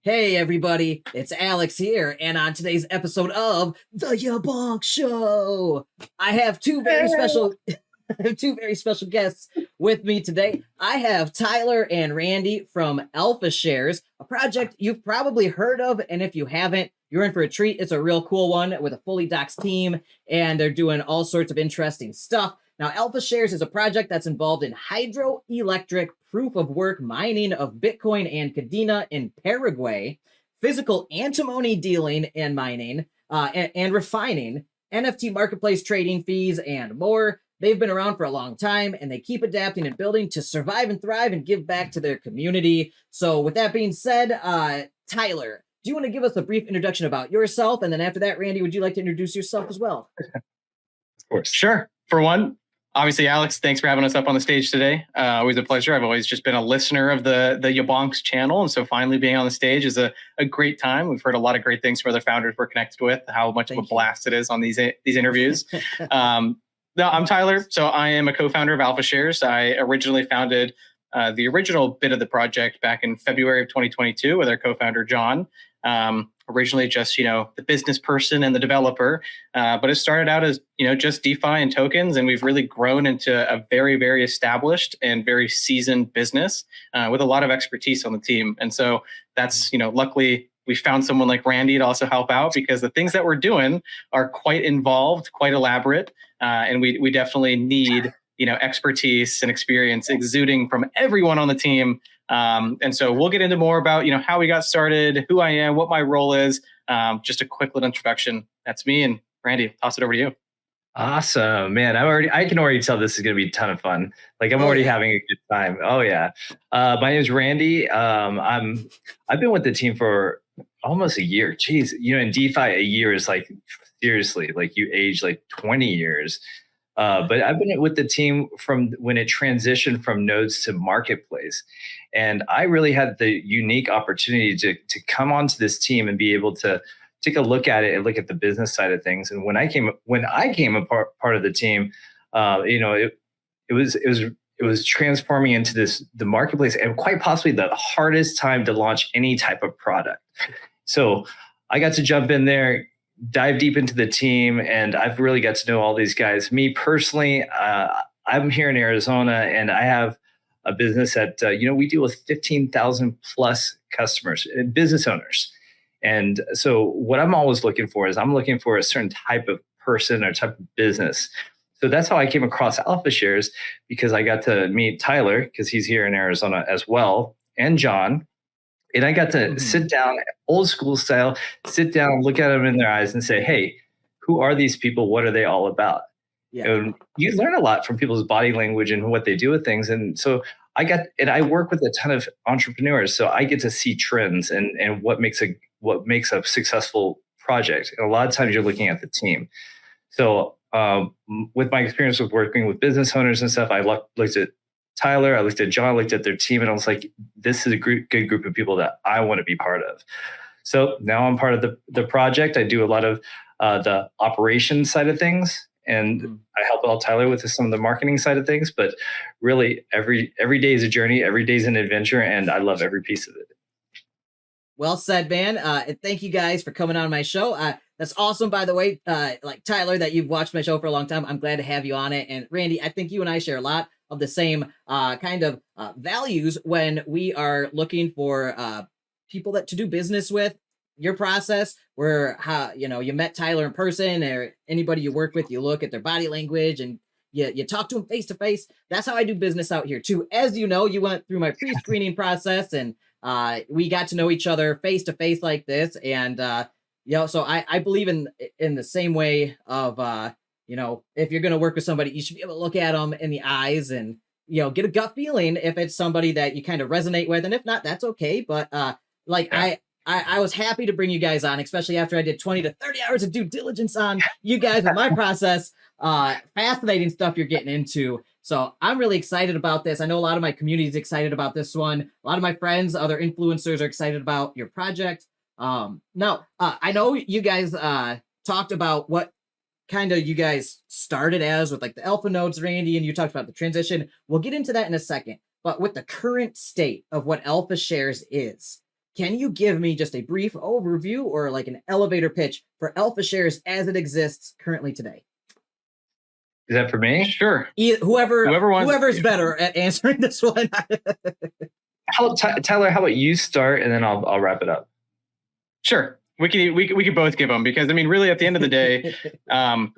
Hey everybody, it's Alex here, and on today's episode of the YaBonks Show, I have two very special guests with me today. I have Tyler and Randy from Alpha Shares, a project you've probably heard of, and if you haven't, you're in for a treat. It's a real cool one with a fully doxed team, and they're doing all sorts of interesting stuff. Now, Alpha Shares is a project that's involved in hydroelectric proof of work mining of Bitcoin and Cadena in Paraguay, physical antimony dealing and mining, and refining, NFT marketplace trading fees, and more. They've been around for a long time, and they keep adapting and building to survive and thrive and give back to their community. So with that being said, Tyler, do you want to give us a brief introduction about yourself? And then after that, Randy, would you like to introduce yourself as well? Of course. Sure. For one, obviously, Alex, thanks for having us up on the stage today. Always a pleasure. I've always just been a listener of the YaBonks channel. And so finally being on the stage is a great time. We've heard a lot of great things from other founders we're connected with, how much of a blast it is on these interviews. No, I'm Tyler. So I am a co-founder of Alpha Shares. I originally founded the original bit of the project back in February of 2022 with our co-founder, John. Originally just, the business person and the developer, but it started out as, just DeFi and tokens. And we've really grown into a very, very established and very seasoned business with a lot of expertise on the team. And so that's, luckily we found someone like Randy to also help out because the things that we're doing are quite involved, quite elaborate. And we definitely need, expertise and experience exuding from everyone on the team. And so we'll get into more about, how we got started, who I am, what my role is. Just a quick little introduction. That's me. And Randy, I'll toss it over to you. Awesome, man. I can already tell this is going to be a ton of fun. Like I'm already having a good time. Oh yeah. My name is Randy. I've been with the team for almost a year. Jeez, in DeFi, a year is like, seriously, like you age like 20 years. But I've been with the team from when it transitioned from nodes to marketplace. And I really had the unique opportunity to come onto this team and be able to take a look at it and look at the business side of things. And when I came a part of the team, it was transforming into the marketplace and quite possibly the hardest time to launch any type of product. So I got to jump in there, dive deep into the team, and I've really got to know all these guys. Me personally, I'm here in Arizona, and I have a business that we deal with 15,000 plus customers and business owners. And so what I'm always looking for is I'm looking for a certain type of person or type of business. So that's how I came across Alpha Shares, because I got to meet Tyler, because he's here in Arizona as well, and John. And I got to sit down, old school style, sit down, look at them in their eyes and say, hey, who are these people? What are they all about? Yeah. And you learn a lot from people's body language and what they do with things. And so I work with a ton of entrepreneurs. So I get to see trends and what makes a successful project. And a lot of times you're looking at the team. So with my experience with working with business owners and stuff, I looked at Tyler, I looked at John, looked at their team, and I was like, this is a good group of people that I want to be part of. So now I'm part of the project. I do a lot of the operations side of things, and I help out Tyler with some of the marketing side of things. But really, every day is a journey. Every day is an adventure, and I love every piece of it. Well said, man. And thank you guys for coming on my show. That's awesome, by the way. Like Tyler, that you've watched my show for a long time. I'm glad to have you on it. And Randy, I think you and I share a lot of the same kind of values when we are looking for people to do business with. Your process, where you met Tyler in person, or anybody you work with, you look at their body language and you talk to them face to face. That's how I do business out here too. As you know, you went through my pre-screening process, and we got to know each other face to face like this. And so I believe in the same way of if you're going to work with somebody, you should be able to look at them in the eyes and, get a gut feeling if it's somebody that you kind of resonate with. And if not, that's okay. But I was happy to bring you guys on, especially after I did 20 to 30 hours of due diligence on you guys and my process. Fascinating stuff you're getting into. So I'm really excited about this. I know a lot of my community is excited about this one. A lot of my friends, other influencers are excited about your project. Now, I know you guys talked about what kind of you guys started as with like the alpha nodes, Randy, and you talked about the transition. We'll get into that in a second. But with the current state of what Alpha Shares is, can you give me just a brief overview or like an elevator pitch for Alpha Shares as it exists currently today? Is that for me? Sure. Whoever's better at answering this one. Tyler, how about you start and then I'll wrap it up. Sure. We could both give them, because I mean, really, at the end of the day,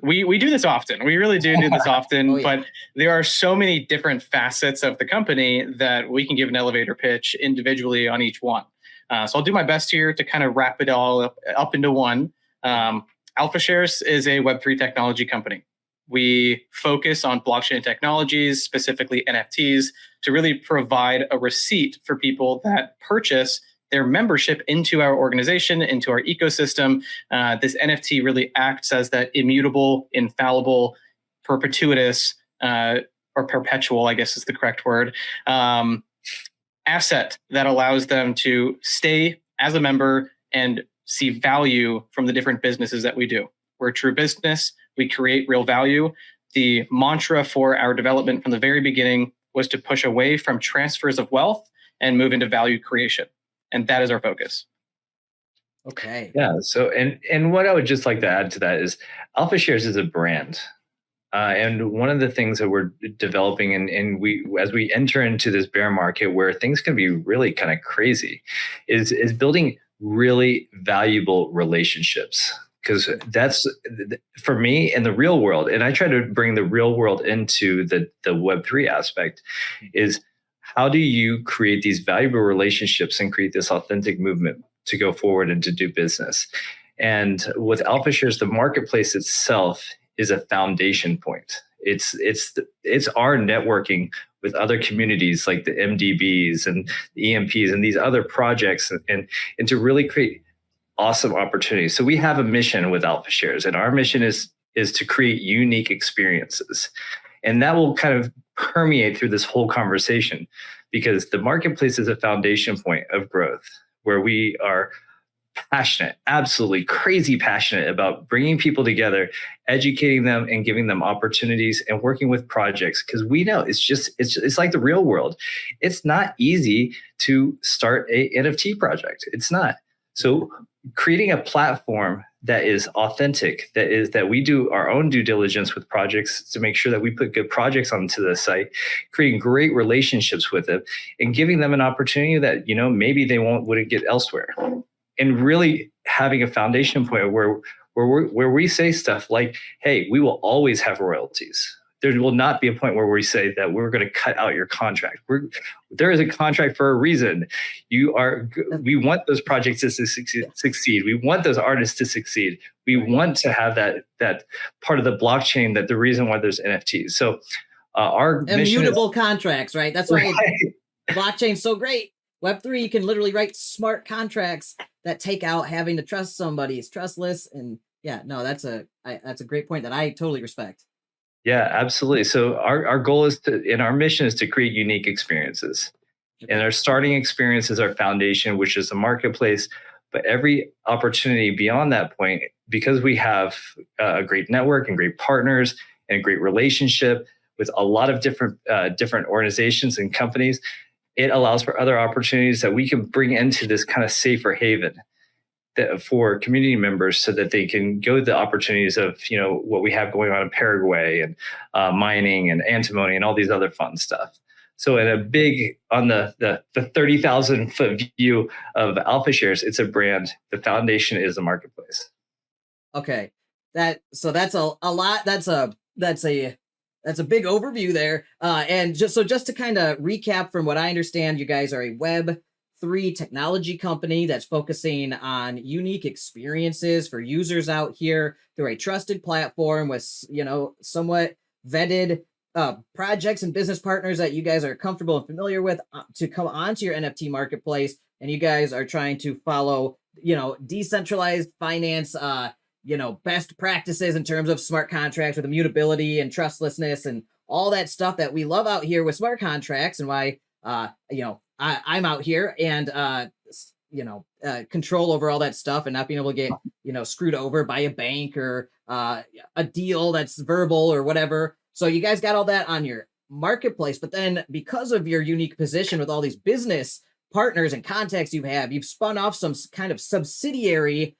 we do this often. We really do this often, Oh, yeah. But there are so many different facets of the company that we can give an elevator pitch individually on each one. So I'll do my best here to kind of wrap it all up into one. Alpha Shares is a Web3 technology company. We focus on blockchain technologies, specifically NFTs, to really provide a receipt for people that purchase their membership into our organization, into our ecosystem. This NFT really acts as that immutable, infallible, perpetuitous, or perpetual, I guess is the correct word, asset that allows them to stay as a member and see value from the different businesses that we do. We're a true business. We create real value. The mantra for our development from the very beginning was to push away from transfers of wealth and move into value creation. And that is our focus. Okay. Yeah. So, and what I would just like to add to that is Alpha Shares is a brand. And one of the things that we're developing, and we, as we enter into this bear market where things can be really kind of crazy, is building really valuable relationships. Because that's, for me, in the real world, and I try to bring the real world into the Web3 aspect, is how do you create these valuable relationships and create this authentic movement to go forward and to do business? And with Alpha Shares, the marketplace itself is a foundation point. It's our networking with other communities like the MDBs and the EMPs and these other projects, and to really create awesome opportunities. So we have a mission with Alpha Shares, and our mission is to create unique experiences. And that will kind of permeate through this whole conversation, because the marketplace is a foundation point of growth where we are passionate, absolutely crazy passionate about bringing people together, educating them and giving them opportunities and working with projects. Because we know it's like the real world. It's not easy to start a NFT project. It's not. So creating a platform that is authentic, that we do our own due diligence with projects to make sure that we put good projects onto the site, creating great relationships with them, and giving them an opportunity that, maybe they wouldn't get elsewhere. And really having a foundation point where we say stuff like, hey, we will always have royalties. There will not be a point where we say that we're going to cut out your contract. There is a contract for a reason. We want those projects to succeed. We want those artists to succeed. We want to have that part of the blockchain, that the reason why there's NFTs. So our immutable contracts, right? That's why blockchain's so great. Web3, you can literally write smart contracts that take out having to trust somebody. It's trustless. And yeah, no, that's a great point that I totally respect. Yeah, absolutely. So our goal is and our mission is to create unique experiences. And our starting experience is our foundation, which is the marketplace. But every opportunity beyond that point, because we have a great network and great partners and a great relationship with a lot of different organizations and companies, it allows for other opportunities that we can bring into this kind of safer haven for community members, so that they can go to the opportunities of, what we have going on in Paraguay and mining and antimony and all these other fun stuff. So in a big, on the 30,000 foot view of Alpha Shares, it's a brand. The foundation is the marketplace. Okay. So that's a lot. That's a big overview there. And just to kind of recap, from what I understand, you guys are a Web3 technology company that's focusing on unique experiences for users out here through a trusted platform with, somewhat vetted projects and business partners that you guys are comfortable and familiar with to come onto your NFT marketplace. And you guys are trying to follow, decentralized finance, best practices in terms of smart contracts with immutability and trustlessness and all that stuff that we love out here with smart contracts, and why, I'm out here and, control over all that stuff and not being able to get, screwed over by a bank or a deal that's verbal or whatever. So you guys got all that on your marketplace, but then because of your unique position with all these business partners and contacts you have, you've spun off some kind of subsidiary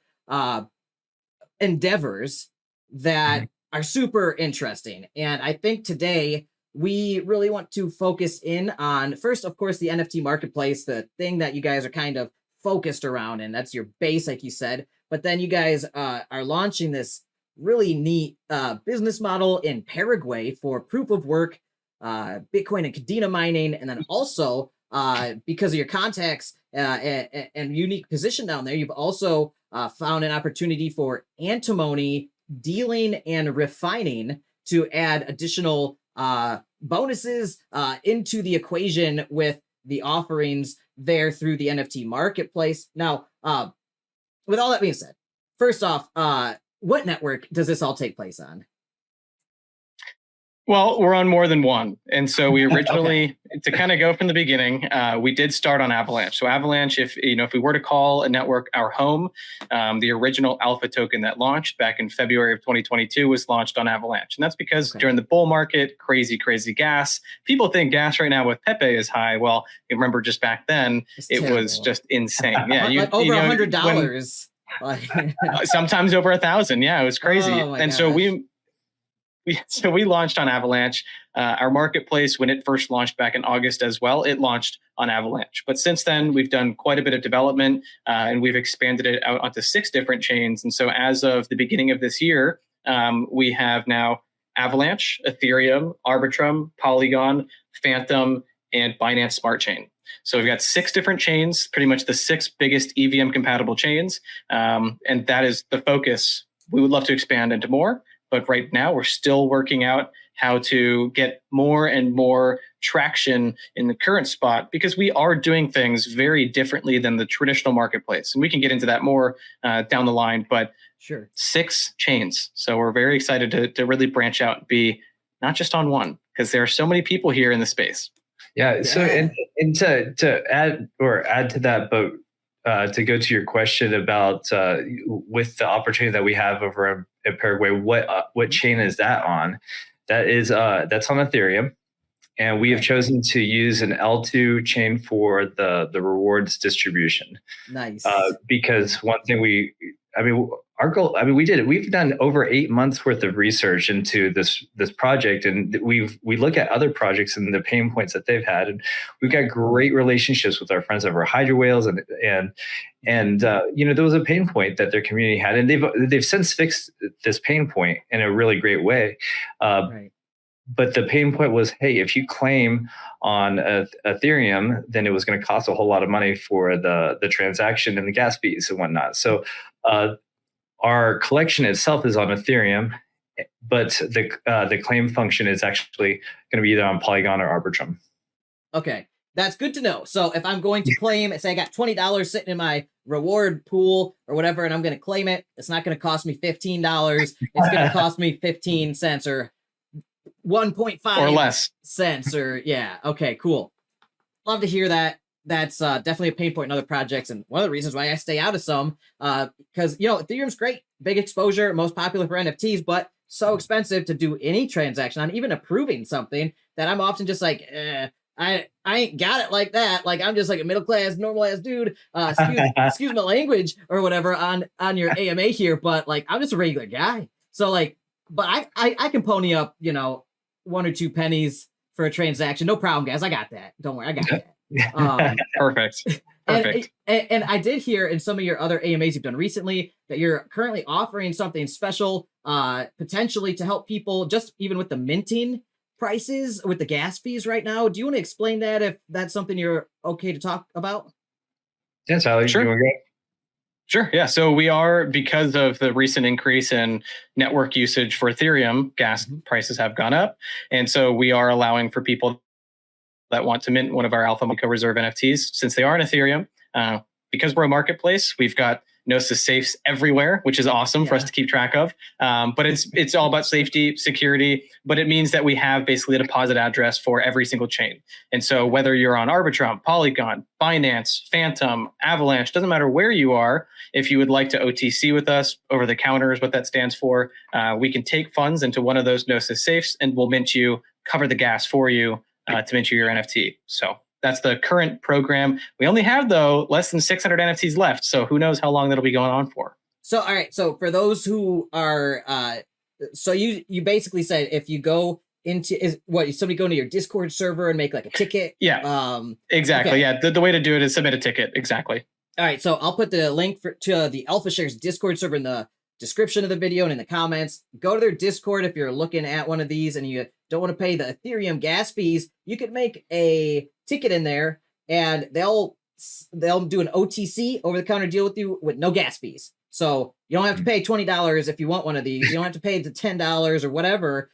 endeavors that are super interesting. And I think today we really want to focus in on, first, of course, the NFT marketplace, the thing that you guys are kind of focused around, and that's your base, like you said. But then you guys are launching this really neat business model in Paraguay for proof of work, Bitcoin and Cadena mining, and then also because of your contacts and unique position down there, you've also found an opportunity for antimony dealing and refining to add additional bonuses into the equation with the offerings there through the NFT marketplace. Now, with all that being said, first off, what network does this all take place on? Well, we're on more than one. And so we originally, to kind of go from the beginning, we did start on Avalanche. So Avalanche, if we were to call a network our home, the original alpha token that launched back in February of 2022 was launched on Avalanche. And that's because during the bull market, crazy gas. People think gas right now with Pepe is high. Well, you remember just back then, it was just insane. Yeah, like over $100. Sometimes over 1,000. Yeah, it was crazy. And so we launched on Avalanche. Our marketplace, when it first launched back in August as well, it launched on Avalanche. But since then, we've done quite a bit of development and we've expanded it out onto 6 different chains. And so as of the beginning of this year, we have now Avalanche, Ethereum, Arbitrum, Polygon, Phantom, and Binance Smart Chain. So we've got 6 different chains, pretty much the 6 biggest EVM compatible chains. And that is the focus. We would love to expand into more. But right now, we're still working out how to get more and more traction in the current spot, because we are doing things very differently than the traditional marketplace. And we can get into that more down the line, but 6 chains. So we're very excited to really branch out and be not just on one, because there are so many people here in the space. Yeah. So and to add to that, but to go to your question about with the opportunity that we have over in Paraguay, what chain is that on? That's on Ethereum, and we have chosen to use an L2 chain for the rewards distribution. Nice. Because one thing our goal, we've done over 8 months worth of research into this project, and we look at other projects and the pain points that they've had, and we've got great relationships with our friends over Hydro Whales, and there was a pain point that their community had, and they've since fixed this pain point in a really great way. But the pain point was, hey, if you claim on Ethereum, then it was going to cost a whole lot of money for the transaction and the gas fees and whatnot. So our collection itself is on Ethereum, but the claim function is actually going to be either on Polygon or Arbitrum. Okay, that's good to know. So if I'm going to claim, say I got $20 sitting in my reward pool or whatever, and I'm going to claim it, it's not going to cost me $15. It's going to cost me 15 cents or 1.5 or less cents okay, cool. Love to hear that. That's definitely a pain point in other projects, and one of the reasons why I stay out of some, because Ethereum's great, big exposure, most popular for NFTs, but so expensive to do any transaction on, even approving something, that I'm often just like, I ain't got it like that. Like, I'm just like a middle class, normal ass dude. Excuse my language or whatever on your AMA here, but like I'm just a regular guy. So like, but I can pony up 1 or 2 pennies for a transaction, no problem, guys. I got that. Don't worry, I got that. Perfect. And I did hear in some of your other AMAs you've done recently that you're currently offering something special, potentially to help people just even with the minting prices with the gas fees right now. Do you want to explain that, if that's something you're okay to talk about? Yeah, Tyler, sure. You want to go? Sure. Yeah. So we are, because of the recent increase in network usage for Ethereum, gas prices have gone up. And so we are allowing for people that want to mint one of our Alpha Reserve NFTs, since they are in Ethereum. Because we're a marketplace, we've got Gnosis safes everywhere, which is awesome for us to keep track of. But it's all about safety, security, but it means that we have basically a deposit address for every single chain. And so whether you're on Arbitrum, Polygon, Binance, Phantom, Avalanche, doesn't matter where you are, if you would like to OTC with us, over the counter is what that stands for, we can take funds into one of those Gnosis safes and we'll mint you, cover the gas for you to mint you your NFT. So That's the current program. We only have, though, less than 600 NFTs left. So who knows how long that'll be going on for. So, all right. So for those who are, so you basically said if you go into somebody go into your Discord server and make like a ticket. Yeah. Exactly. Okay. Yeah. The way to do it is submit a ticket. Exactly. All right. So I'll put the link to the Alpha Shares Discord server in the description of the video and in the comments. Go to their Discord if you're looking at one of these and you don't want to pay the Ethereum gas fees. You could make a ticket in there and they'll do an OTC, over the counter deal with you with no gas fees. So you don't have to pay $20 if you want one of these. You don't have to pay the $10 or whatever,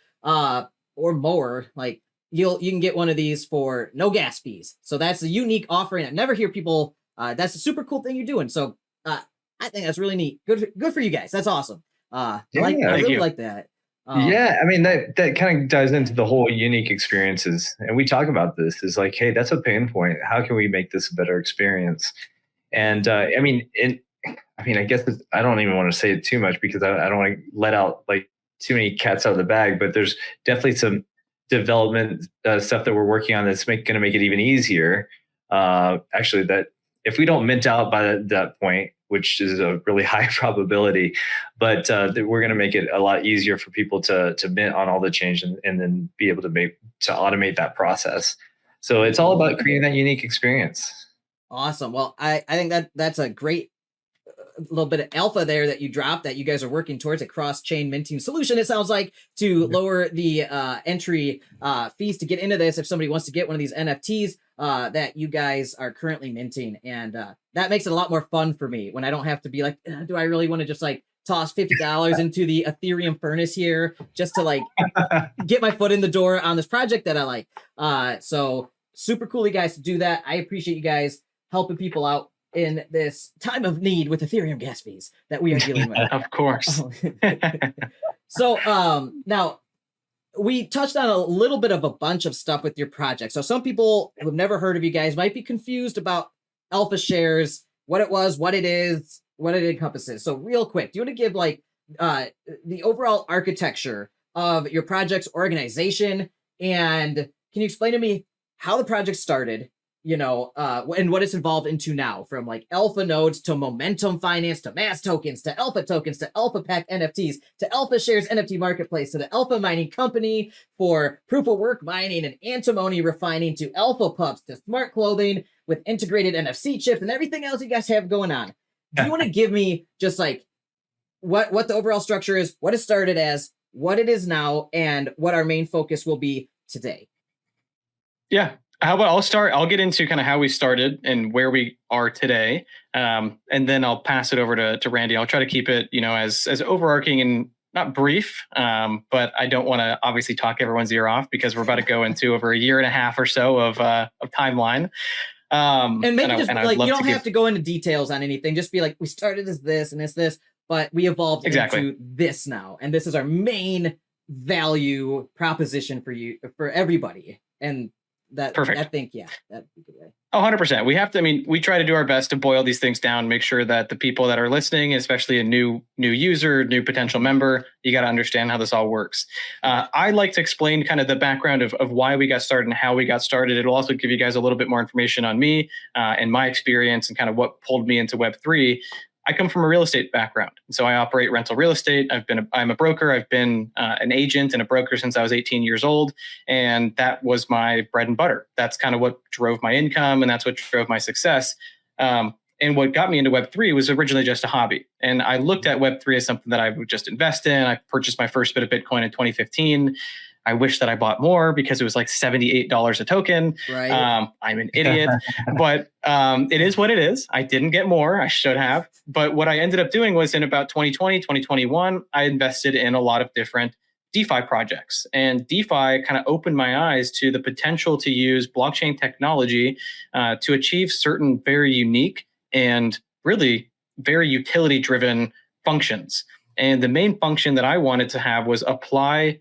or more. Like you can get one of these for no gas fees. So that's a unique offering. I never hear people. That's a super cool thing you're doing. So I think that's really neat. Good for you guys. That's awesome. I really like that. Yeah, I mean that kind of dives into the whole unique experiences, and we talk about this. Is like, hey, that's a pain point. How can we make this a better experience? And I guess I don't even want to say it too much because I don't want to let out like too many cats out of the bag. But there's definitely some development stuff that we're working on that's going to make it even easier. Actually, that if we don't mint out by that point, which is a really high probability, but we're going to make it a lot easier for people to mint on all the change and then be able to automate that process. So it's all about creating that unique experience. Awesome. Well, I think that's a great little bit of alpha there that you dropped, that you guys are working towards a cross-chain minting solution, it sounds like, to lower the entry fees to get into this if somebody wants to get one of these NFTs that you guys are currently minting. And that makes it a lot more fun for me when I don't have to be like, do I really want to just like toss $50 into the Ethereum furnace here just to like get my foot in the door on this project that I like. So super cool, you guys, to do that. I appreciate you guys helping people out in this time of need with Ethereum gas fees that we are dealing with. Of course. So now we touched on a little bit of a bunch of stuff with your project. So some people who have never heard of you guys might be confused about Alpha Shares, what it was, what it is, what it encompasses. So real quick, do you want to give like the overall architecture of your project's organization? And can you explain to me how the project started, and what it's evolved into now, from like alpha nodes to momentum finance to mass tokens to alpha pack NFTs to Alpha Shares NFT marketplace to the alpha mining company for proof of work mining and antimony refining to alpha pups to smart clothing with integrated NFC chips and everything else you guys have going on. Do you want to give me just like what the overall structure is, what it started as, what it is now, and what our main focus will be today? Yeah. How about I'll get into kind of how we started and where we are today. And then I'll pass it over to Randy. I'll try to keep it, as overarching and not brief, but I don't want to obviously talk everyone's ear off because we're about to go into over a year and a half or so of timeline. And maybe you don't have to go into details on anything. Just be like, we started as this and this, but we evolved into this now. And this is our main value proposition for everybody. And that, perfect. I think, that'd be a good way. 100%. We have to, we try to do our best to boil these things down, make sure that the people that are listening, especially a new user, new potential member, you got to understand how this all works. I like to explain kind of the background of why we got started and how we got started. It'll also give you guys a little bit more information on me and my experience and kind of what pulled me into Web3. I come from a real estate background. So I operate rental real estate. I'm a broker. I've been an agent and a broker since I was 18 years old. And that was my bread and butter. That's kind of what drove my income and that's what drove my success. And what got me into Web3 was originally just a hobby. And I looked at Web3 as something that I would just invest in. I purchased my first bit of Bitcoin in 2015. I wish that I bought more because it was like $78 a token. Right. I'm an idiot, but it is what it is. I didn't get more. I should have. But what I ended up doing was in about 2020, 2021, I invested in a lot of different DeFi projects. And DeFi kind of opened my eyes to the potential to use blockchain technology to achieve certain very unique and really very utility-driven functions. And the main function that I wanted to have was apply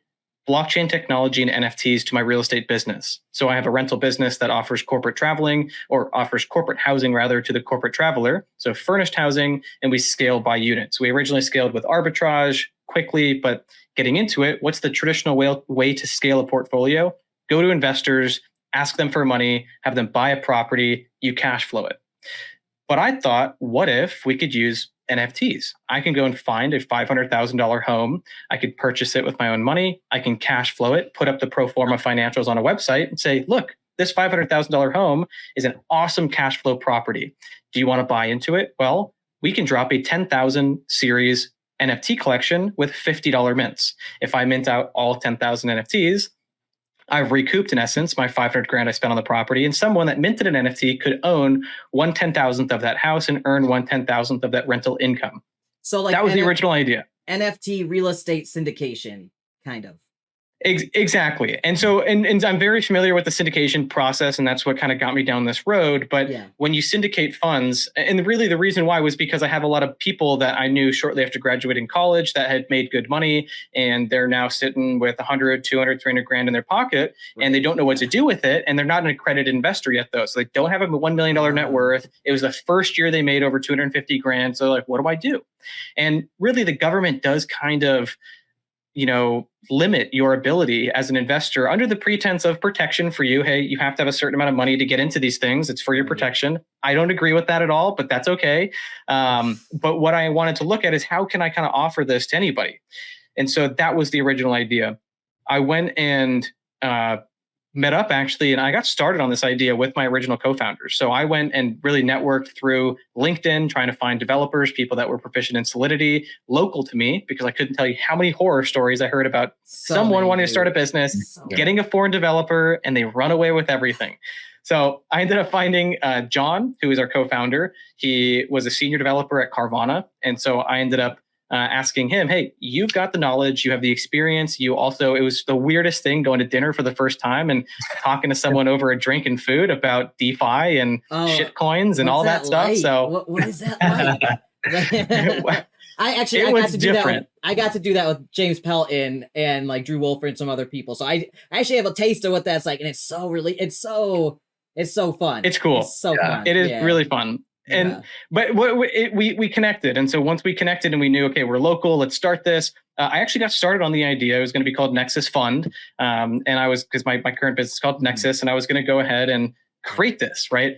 blockchain technology and NFTs to my real estate business. So I have a rental business that offers corporate traveling or offers corporate housing rather to the corporate traveler. So furnished housing, and we scale by units. We originally scaled with arbitrage quickly, but getting into it, what's the traditional way to scale a portfolio? Go to investors, ask them for money, have them buy a property, you cash flow it. But I thought, what if we could use NFTs? I can go and find a $500,000 home. I could purchase it with my own money. I can cash flow it, put up the pro forma financials on a website and say, look, this $500,000 home is an awesome cash flow property. Do you want to buy into it? Well, we can drop a 10,000 series NFT collection with $50 mints. If I mint out all 10,000 NFTs, I've recouped in essence my 500 grand I spent on the property, and someone that minted an NFT could own 1/10,000th of that house and earn 1/10,000th of that rental income. So like that was the original idea. NFT real estate syndication, kind of. Exactly. And so, and I'm very familiar with the syndication process, and that's what kind of got me down this road. But when you syndicate funds, and really the reason why was because I have a lot of people that I knew shortly after graduating college that had made good money, and they're now sitting with 100, 200, 300 grand in their pocket, and they don't know what to do with it. And they're not an accredited investor yet, though. So they don't have a $1 million net worth. It was the first year they made over 250 grand. So like, what do I do? And really the government does kind of, limit your ability as an investor under the pretense of protection for you. Hey, you have to have a certain amount of money to get into these things. It's for your protection. I don't agree with that at all, but that's okay. But what I wanted to look at is how can I kind of offer this to anybody? And so that was the original idea. I went and met up actually, and I got started on this idea with my original co-founders. So I went and really networked through LinkedIn, trying to find developers, people that were proficient in Solidity, local to me, because I couldn't tell you how many horror stories I heard about someone wanting to start a business, getting a foreign developer, and they run away with everything. So I ended up finding John, who is our co-founder. He was a senior developer at Carvana. And so I ended up asking him, hey, you've got the knowledge, you have the experience. You also, it was the weirdest thing going to dinner for the first time and talking to someone over a drink and food about DeFi and shit coins and all that stuff. Like? So what is that like? I got to do that with James Pelton and like Drew Wolfer and some other people. So I actually have a taste of what that's like. And it's so fun. It's cool. It's so fun. It is really fun. And but we connected, and so once we connected and we knew, okay, we're local, let's start this. I actually got started on the idea. It was going to be called Nexus Fund, and I was, because my current business is called Nexus, and I was going to go ahead and create this, right?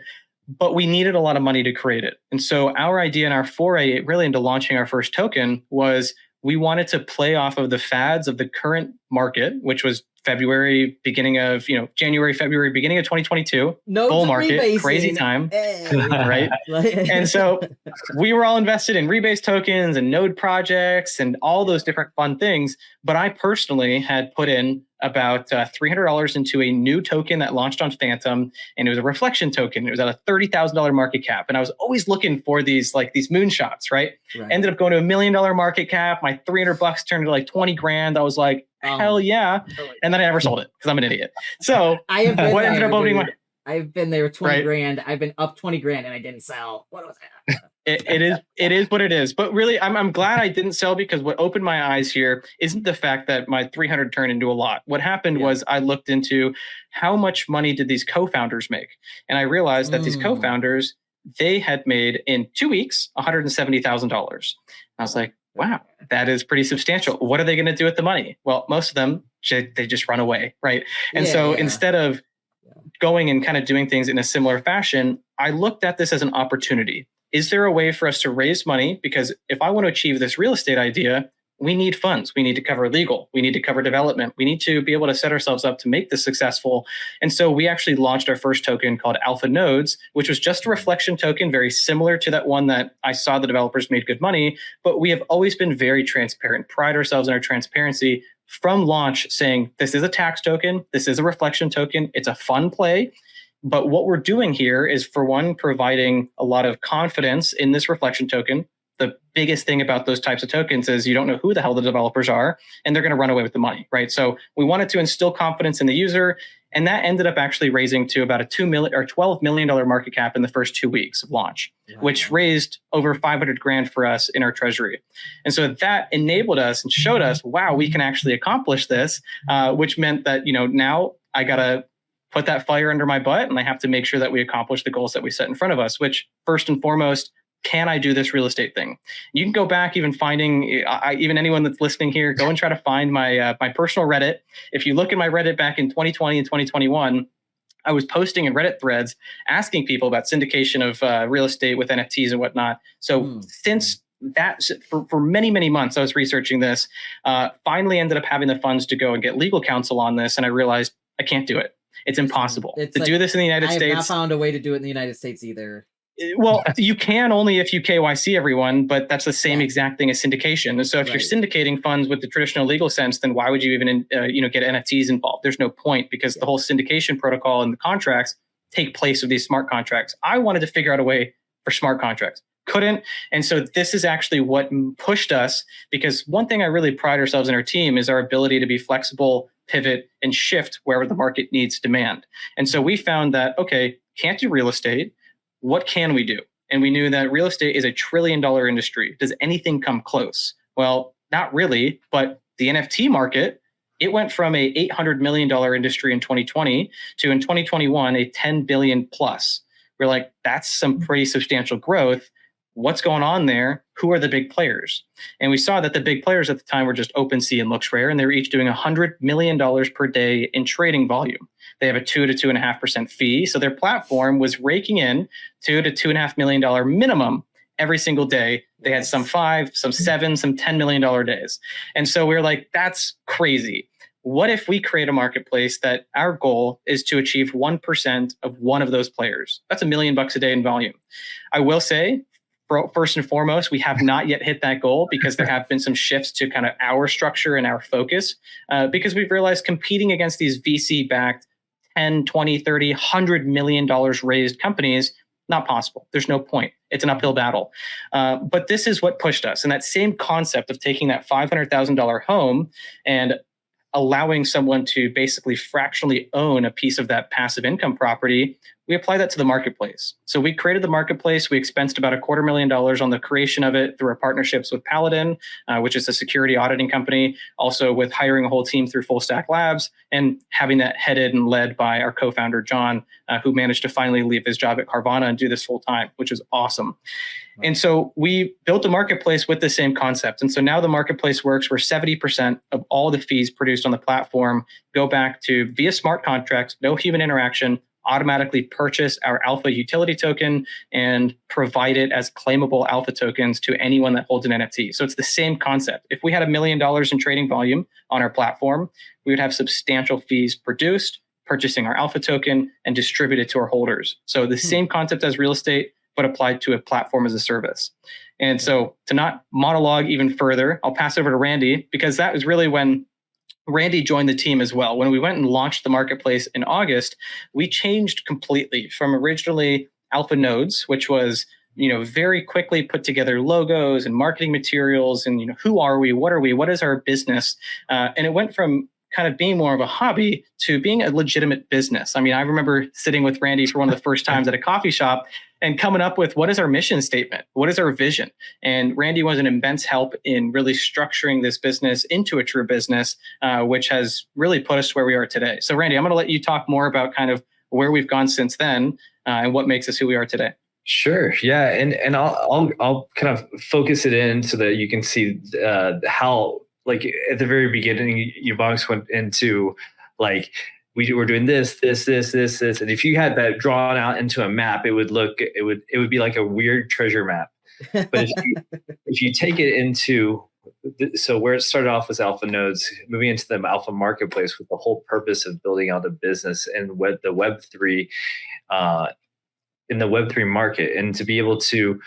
But we needed a lot of money to create it, and so our idea and our foray really into launching our first token was we wanted to play off of the fads of the current market, which was January, beginning of 2022, bull market, crazy time, right? And so we were all invested in rebase tokens and node projects and all those different fun things. But I personally had put in about $300 into a new token that launched on Phantom, and it was a reflection token. It was at a $30,000 market cap, and I was always looking for these moonshots, right? Ended up going to $1 million market cap. My $300 turned into like 20 grand. I was like, hell yeah. And then I never sold it because I'm an idiot. So I've been there with 20 grand. I've been up 20 grand and I didn't sell. What was that? It is what it is. But really, I'm glad I didn't sell, because what opened my eyes here isn't the fact that my 300 turned into a lot. What happened was I looked into how much money did these co-founders make? And I realized that these co-founders, they had made in 2 weeks, $170,000. I was like, wow, that is pretty substantial. What are they going to do with the money? Well, most of them, they just run away, right? And instead of going and kind of doing things in a similar fashion, I looked at this as an opportunity. Is there a way for us to raise money? Because if I want to achieve this real estate idea, we need funds. We need to cover legal. We need to cover development. We need to be able to set ourselves up to make this successful. And so we actually launched our first token called Alpha Nodes, which was just a reflection token, very similar to that one that I saw the developers made good money. But we have always been very transparent, pride ourselves in our transparency from launch, saying this is a tax token. This is a reflection token. It's a fun play. But what we're doing here is, for one, providing a lot of confidence in this reflection token. The biggest thing about those types of tokens is you don't know who the hell the developers are, and they're going to run away with the money, right? So we wanted to instill confidence in the user, and that ended up actually raising to about a $12 million market cap in the first 2 weeks of launch, which raised over 500 grand for us in our treasury. And so that enabled us and showed us, wow, we can actually accomplish this, which meant that, now I got to put that fire under my butt, and I have to make sure that we accomplish the goals that we set in front of us, which first and foremost, can I do this real estate thing? You can go back, even finding, even anyone that's listening here, go and try to find my personal Reddit. If you look at my Reddit back in 2020 and 2021, I was posting in Reddit threads asking people about syndication of real estate with NFTs and whatnot. So since that, for many, many months, I was researching this, finally ended up having the funds to go and get legal counsel on this. And I realized I can't do it. It's impossible to do this in the United States. I have not found a way to do it in the United States either. Well, you can only if you KYC everyone, but that's the same exact thing as syndication. And so if you're syndicating funds with the traditional legal sense, then why would you even get NFTs involved? There's no point, because the whole syndication protocol and the contracts take place of these smart contracts. I wanted to figure out a way for smart contracts. Couldn't. And so this is actually what pushed us, because one thing I really pride ourselves in our team is our ability to be flexible, pivot, and shift wherever the market needs demand. And so we found that, okay, can't do real estate. What can we do? And we knew that real estate is $1 trillion industry. Does anything come close? Well, not really, but the NFT market, it went from a $800 million industry in 2020 to in 2021, a 10 billion plus. We're like, that's some pretty substantial growth. What's going on there? Who are the big players? And we saw that the big players at the time were just OpenSea and LooksRare, and they were each doing $100 million per day in trading volume. They have a 2 to 2.5% fee. So their platform was raking in $2 to $2.5 million minimum every single day. They had some 5, some 7, some $10 million days. And so we were like, that's crazy. What if we create a marketplace that our goal is to achieve 1% of one of those players? That's $1 million a day in volume. I will say, first and foremost, we have not yet hit that goal, because there have been some shifts to kind of our structure and our focus, because we've realized competing against these VC-backed 10, 20, 30, $100 million raised companies, not possible. There's no point. It's an uphill battle. But this is what pushed us. And that same concept of taking that $500,000 home and allowing someone to basically fractionally own a piece of that passive income property, we apply that to the marketplace. So we created the marketplace. We expensed about $250,000 on the creation of it through our partnerships with Paladin, which is a security auditing company, also with hiring a whole team through Full Stack Labs, and having that headed and led by our co-founder, John, who managed to finally leave his job at Carvana and do this full time, which is awesome. And so we built a marketplace with the same concept. And so now the marketplace works where 70% of all the fees produced on the platform go back to, via smart contracts, no human interaction, automatically purchase our alpha utility token and provide it as claimable alpha tokens to anyone that holds an NFT. So it's the same concept. If we had $1 million in trading volume on our platform, we would have substantial fees produced, purchasing our alpha token and distributed to our holders. So the same concept as real estate, but applied to a platform as a service. And so to not monologue even further, I'll pass over to Randy, because that was really when Randy joined the team as well. When we went and launched the marketplace in August, we changed completely from originally alpha nodes, which was, very quickly put together logos and marketing materials and, who are we? What is our business? And it went from kind of being more of a hobby to being a legitimate business. I mean, I remember sitting with Randy for one of the first times at a coffee shop and coming up with, what is our mission statement? What is our vision? And Randy was an immense help in really structuring this business into a true business, which has really put us where we are today. So Randy, I'm going to let you talk more about kind of where we've gone since then and what makes us who we are today. Sure. Yeah. And I'll kind of focus it in so that you can see how, like, at the very beginning, YaBonks went into, like, we were doing this. And if you had that drawn out into a map, it would be like a weird treasure map. But if you take it into, so where it started off was alpha nodes, moving into the alpha marketplace with the whole purpose of building out a business and the Web3, in the Web3 market, and to be able to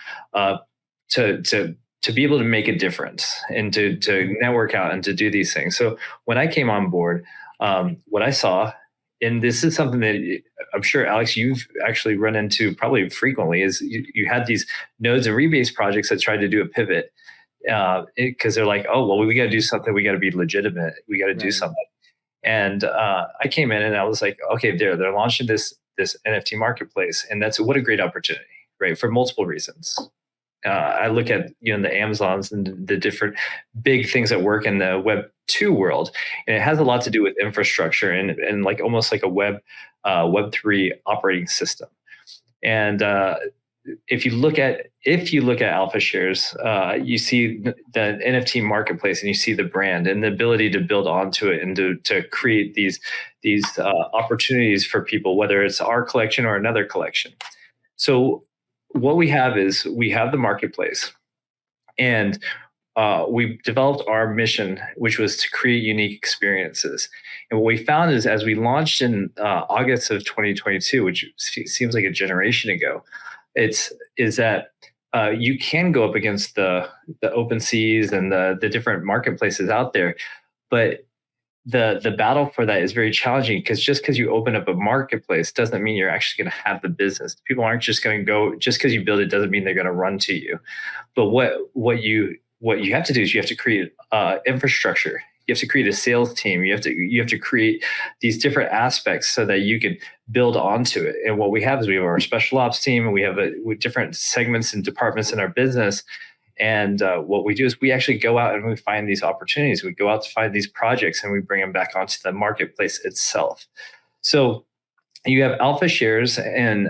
be able to make a difference and to network out and to do these things. So when I came on board, what I saw, and this is something that I'm sure, Alex, you've actually run into probably frequently, is you had these nodes and rebase projects that tried to do a pivot because they're like, oh, well, we got to do something. We got to be legitimate. We got to do something. And I came in and I was like, okay, they're launching this NFT marketplace. And what a great opportunity, right? For multiple reasons. I look at the Amazons and the different big things that work in the Web 2 world, and it has a lot to do with infrastructure and like almost like a Web 3 operating system. And if you look at Alpha Shares, you see the NFT marketplace, and you see the brand and the ability to build onto it and to create these opportunities for people, whether it's our collection or another collection. So what we have is we have the marketplace, and we developed our mission, which was to create unique experiences. And what we found is, as we launched in August of 2022, which seems like a generation ago, is that you can go up against the OpenSeas and the different marketplaces out there, but the battle for that is very challenging, because just because you open up a marketplace doesn't mean you're actually going to have the business. People aren't just going to go, just because you build it doesn't mean they're going to run to you. But what you have to do is you have to create infrastructure. You have to create a sales team. You have to create these different aspects so that you can build onto it. And what we have is we have our special ops team, and we have different segments and departments in our business. And what we do is we actually go out and we find these opportunities. We go out to find these projects, and we bring them back onto the marketplace itself. So you have Alpha Shares, and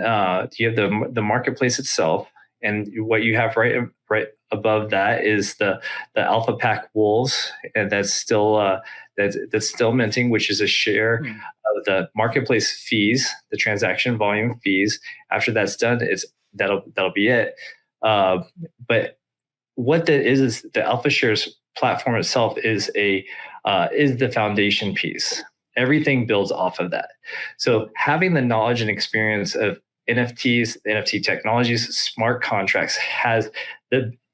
you have the marketplace itself. And what you have right above that is the Alpha Pack Wolves, and that's still minting, which is a share of the marketplace fees, the transaction volume fees. After that's done, that'll be it. But what that is the Alpha Shares platform itself is the foundation piece. Everything builds off of that. So having the knowledge and experience of NFTs, NFT technologies, smart contracts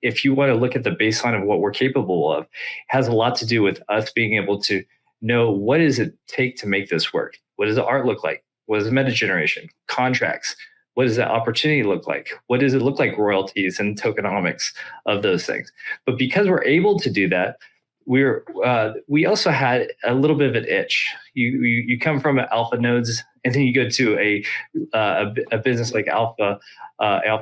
if you want to look at the baseline of what we're capable of, has a lot to do with us being able to know what does it take to make this work? What does the art look like? What is the meta generation? Contracts? What does that opportunity look like? What does it look like, royalties and tokenomics of those things? But because we're able to do that, we also had a little bit of an itch. You come from alpha nodes, and then you go to a business like Alpha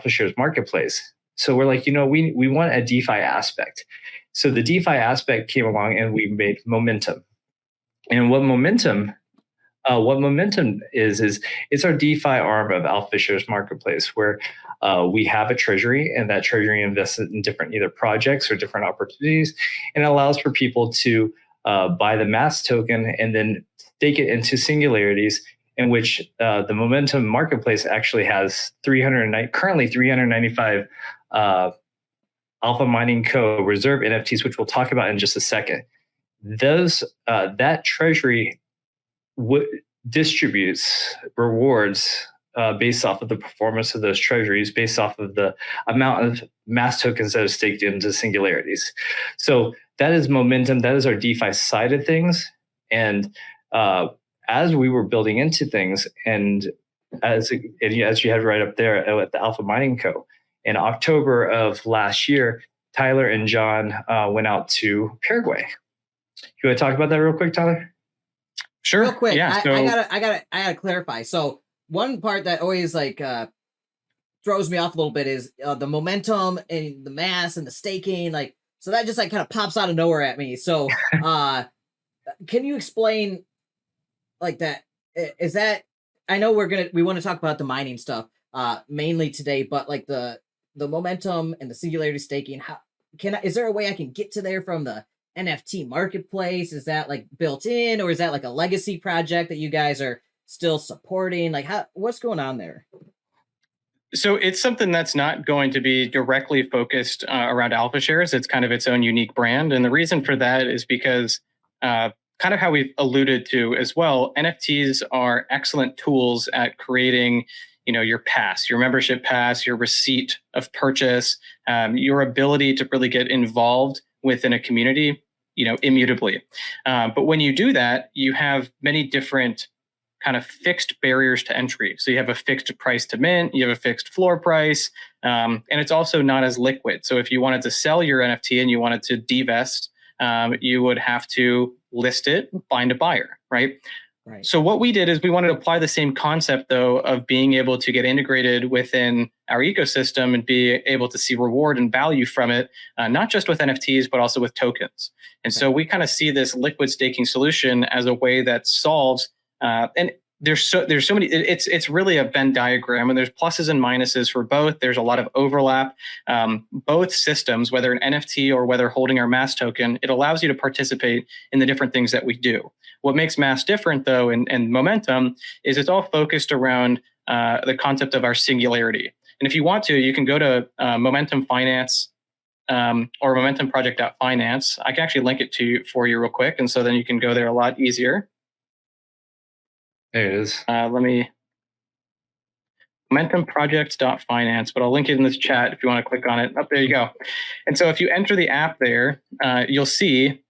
Shares Marketplace. So we're like, we want a DeFi aspect. So the DeFi aspect came along, and we made Momentum. And what Momentum is it's our DeFi arm of Alpha Shares Marketplace, where we have a treasury, and that treasury invests in different either projects or different opportunities, and it allows for people to buy the mass token and then stake it into singularities, in which the Momentum Marketplace actually has currently 395 Alpha Mining Co. reserve NFTs, which we'll talk about in just a second. That treasury distributes rewards based off of the performance of those treasuries, based off of the amount of mass tokens that are staked into singularities. So that is Momentum. That is our DeFi side of things. And as we were building into things, and as you have right up there at the Alpha Mining Co., in October of last year, Tyler and John went out to Paraguay. You want to talk about that real quick, Tyler? Sure. Real quick, Yeah, I gotta clarify. So one part that always throws me off a little bit is the momentum and the mass and the staking. So that just kind of pops out of nowhere at me. So can you explain that? Is that, I know we want to talk about the mining stuff mainly today, but the momentum and the singularity staking, is there a way I can get to there from the NFT marketplace? Is that built in, or is that a legacy project that you guys are still supporting? What's going on there? So it's something that's not going to be directly focused around Alpha Shares. It's kind of its own unique brand. And the reason for that is because kind of how we've alluded to as well, NFTs are excellent tools at creating your pass, your membership pass, your receipt of purchase, your ability to really get involved within a community, immutably. But when you do that, you have many different kind of fixed barriers to entry. So you have a fixed price to mint, you have a fixed floor price, and it's also not as liquid. So if you wanted to sell your NFT and you wanted to divest, you would have to list it, find a buyer, right? Right. So what we did is we wanted to apply the same concept, though, of being able to get integrated within our ecosystem and be able to see reward and value from it, not just with NFTs, but also with tokens. And so we kind of see this liquid staking solution as a way that solves, and there's so many. It's really a Venn diagram, and there's pluses and minuses for both. There's a lot of overlap. Both systems, whether an NFT or whether holding our mass token, it allows you to participate in the different things that we do. What makes mass different, though, and Momentum, is it's all focused around the concept of our singularity. And if you want to, you can go to Momentum Finance or momentumproject.finance. I can actually link it for you real quick, and so then you can go there a lot easier. There it is. Momentumproject.finance, but I'll link it in this chat if you want to click on it. Oh, there you go. And so if you enter the app there, you'll see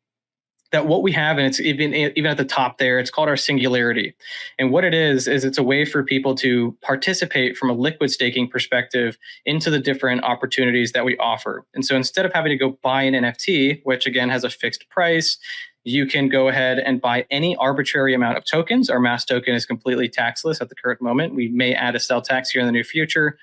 that what we have, and it's even at the top there, it's called our singularity. And what it is it's a way for people to participate from a liquid staking perspective into the different opportunities that we offer. And so instead of having to go buy an NFT, which again has a fixed price, you can go ahead and buy any arbitrary amount of tokens. Our mass token is completely taxless at the current moment. We may add a sell tax here in the near future,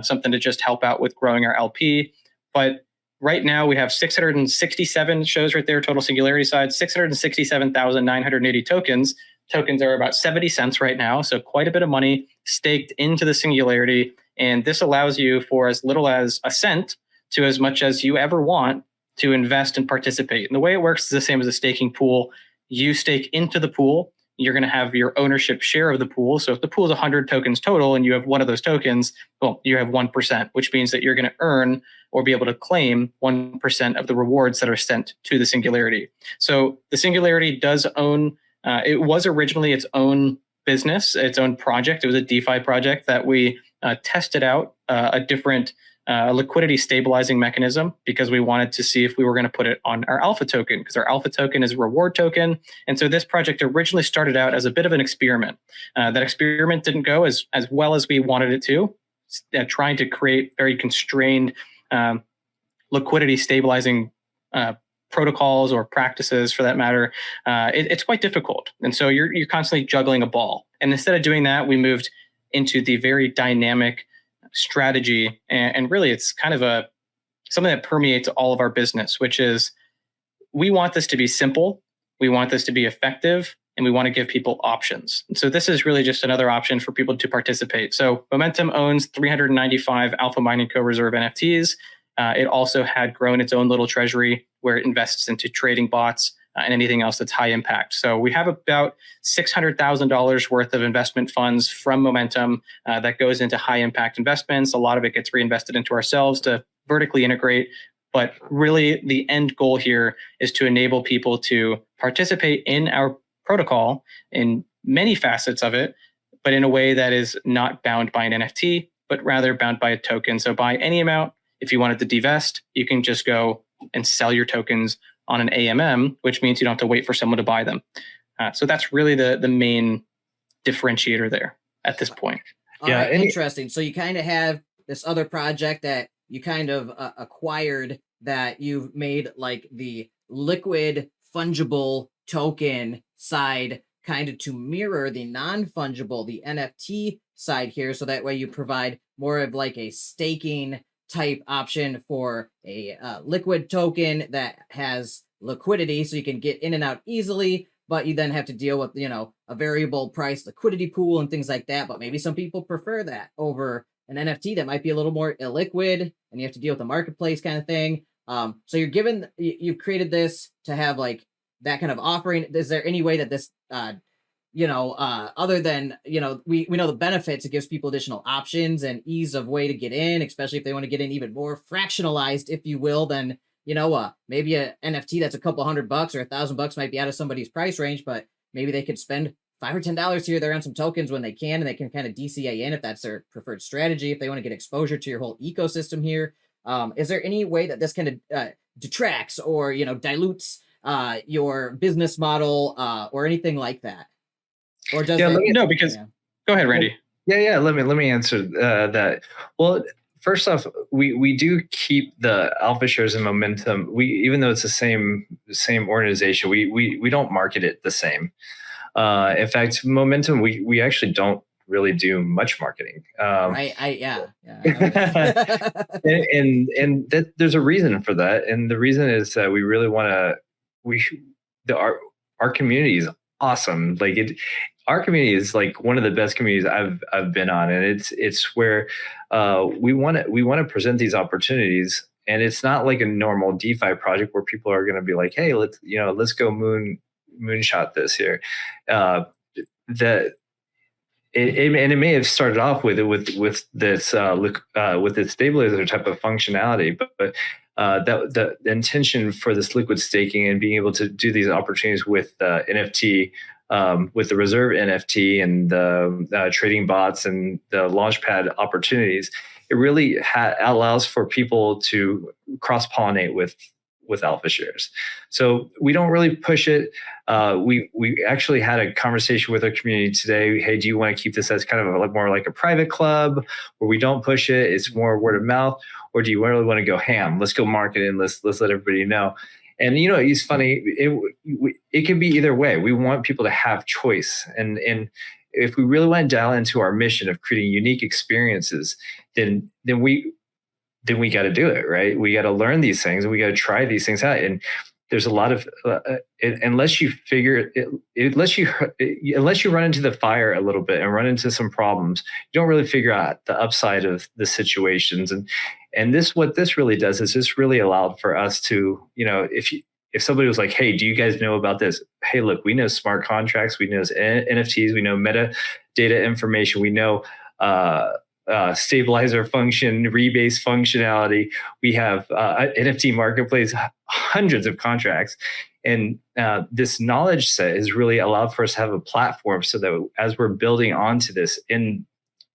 something to just help out with growing our LP. But right now we have 667 shows right there, total singularity side, 667,980 tokens. Tokens are about 70 cents right now, so quite a bit of money staked into the singularity. And this allows you for as little as a cent to as much as you ever want to invest and participate. And the way it works is the same as a staking pool. You stake into the pool, you're going to have your ownership share of the pool. So if the pool is 100 tokens total and you have one of those tokens, well, you have 1%, which means that you're going to earn or be able to claim 1% of the rewards that are sent to the singularity. So the singularity does own, it was originally its own business, its own project. It was a DeFi project that we tested out a different liquidity stabilizing mechanism because we wanted to see if we were going to put it on our alpha token, because our alpha token is a reward token. And so this project originally started out as a bit of an experiment. That experiment didn't go as well as we wanted it to, trying to create very constrained liquidity stabilizing protocols or practices for that matter. It's quite difficult. And so you're constantly juggling a ball. And instead of doing that, we moved into the very dynamic strategy, and really it's kind of something that permeates all of our business, which is we want this to be simple, we want this to be effective, and we want to give people options. And so this is really just another option for people to participate. So Momentum owns 395 Alpha Mining Co. Reserve NFTs. It also had grown its own little treasury where it invests into trading bots and anything else that's high impact. So we have about $600,000 worth of investment funds from Momentum that goes into high impact investments. A lot of it gets reinvested into ourselves to vertically integrate. But really the end goal here is to enable people to participate in our protocol in many facets of it, but in a way that is not bound by an NFT, but rather bound by a token. So by any amount, if you wanted to divest, you can just go and sell your tokens on an AMM, which means you don't have to wait for someone to buy them. So that's really the main differentiator there at this point. All right, interesting. So you kind of have this other project that you kind of acquired that you've made like the liquid fungible token side kind of to mirror the non-fungible, the NFT side here. So that way you provide more of like a staking type option for a liquid token that has liquidity, so you can get in and out easily, but you then have to deal with, you know, a variable price liquidity pool and things like that. But maybe some people prefer that over an NFT that might be a little more illiquid and you have to deal with the marketplace kind of thing. So you've created this to have like that kind of offering. Is there any way that this other than, we know the benefits, it gives people additional options and ease of way to get in, especially if they want to get in even more fractionalized, if you will, then, maybe a NFT that's a couple $100 or $1,000 might be out of somebody's price range, but maybe they could spend $5 or $10 here or there on some tokens when they can, and they can kind of DCA in if that's their preferred strategy, if they want to get exposure to your whole ecosystem here. Is there any way that this kind of detracts or, dilutes your business model or anything like that? Or does Go ahead, Randy. Yeah. Let me answer that. Well, first off, we do keep the alpha shares in Momentum. Even though it's the same organization, we don't market it the same. In fact, Momentum, we actually don't really do much marketing. And there's a reason for that, and the reason is that we really want to. Our community is awesome. Like our community is like one of the best communities I've been on, and it's where we want to present these opportunities, and it's not like a normal DeFi project where people are going to be like, hey, let's go moonshot this here. That and it may have started off with this stabilizer type of functionality, but that the intention for this liquid staking and being able to do these opportunities with NFT, with the reserve NFT and the trading bots and the launchpad opportunities, it really allows for people to cross pollinate with alpha shares. So we don't really push it. We actually had a conversation with our community today. Hey, do you want to keep this as kind of more like a private club where we don't push it? It's more word of mouth, or do you really want to go ham? Let's go market it and let's let everybody know. And it's funny. It can be either way. We want people to have choice, and if we really want to dial into our mission of creating unique experiences, then we got to do it, right? We got to learn these things and we got to try these things out. And there's a lot of unless you run into the fire a little bit and run into some problems, you don't really figure out the upside of the situations. And what this really does is this really allowed for us to, if somebody was like, hey, do you guys know about this? Hey, look, we know smart contracts, we know NFTs, we know metadata information, we know stabilizer function, rebase functionality. We have NFT marketplace, hundreds of contracts. And this knowledge set has really allowed for us to have a platform so that as we're building onto this, and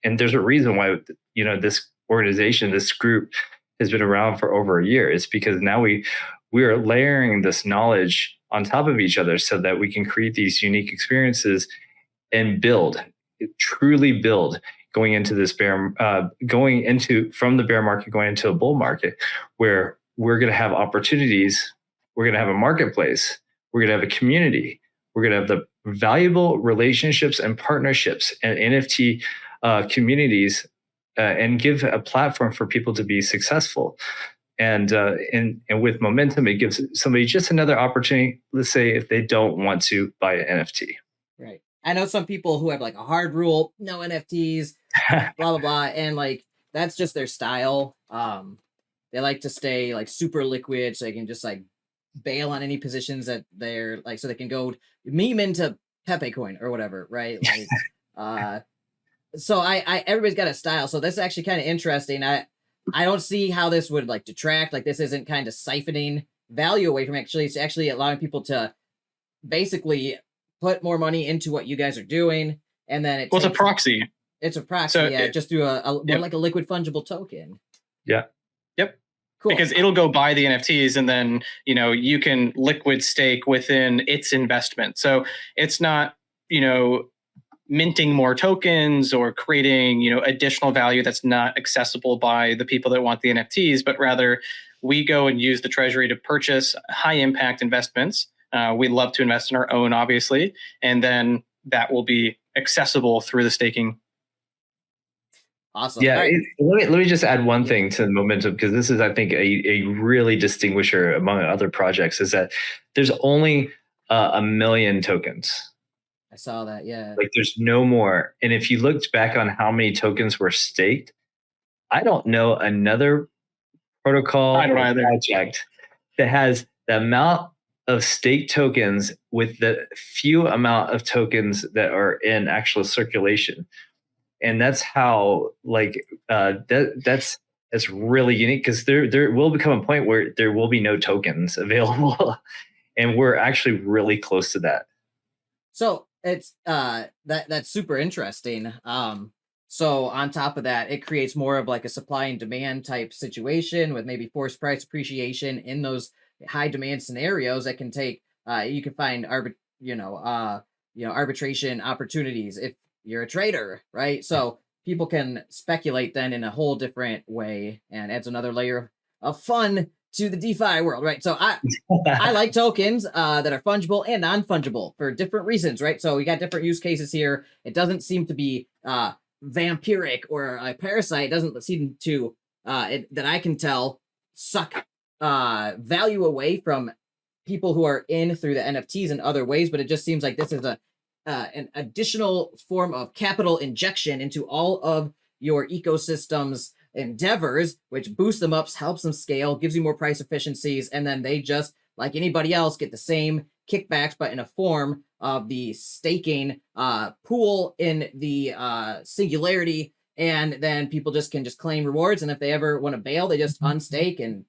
there's a reason why, this organization, this group has been around for over a year. It's because now we are layering this knowledge on top of each other so that we can create these unique experiences and truly build going into this from the bear market, going into a bull market, where we're going to have opportunities, we're going to have a marketplace, we're going to have a community, we're going to have the valuable relationships and partnerships and NFT communities, and give a platform for people to be successful. And with momentum, it gives somebody just another opportunity. Let's say if they don't want to buy an NFT. Right. I know some people who have like a hard rule, no NFTs, blah blah blah, and like that's just their style. They like to stay like super liquid, so they can just like bail on any positions that they're like, so they can go meme into Pepe coin or whatever, right? Like, so I everybody's got a style, so that's actually kind of interesting. I don't see how this would like detract. Like this isn't kind of siphoning value away from actually. It's actually allowing people to basically put more money into what you guys are doing, and then it's a proxy. It's a proxy, so just through more like a liquid fungible token. Yeah. Yep. Cool. Because it'll go buy the NFTs, and then you can liquid stake within its investment. So it's not minting more tokens or creating additional value that's not accessible by the people that want the NFTs, but rather we go and use the treasury to purchase high impact investments. We love to invest in our own, obviously, and then that will be accessible through the staking. Awesome. Yeah, right. Let me just add one thing to the momentum, because this is, I think, a really distinguisher among other projects, is that there's only 1 million tokens. I saw that, yeah. Like there's no more. And if you looked back on how many tokens were staked, I don't know another protocol or project that has the amount of staked tokens with the few amount of tokens that are in actual circulation. And that's how that's really unique, because there will become a point where there will be no tokens available. And we're actually really close to that. So it's that's super interesting. So on top of that, it creates more of like a supply and demand type situation with maybe forced price appreciation in those high demand scenarios that can take you can find arbitration opportunities if you're a trader, right? So people can speculate then in a whole different way, and adds another layer of fun to the DeFi world, right? So I like tokens that are fungible and non-fungible for different reasons, right? So we got different use cases here. It doesn't seem to be vampiric or a parasite. It doesn't seem to that I can tell suck value away from people who are in through the NFTs in other ways. But it just seems like this is a an additional form of capital injection into all of your ecosystem's endeavors, which boosts them up, helps them scale, gives you more price efficiencies, and then they just, like anybody else, get the same kickbacks, but in a form of the staking pool in the singularity. And then people just can just claim rewards. And if they ever want to bail, they just unstake and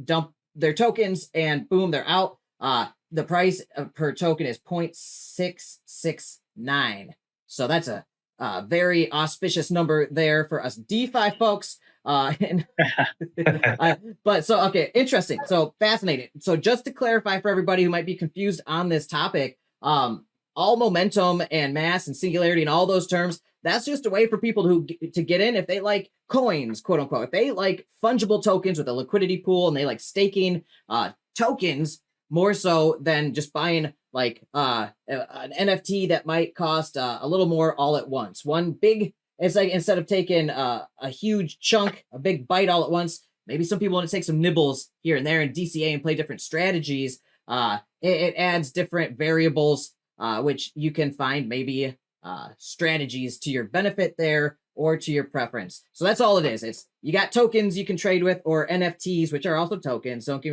dump their tokens, and boom, they're out. The price per token is 0.669. So that's a very auspicious number there for us DeFi folks. But so, okay, interesting. So fascinating. So just to clarify for everybody who might be confused on this topic, all momentum and mass and singularity and all those terms, that's just a way for people to get in if they like coins, quote unquote. If they like fungible tokens with a liquidity pool and they like staking tokens more so than just buying like an NFT that might cost a little more all at once. One big, it's like instead of taking a huge chunk, a big bite all at once, maybe some people want to take some nibbles here and there in DCA and play different strategies. It adds different variables, which you can find maybe strategies to your benefit there or to your preference. So that's all it is. It's you got tokens you can trade with, or NFTs, which are also tokens. Don't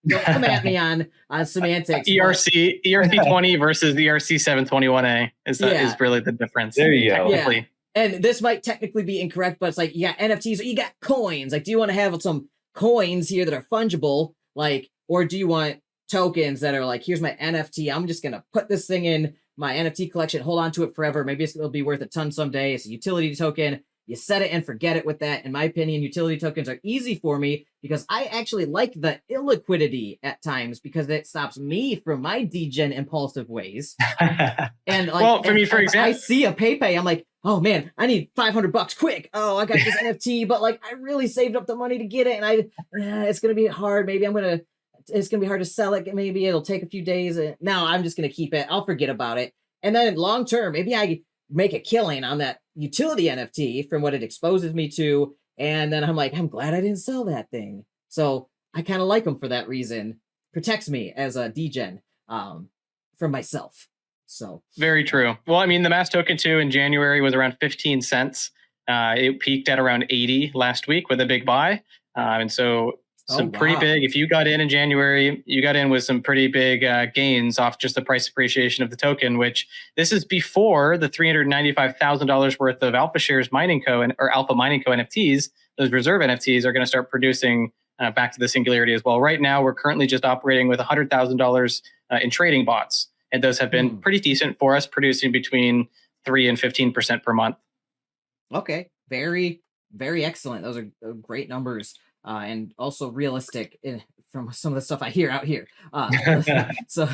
come at me on semantics. ERC 20 versus ERC 721A is really the difference. There you go. Yeah. And this might technically be incorrect, but it's like you got NFTs or you got coins. Like, do you want to have some coins here that are fungible, like, or do you want tokens that are like, here's my NFT, I'm just gonna put this thing in my NFT collection, hold on to it forever, maybe it'll be worth a ton someday. It's a utility token, you set it and forget it with that. In my opinion, utility tokens are easy for me because I actually like the illiquidity at times, because it stops me from my degen impulsive ways. And like, well, for me, for example, I see a PayPay, I'm like, oh man, I need $500 quick. Oh, I got this NFT, but like I really saved up the money to get it, and it's gonna be hard. Maybe it's gonna be hard to sell it. Maybe it'll take a few days. No, I'm just gonna keep it. I'll forget about it. And then long term, maybe I make a killing on that utility NFT from what it exposes me to. And then I'm like, I'm glad I didn't sell that thing. So I kind of like them for that reason. Protects me as a degen from myself. So very true. Well, I mean, the mass token too in January was around 15 cents. It peaked at around 80 last week with a big buy. And so pretty big, if you got in January, you got in with some pretty big gains off just the price appreciation of the token, which this is before the $395,000 worth of Alpha Shares Mining Co. or Alpha Mining Co. NFTs. Those reserve NFTs are going to start producing back to the singularity as well. Right now, we're currently just operating with $100,000 in trading bots. And those have been pretty decent for us, producing between 3 and 15% per month. Okay. Very, very excellent. Those are great numbers. And also realistic from some of the stuff I hear out here. So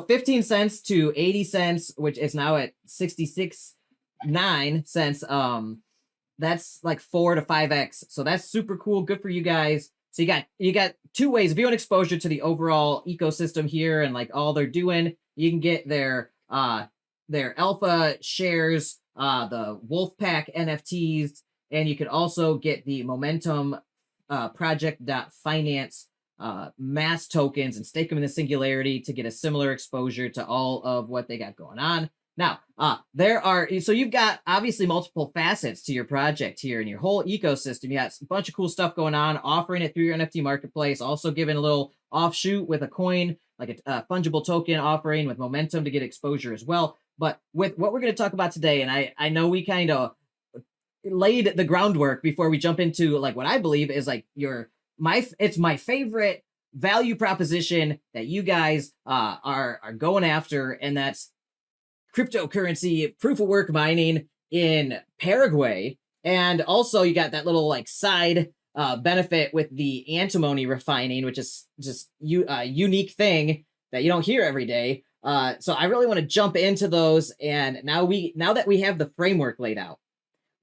15 cents to 80 cents, which is now at 66.9 cents. That's like 4 to 5x. So that's super cool. Good for you guys. So you got two ways. If you want exposure to the overall ecosystem here and like all they're doing, you can get their alpha shares, the Wolfpack NFTs. And you could also get the Momentum project.finance mass tokens and stake them in the singularity to get a similar exposure to all of what they got going on. Now, so you've got obviously multiple facets to your project here and your whole ecosystem. You got a bunch of cool stuff going on, offering it through your NFT marketplace, also giving a little offshoot with a coin, like a fungible token offering with Momentum to get exposure as well. But with what we're going to talk about today, and I know we kind of laid the groundwork before we jump into like what I believe is like it's my favorite value proposition that you guys are going after, and that's cryptocurrency proof of work mining in Paraguay. And also you got that little like side benefit with the antimony refining, which is just a unique thing that you don't hear every day. So I really want to jump into those, and now that we have the framework laid out,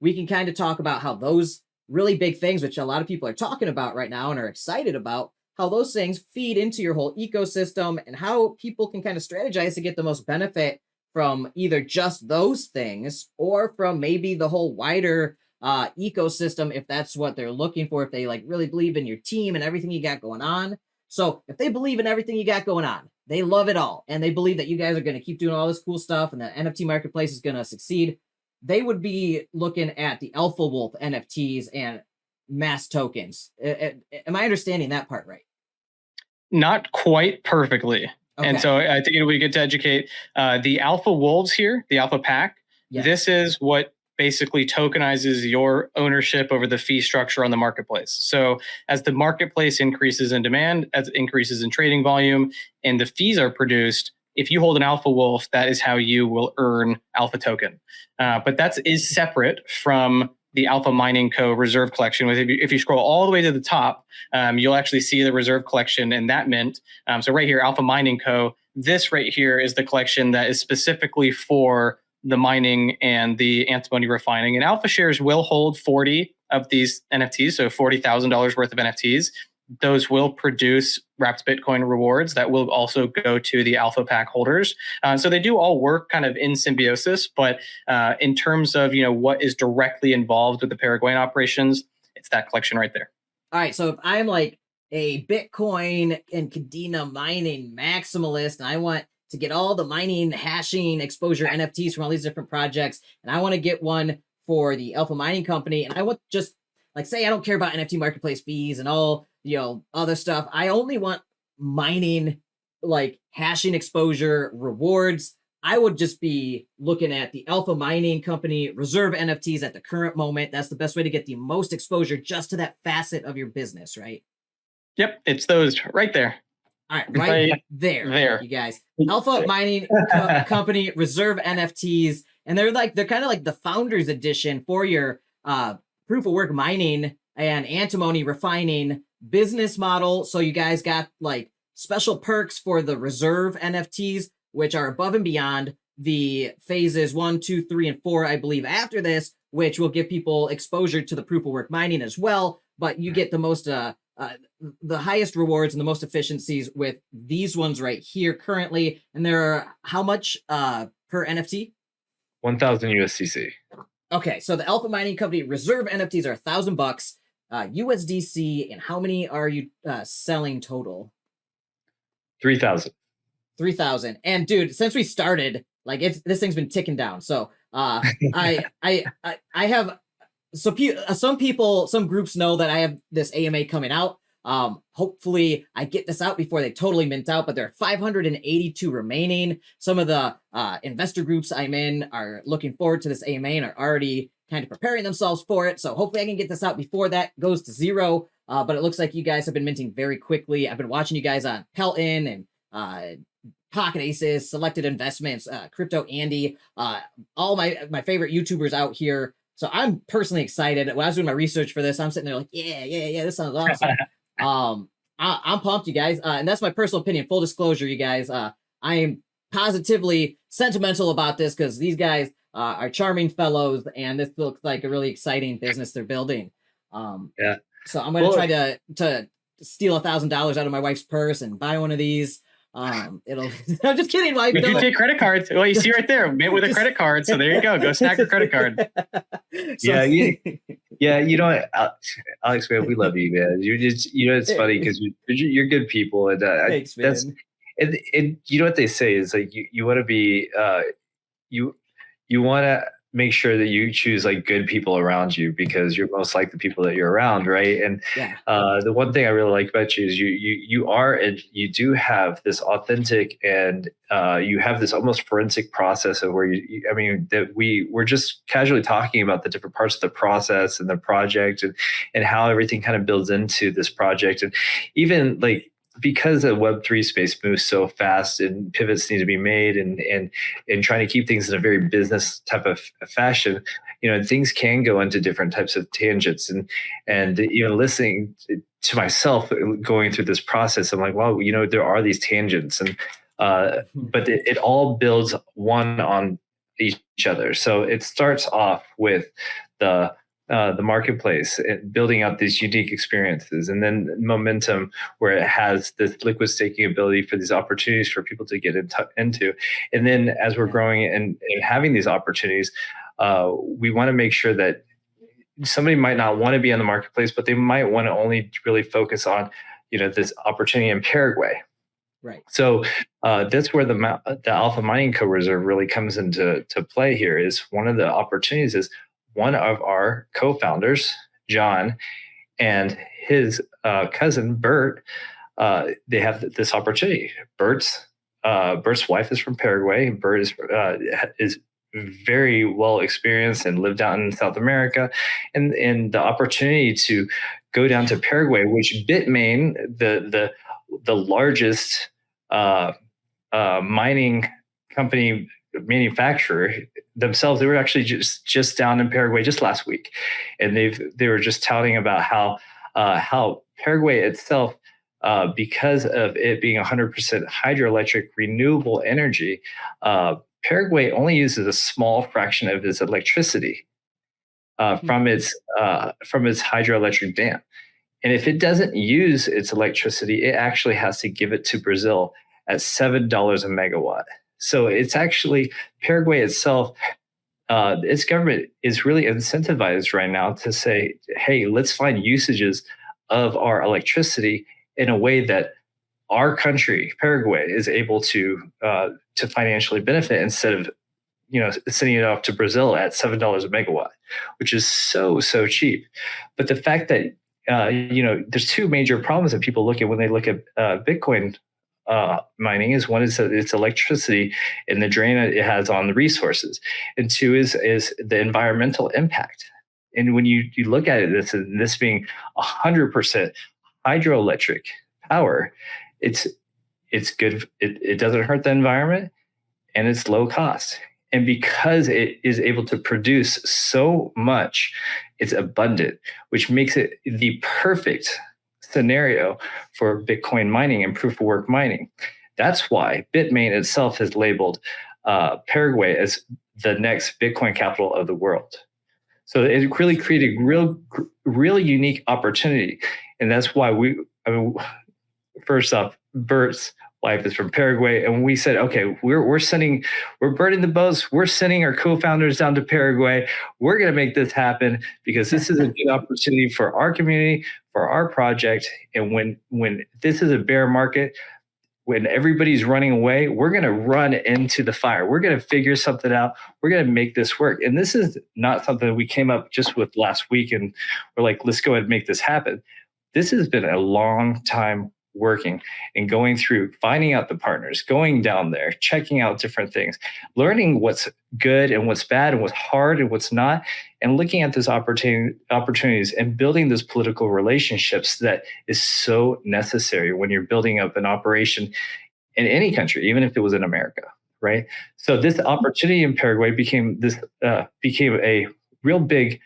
we can kind of talk about how those really big things, which a lot of people are talking about right now and are excited about, how those things feed into your whole ecosystem and how people can kind of strategize to get the most benefit from either just those things or from maybe the whole wider ecosystem, if that's what they're looking for, if they like really believe in your team and everything you got going on. So if they believe in everything you got going on, they love it all, and they believe that you guys are going to keep doing all this cool stuff, and the NFT marketplace is going to succeed, they would be looking at the Alpha Wolf NFTs and mass tokens. Am I understanding that part right? Not quite perfectly. Okay. And so I think it would be good to educate the Alpha Wolves here, the Alpha Pack. Yes. This is what basically tokenizes your ownership over the fee structure on the marketplace. So as the marketplace increases in demand, as it increases in trading volume, and the fees are produced, if you hold an Alpha Wolf, that is how you will earn Alpha token. But that is separate from the Alpha Mining Co. Reserve Collection. If you scroll all the way to the top, you'll actually see the Reserve Collection and that mint. So right here, Alpha Mining Co. This right here is the collection that is specifically for the mining and the antimony refining. And Alpha Shares will hold 40 of these NFTs, so $40,000 worth of NFTs. Those will produce wrapped Bitcoin rewards that will also go to the Alpha Pack holders. So they do all work kind of in symbiosis, but in terms of what is directly involved with the Paraguayan operations, it's that collection right there. All right, so if I'm like a Bitcoin and Kadena mining maximalist, and I want to get all the mining, hashing, exposure NFTs from all these different projects, and I want to get one for the Alpha Mining Company, and I want just like say I don't care about NFT marketplace fees and all other stuff. I only want mining, like hashing exposure rewards. I would just be looking at the Alpha Mining Company Reserve NFTs at the current moment. That's the best way to get the most exposure just to that facet of your business, right? Yep, it's those right there. All right, right there, you guys. Alpha Mining Company Reserve NFTs, and they're kind of like the Founders Edition for your proof of work mining and antimony refining business model. So you guys got like special perks for the Reserve NFTs, which are above and beyond the phases 1, 2, 3, and 4, I believe, after this, which will give people exposure to the proof of work mining as well. But you get the most the highest rewards and the most efficiencies with these ones right here currently. And they're how much per NFT? 1,000 USDC. Okay, so the Alpha Mining Company Reserve NFTs are $1,000 USDC. And how many are you selling total? 3,000. 3,000. And dude, since we started, like this thing's been ticking down. So I have some people, some groups know that I have this AMA coming out. Hopefully I get this out before they totally mint out, but there are 582 remaining. Some of the investor groups I'm in are looking forward to this AMA and are already kind of preparing themselves for it. So hopefully I can get this out before that goes to zero. But it looks like you guys have been minting very quickly. I've been watching you guys on Pelton and Pocket Aces, Selected Investments, Crypto Andy, all my favorite YouTubers out here. So I'm personally excited. When I was doing my research for this, I'm sitting there like, yeah, this sounds awesome. I'm pumped, you guys. And that's my personal opinion. Full disclosure, you guys. I am positively sentimental about this because these guys are charming fellows, and this looks like a really exciting business they're building. Yeah. So I'm going to try to steal $1,000 out of my wife's purse and buy one of these. I'm just kidding, wife. But you take credit cards. Well, you see right there, mint with a credit card. So there you go. Go stack a credit card. Yeah, you know what, Alex, man, we love you, man. You're just, it's funny because you're good people, and thanks, man. And you know what they say is like you want to be you want to make sure that you choose like good people around you because you're most like the people that you're around, right? And the one thing I really like about you is you do have this authentic and you have this almost forensic process of where we're just casually talking about the different parts of the process and the project and how everything kind of builds into this project. And even like, because the Web3 space moves so fast and pivots need to be made and trying to keep things in a very business type of fashion, things can go into different types of tangents. And listening to myself going through this process, I'm like, wow, there are these tangents, and but it all builds one on each other. So it starts off with the marketplace, building out these unique experiences, and then momentum where it has this liquid staking ability for these opportunities for people to get into. And then as we're growing and having these opportunities, we want to make sure that somebody might not want to be on the marketplace, but they might want to only really focus on, this opportunity in Paraguay. Right. So that's where the Alpha Mining Co-Reserve really comes into play here. Is one of the opportunities is one of our co-founders, John, and his cousin, Bert, they have this opportunity. Bert's wife is from Paraguay. Bert is very well experienced and lived out in South America, and the opportunity to go down to Paraguay, which Bitmain, the largest mining company manufacturer themselves, they were actually just down in Paraguay just last week, and they were just touting about how Paraguay itself, because of it being 100% hydroelectric renewable energy, Paraguay only uses a small fraction of its electricity from its hydroelectric dam. And if it doesn't use its electricity, it actually has to give it to Brazil at $7 a megawatt. So it's actually Paraguay itself, its government is really incentivized right now to say, hey, let's find usages of our electricity in a way that our country, Paraguay, is able to financially benefit instead of sending it off to Brazil at $7 a megawatt, which is so cheap. But the fact that there's two major problems that people look at when they look at Bitcoin mining is one is its electricity and the drain it has on the resources, and two is the environmental impact. And when you look at it, this being 100% hydroelectric power, it's good. It doesn't hurt the environment, and it's low cost. And because it is able to produce so much, it's abundant, which makes it the perfect scenario for Bitcoin mining and proof of work mining. That's why Bitmain itself has labeled Paraguay as the next Bitcoin capital of the world. So it really created a real unique opportunity. And that's why first off, Bert's wife is from Paraguay, and we said, okay, we're burning the boats. We're sending our co-founders down to Paraguay. We're going to make this happen because this is a good opportunity for our community, for our project. And when this is a bear market, when everybody's running away, we're going to run into the fire. We're going to figure something out. We're going to make this work. And this is not something that we came up just with last week and we're like, let's go ahead and make this happen. This has been a long time working and going through, finding out the partners, going down there, checking out different things, learning what's good and what's bad and what's hard and what's not, and looking at those opportunities and building those political relationships that is so necessary when you're building up an operation in any country, even if it was in America, right? So this opportunity in Paraguay became a real big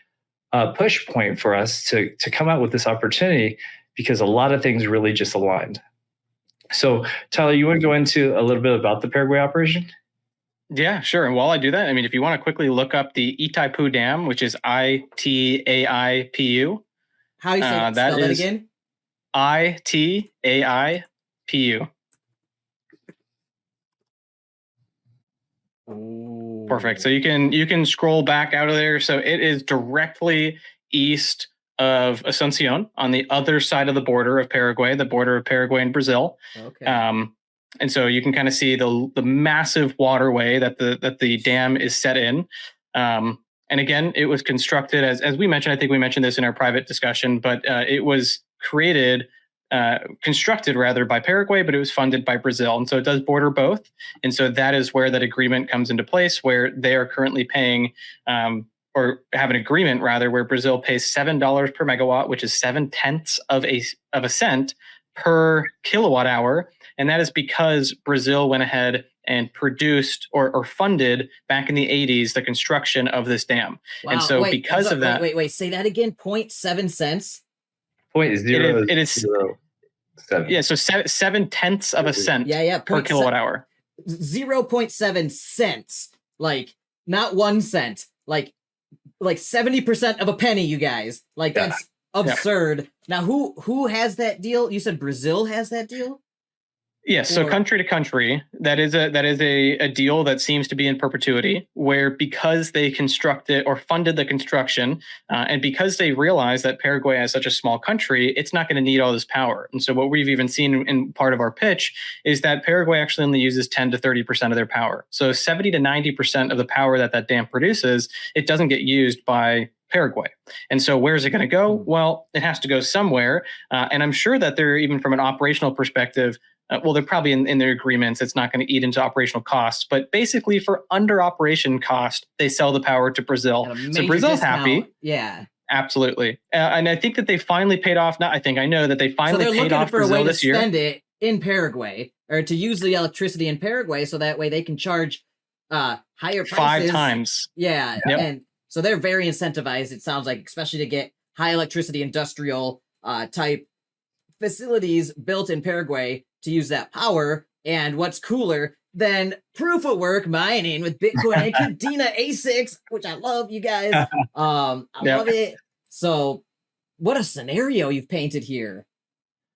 push point for us to come out with this opportunity, because a lot of things really just aligned. So Tyler, you want to go into a little bit about the Paraguay operation? Yeah, sure. And while I do that, I mean, if you want to quickly look up the Itaipu Dam, which is ITAIPU. How do you say that? Spell that again? ITAIPU. Ooh. Perfect. So you can scroll back out of there. So it is directly east of Asuncion, on the other side of the border of Paraguay, the border of Paraguay and Brazil. Okay. And so you can kind of see the massive waterway that the dam is set in. And again, it was constructed as we mentioned. I think we mentioned this in our private discussion, but it was constructed rather by Paraguay, but it was funded by Brazil, and so it does border both. And so that is where that agreement comes into place, where they are currently paying. Or have an agreement rather, where Brazil pays $7 per megawatt, which is 0.7 of a cent per kilowatt hour, and that is because Brazil went ahead and produced or funded back in the 80s the construction of this dam. Wow. And so because of that, wait, say that again. 0.7 cents. 0.0. It is 0.7. Yeah, so 0.7 of a cent. Per kilowatt hour. 0.7 cents, like not 1 cent, like 70% of a penny, you guys. Like that's absurd. Now who has that deal? You said Brazil has that deal? Yes, so country to country, that is a deal that seems to be in perpetuity, where because they constructed or funded the construction, and because they realized that Paraguay is such a small country, it's not going to need all this power. And so what we've even seen in part of our pitch is that Paraguay actually only uses 10 to 30% of their power. So 70 to 90% of the power that dam produces, it doesn't get used by Paraguay. And so where is it going to go? Well, it has to go somewhere. And I'm sure that they're, even from an operational perspective, well, they're probably in their agreements, it's not going to eat into operational costs. But basically, for under operation cost, they sell the power to Brazil. So Brazil's happy. Yeah. Absolutely. And I think that they finally paid off. I know that they finally paid off Brazil this year. So they're looking for a way to spend it in Paraguay, or to use the electricity in Paraguay, so that way they can charge higher prices. 5 times. Yeah. Yep. And so they're very incentivized, it sounds like, especially to get high electricity industrial type facilities built in Paraguay to use that power. And what's cooler than proof of work mining with Bitcoin and Cadena ASICs, which I love, you guys. I love it. So what a scenario you've painted here.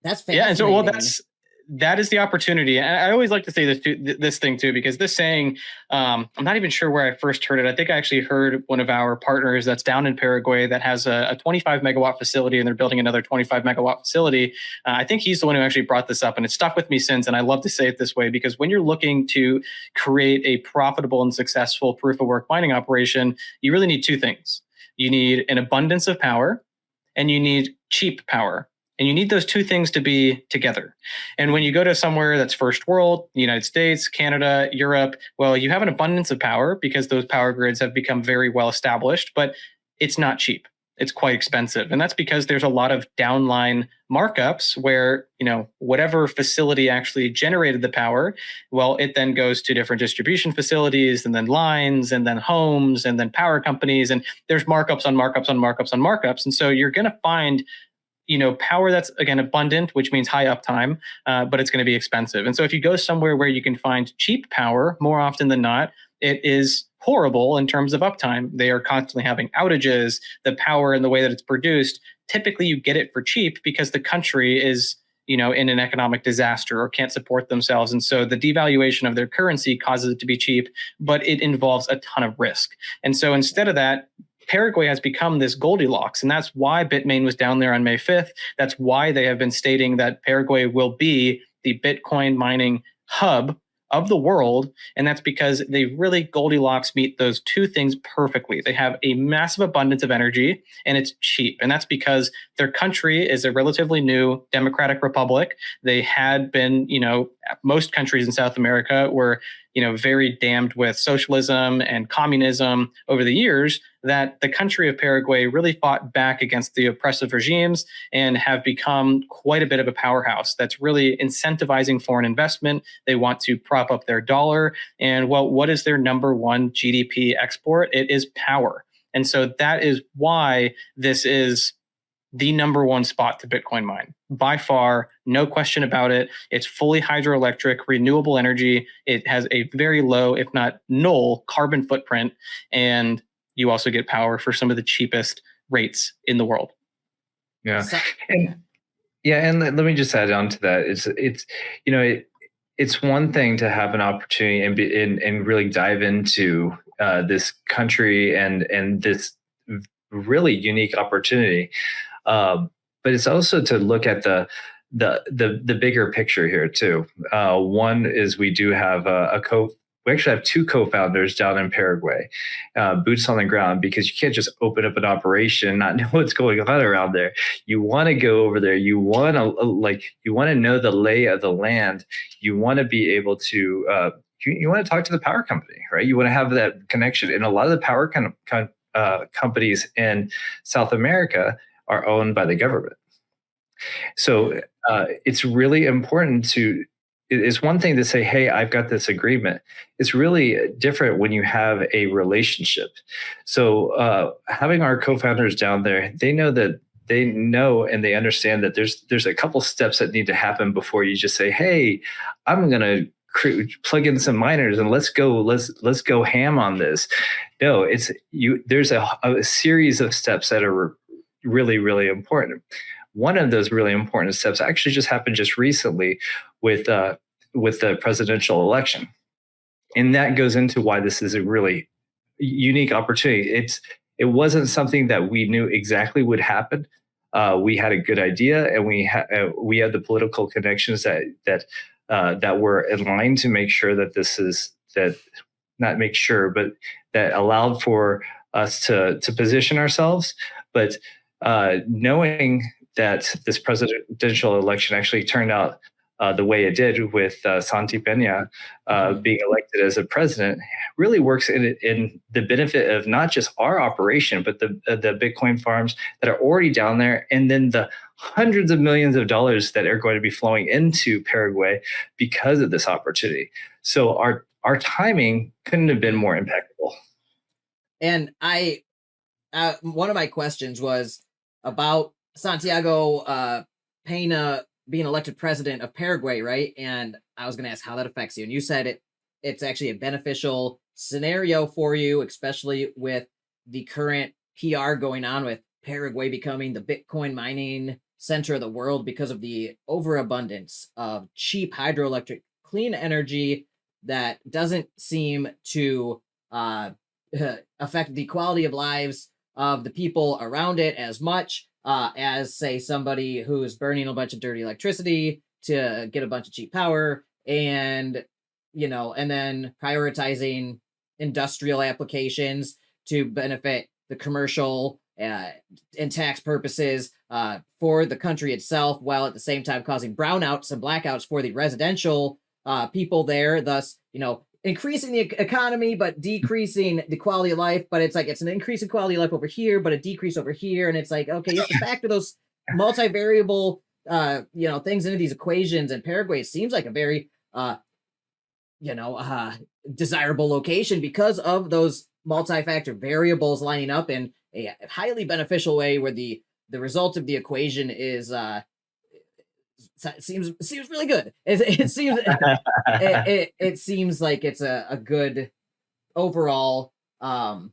That's fantastic. Yeah, and so that is the opportunity. And I always like to say this thing too, because this saying, I'm not even sure where I first heard it. I think I actually heard one of our partners that's down in Paraguay that has a 25 megawatt facility, and they're building another 25 megawatt facility. I think he's the one who actually brought this up, and it's stuck with me since. And I love to say it this way, because when you're looking to create a profitable and successful proof of work mining operation, you really need 2 things. You need an abundance of power, and you need cheap power. And you need those 2 things to be together. And when you go to somewhere that's first world, the United States, Canada, Europe, well, you have an abundance of power because those power grids have become very well established, but it's not cheap. It's quite expensive. And that's because there's a lot of downline markups where, whatever facility actually generated the power, well, it then goes to different distribution facilities, and then lines, and then homes, and then power companies. And there's markups on markups on markups on markups. And so you're going to find power that's, again, abundant, which means high uptime, but it's going to be expensive. And so if you go somewhere where you can find cheap power, more often than not, it is horrible in terms of uptime. They are constantly having outages. The power and the way that it's produced, typically you get it for cheap because the country is, in an economic disaster or can't support themselves. And so the devaluation of their currency causes it to be cheap, but it involves a ton of risk. And so instead of that, Paraguay has become this Goldilocks, and that's why Bitmain was down there on May 5th. That's why they have been stating that Paraguay will be the Bitcoin mining hub of the world, and that's because they really Goldilocks meet those 2 things perfectly. They have a massive abundance of energy, and it's cheap, and that's because their country is a relatively new democratic republic. They had been, most countries in South America were, very damned with socialism and communism over the years, that the country of Paraguay really fought back against the oppressive regimes and have become quite a bit of a powerhouse that's really incentivizing foreign investment. They want to prop up their dollar. And well, what is their number 1 GDP export? It is power. And so that is why this is the number 1 spot to Bitcoin mine. By far, no question about it. It's fully hydroelectric, renewable energy. It has a very low, if not null, carbon footprint. And you also get power for some of the cheapest rates in the world. Yeah. And let me just add on to that. It's one thing to have an opportunity and really dive into this country and this really unique opportunity. But it's also to look at the bigger picture here too. One is we do have we actually have 2 co-founders down in Paraguay, boots on the ground, because you can't just open up an operation and not know what's going on around there. You want to go over there. You want to know the lay of the land. You want to be able to, you want to talk to the power company, right? You want to have that connection. And a lot of the power companies in South America are owned by the government. So it's really important it's one thing to say, hey, I've got this agreement. It's really different when you have a relationship. So having our co-founders down there, they know and they understand that there's a couple steps that need to happen before you just say, hey, I'm going to plug in some miners and let's go ham on this. No, there's a series of steps that are really, really important. One of those really important steps actually just happened just recently with with the presidential election. And that goes into why this is a really unique opportunity. It wasn't something that we knew exactly would happen. We had a good idea, and we had the political connections that were in line to make sure that not make sure, but that allowed for us to position ourselves. But knowing that this presidential election actually turned out the way it did, with Santi Peña being elected as a president, really works in the benefit of not just our operation, but the Bitcoin farms that are already down there, and then the hundreds of millions of dollars that are going to be flowing into Paraguay because of this opportunity. So our timing couldn't have been more impeccable. And one of my questions was about Santiago Peña being elected president of Paraguay, right? And I was going to ask how that affects you. And you said it's actually a beneficial scenario for you, especially with the current PR going on with Paraguay becoming the Bitcoin mining center of the world because of the overabundance of cheap hydroelectric clean energy that doesn't seem to affect the quality of lives of the people around it as much as, say, somebody who's burning a bunch of dirty electricity to get a bunch of cheap power, and and then prioritizing industrial applications to benefit the commercial and tax purposes for the country itself, while at the same time causing brownouts and blackouts for the residential people there, thus increasing the economy but decreasing the quality of life. But it's like it's an increase in quality of life over here but a decrease over here, and it's like, okay, you have to factor those multivariable things into these equations. And Paraguay seems like a very desirable location because of those multi-factor variables lining up in a highly beneficial way, where the result of the equation is seems really good. It seems it seems like it's a good overall dams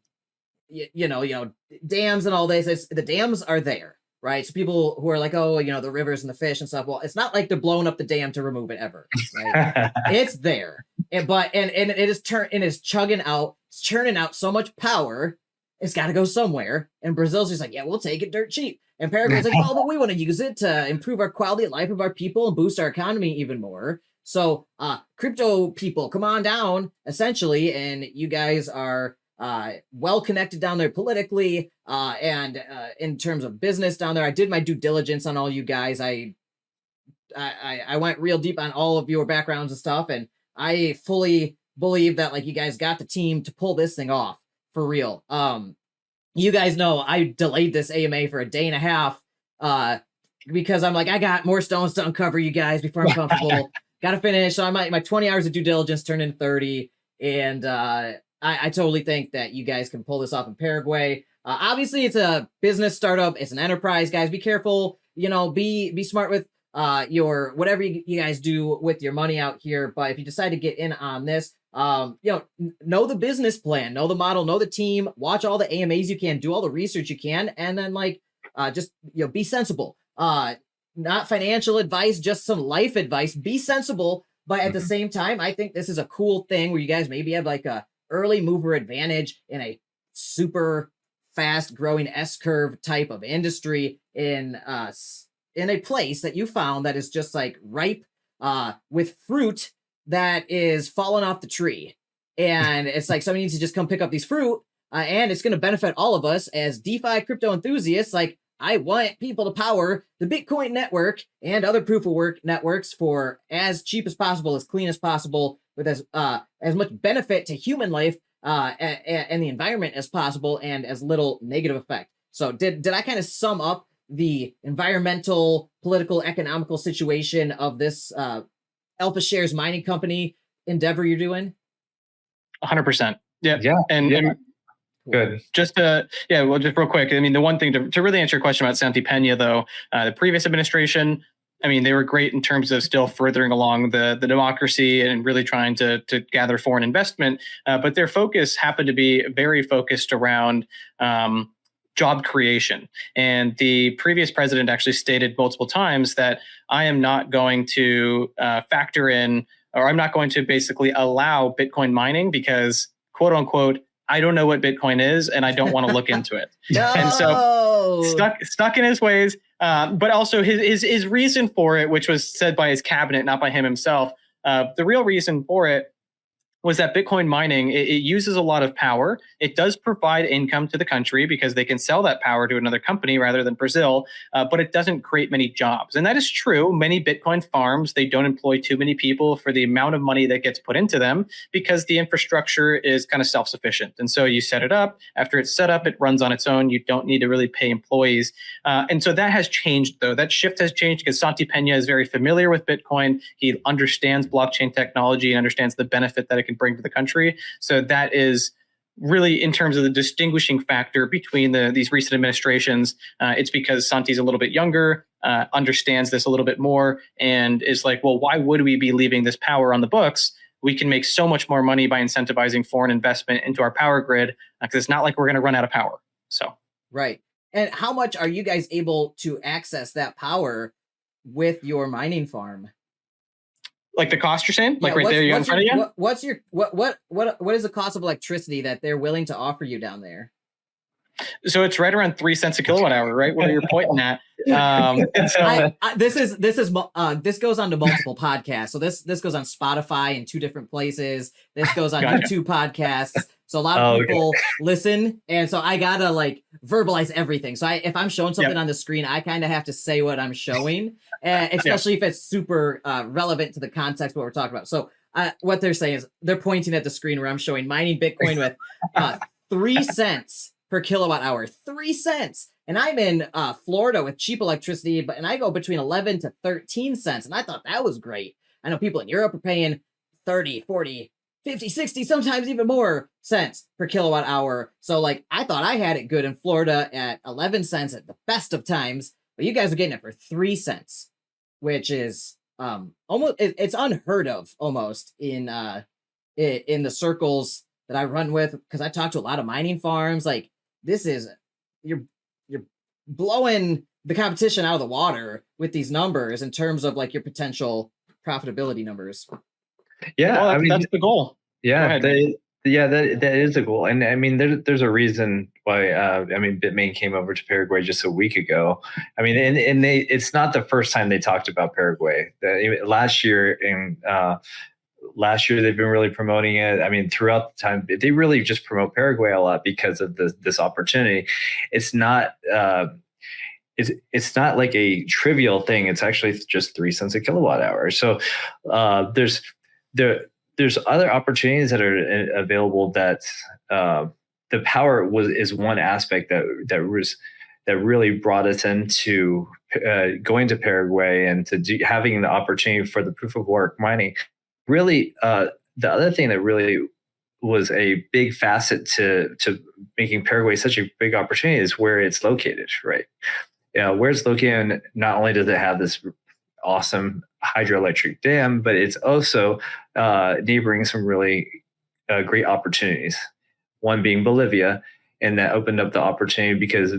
and all this. The dams are there, right? So people who are like, oh, the rivers and the fish and stuff, well, it's not like they're blowing up the dam to remove it ever, right? It's there, and it is churning out so much power. It's got to go somewhere, and Brazil's just like, yeah, we'll take it dirt cheap. And Paraguay's like, well, but we want to use it to improve our quality of life of our people and boost our economy even more. So crypto people, come on down, essentially. And you guys are well connected down there politically and in terms of business down there. I did my due diligence on all you guys. I went real deep on all of your backgrounds and stuff. And I fully believe that you guys got the team to pull this thing off for real. You guys know I delayed this AMA for a day and a half because I'm like, I got more stones to uncover, you guys, before I'm comfortable. Got to finish. So my 20 hours of due diligence turned into 30. And I totally think that you guys can pull this off in Paraguay. Obviously, it's a business startup. It's an enterprise, guys. Be careful. Be smart with your whatever you guys do with your money out here. But if you decide to get in on this, know the business plan, know the model, know the team, watch all the AMAs you can, do all the research you can, and then just be sensible. Not financial advice, just some life advice. Be sensible, but at the same time, I think this is a cool thing where you guys maybe have a early mover advantage in a super fast growing S-curve type of industry in a place that you found that is just ripe with fruit that is falling off the tree. And it's like somebody needs to just come pick up these fruit and it's going to benefit all of us as DeFi crypto enthusiasts. I want people to power the Bitcoin network and other proof of work networks for as cheap as possible, as clean as possible, with as much benefit to human life and the environment as possible, and as little negative effect. So did I kind of sum up the environmental, political, economical situation of this Alpha Shares mining company endeavor you're doing? 100%. Yeah. And good. Just well, just real quick. I mean, the one thing to really answer your question about Santi Peña, though, the previous administration, I mean, they were great in terms of still furthering along the democracy and really trying to gather foreign investment. But their focus happened to be very focused around job creation. And the previous president actually stated multiple times that I am not going to factor in or I'm not going to basically allow Bitcoin mining because, quote unquote, I don't know what Bitcoin is and I don't want to look into it. No! And so stuck in his ways, but also his reason for it, which was said by his cabinet, not by him himself. The real reason for it was that Bitcoin mining, it uses a lot of power. It does provide income to the country because they can sell that power to another company rather than Brazil, but it doesn't create many jobs. And that is true. Many Bitcoin farms, they don't employ too many people for the amount of money that gets put into them because the infrastructure is kind of self-sufficient. And so you set it up. After it's set up, it runs on its own. You don't need to really pay employees. And so that has changed, though. That shift has changed because Santi Pena is very familiar with Bitcoin. He understands blockchain technology and understands the benefit that it can bring to the country. So that is really, in terms of the distinguishing factor between these recent administrations, it's because Santi's a little bit younger, understands this a little bit more, and is like, well, why would we be leaving this power on the books? We can make so much more money by incentivizing foreign investment into our power grid, because it's not like we're going to run out of power. So right. And how much are you guys able to access that power with your mining farm? Like the cost you're saying, like right there in front of you. What is the cost of electricity that they're willing to offer you down there? So it's right around 3 cents a kilowatt hour, right where you're pointing at. This goes on to multiple podcasts. So this goes on Spotify in 2 different places. This goes on YouTube podcasts. So a lot of people listen, and so I gotta like verbalize everything. So if I'm showing something on the screen, I kind of have to say what I'm showing, especially if it's super relevant to the context of what we're talking about. So what they're saying is they're pointing at the screen where I'm showing mining Bitcoin with 3 cents per kilowatt hour, 3 cents. And I'm in Florida with cheap electricity, and I go between 11 to 13 cents. And I thought that was great. I know people in Europe are paying 30, 40, 50, 60, sometimes even more cents per kilowatt hour. So like, I thought I had it good in Florida at 11 cents at the best of times, but you guys are getting it for 3 cents, which is almost, it's unheard of almost in the circles that I run with, because I talk to a lot of mining farms. Like, this is, you're blowing the competition out of the water with these numbers in terms of like your potential profitability numbers. Yeah, well, I mean, that's the goal. Yeah, that is the goal. And I mean, there's a reason why, Bitmain came over to Paraguay just a week ago. I mean, and it's not the first time they talked about Paraguay. Last year they've been really promoting it. I mean, throughout the time, they really just promote Paraguay a lot because of this opportunity. It's not it's not like a trivial thing. It's actually just 3 cents a kilowatt hour. So there's other opportunities that are available that the power is one aspect that really brought us into going to Paraguay and having the opportunity for the proof of work mining. Really, the other thing that really was a big facet to making Paraguay such a big opportunity is where it's located, right? Where it's located, not only does it have this awesome hydroelectric dam, but it's also neighboring some really great opportunities. One being Bolivia, and that opened up the opportunity because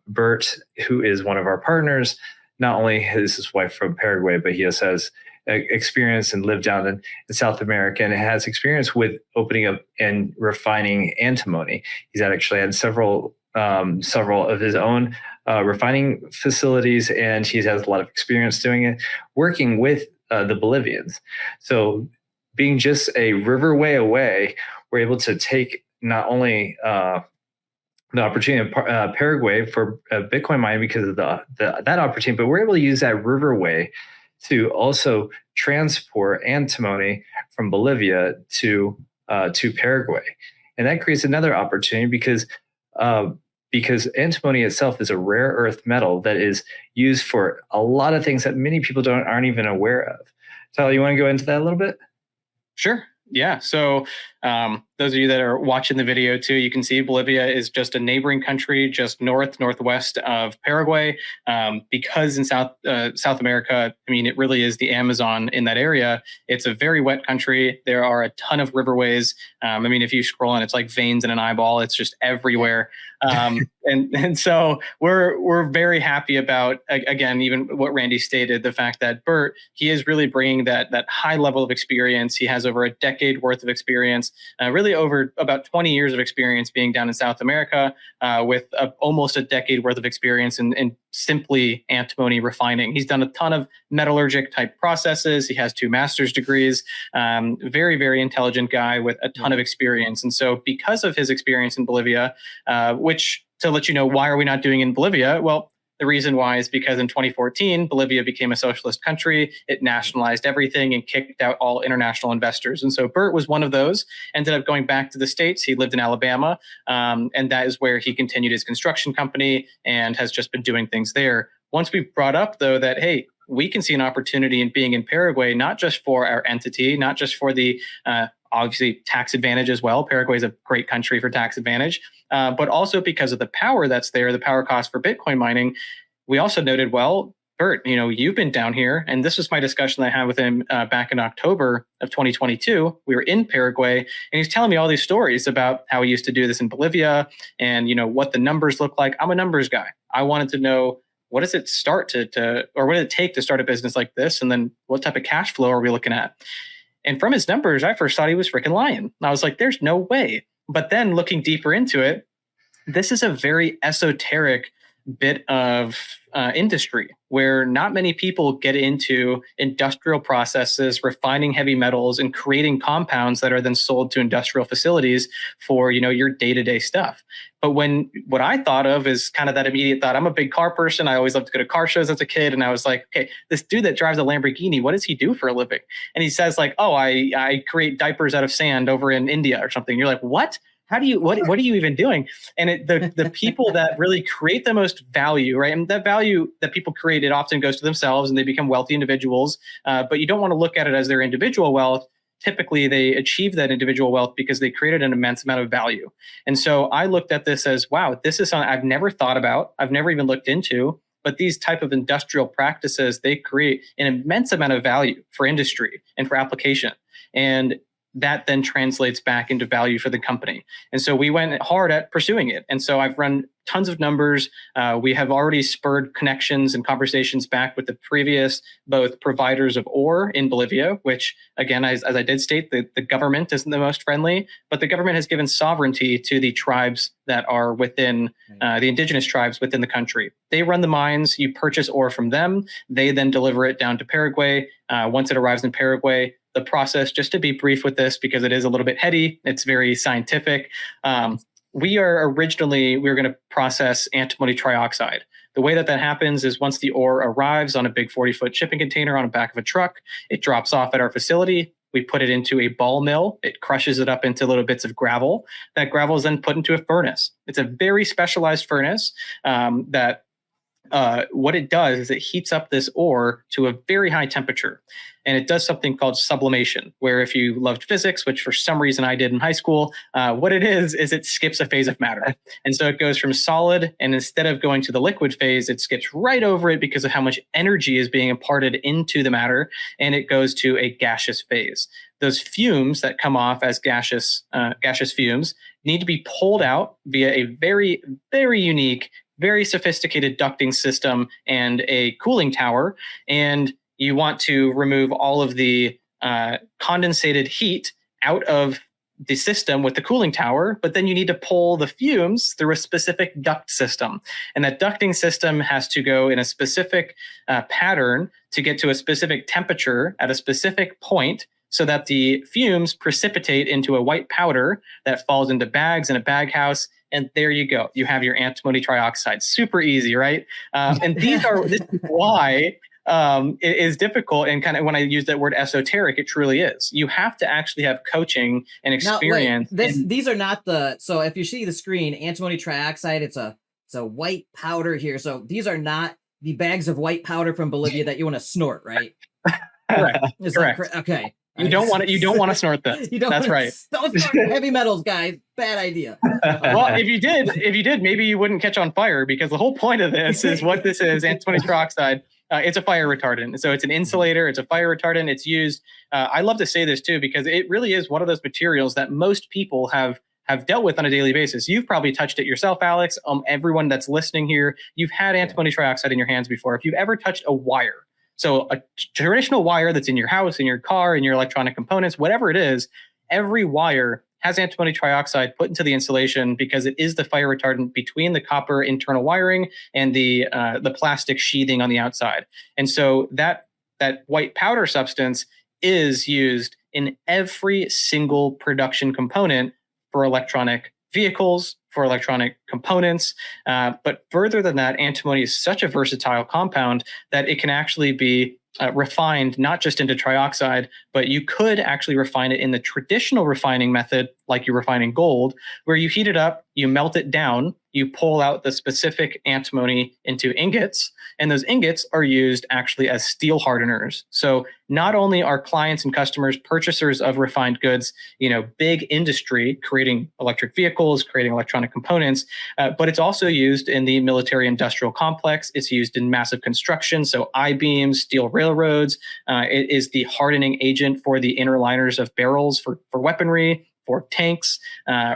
Bert, who is one of our partners, not only is his wife from Paraguay, but he also has experience and lived down in South America, and has experience with opening up and refining antimony. He's actually had several of his own refining facilities, and he has a lot of experience doing it, working with the Bolivians. So being just a river way away, we're able to take not only the opportunity of Paraguay for Bitcoin mining because of that opportunity, but we're able to use that riverway to also transport antimony from Bolivia to Paraguay. And that creates another opportunity because antimony itself is a rare earth metal that is used for a lot of things that many people aren't even aware of. Tyler, you want to go into that a little bit? Sure. Yeah. So Those of you that are watching the video too, you can see Bolivia is just a neighboring country, just northwest of Paraguay. Because in South America, I mean, it really is the Amazon in that area. It's a very wet country. There are a ton of riverways. I mean, if you scroll on, it's like veins in an eyeball. It's just everywhere. And so we're very happy about, again, even what Randy stated, the fact that Bert, he is really bringing that high level of experience. He has over a decade worth of experience, really over about 20 years of experience being down in South America, with almost a decade worth of experience in simply antimony refining. He's done a ton of metallurgic type processes. He has 2 master's degrees. Very, very intelligent guy with a ton of experience. And so because of his experience in Bolivia, which, to let you know, why are we not doing in Bolivia? Well, the reason why is because in 2014, Bolivia became a socialist country. It nationalized everything and kicked out all international investors. And so Bert was one of those, ended up going back to the States. He lived in Alabama, and that is where he continued his construction company and has just been doing things there. Once we brought up, though, that, hey, we can see an opportunity in being in Paraguay, not just for our entity, not just for the obviously tax advantage as well. Paraguay is a great country for tax advantage, but also because of the power that's there, the power cost for Bitcoin mining. We also noted, well, Bert, you know, you've been down here, and this was my discussion I had with him back in October of 2022. We were in Paraguay, and he's telling me all these stories about how he used to do this in Bolivia, and you know what the numbers look like. I'm a numbers guy. I wanted to know, what does it start or what does it take to start a business like this, and then what type of cash flow are we looking at? And from his numbers, I first thought he was freaking lying. I was like, there's no way. But then looking deeper into it, this is a very esoteric bit of industry where not many people get into industrial processes, refining heavy metals and creating compounds that are then sold to industrial facilities for, you know, your day-to-day stuff. But what I thought of is kind of that immediate thought. I'm a big car person. I always loved to go to car shows as a kid. And I was like, okay, this dude that drives a Lamborghini, what does he do for a living? And he says like, oh, I create diapers out of sand over in India or something. You're like, what? How do you, what are you even doing? And the people that really create the most value, right? And that value that people create, it often goes to themselves and they become wealthy individuals. But you don't want to look at it as their individual wealth. Typically, they achieve that individual wealth because they created an immense amount of value. And so I looked at this as, wow, this is something I've never thought about. I've never even looked into. But these type of industrial practices, they create an immense amount of value for industry and for application. And that then translates back into value for the company. And so we went hard at pursuing it. And so I've run tons of numbers. We have already spurred connections and conversations back with the previous both providers of ore in Bolivia, which again, as I did state, the government isn't the most friendly, but the government has given sovereignty to the tribes that are within the indigenous tribes within the country. They run the mines, you purchase ore from them, they then deliver it down to Paraguay. Once it arrives in Paraguay, the process, just to be brief with this, because it is a little bit heady, it's very scientific. We were going to process antimony trioxide. The way that happens is once the ore arrives on a big 40-foot shipping container on the back of a truck, it drops off at our facility. We put it into a ball mill. It crushes it up into little bits of gravel. That gravel is then put into a furnace. It's a very specialized furnace that what it does is it heats up this ore to a very high temperature. And it does something called sublimation, where if you loved physics, which for some reason I did in high school, what it is it skips a phase of matter. And so it goes from solid, and instead of going to the liquid phase, it skips right over it because of how much energy is being imparted into the matter, and it goes to a gaseous phase. Those fumes that come off as gaseous fumes need to be pulled out via a very, very unique, very sophisticated ducting system and a cooling tower. And you want to remove all of the condensated heat out of the system with the cooling tower, but then you need to pull the fumes through a specific duct system. And that ducting system has to go in a specific pattern to get to a specific temperature at a specific point, so that the fumes precipitate into a white powder that falls into bags in a bag house. And there you go. You have your antimony trioxide. Super easy, right? And this is why it is difficult. And kind of when I use that word esoteric, it truly is. You have to actually have coaching and experience. Now, these are not so if you see the screen, antimony trioxide, it's a white powder here. So these are not the bags of white powder from Bolivia that you want to snort, right? Correct. Correct. Okay. You don't want to. You don't want to snort this. You don't. That's right. Don't snort heavy metals, guys. Bad idea. Well, if you did, maybe you wouldn't catch on fire, because the whole point of this is what this is: antimony trioxide. It's a fire retardant. So it's an insulator. It's a fire retardant. It's used. I love to say this too, because it really is one of those materials that most people have dealt with on a daily basis. You've probably touched it yourself, Alex. Everyone that's listening here, you've had antimony trioxide in your hands before. If you've ever touched a wire, so a traditional wire that's in your house, in your car, in your electronic components, whatever it is, every wire has antimony trioxide put into the insulation because it is the fire retardant between the copper internal wiring and the plastic sheathing on the outside. And so that white powder substance is used in every single production component for electronic vehicles, for electronic components. But further than that, antimony is such a versatile compound that it can actually be refined not just into trioxide, but you could actually refine it in the traditional refining method, like you're refining gold, where you heat it up, you melt it down, you pull out the specific antimony into ingots, and those ingots are used actually as steel hardeners. So not only are clients and customers purchasers of refined goods, big industry creating electric vehicles, creating electronic components, but it's also used in the military industrial complex. It's used in massive construction, so I-beams, steel railroads. It is the hardening agent for the inner liners of barrels for weaponry, for tanks,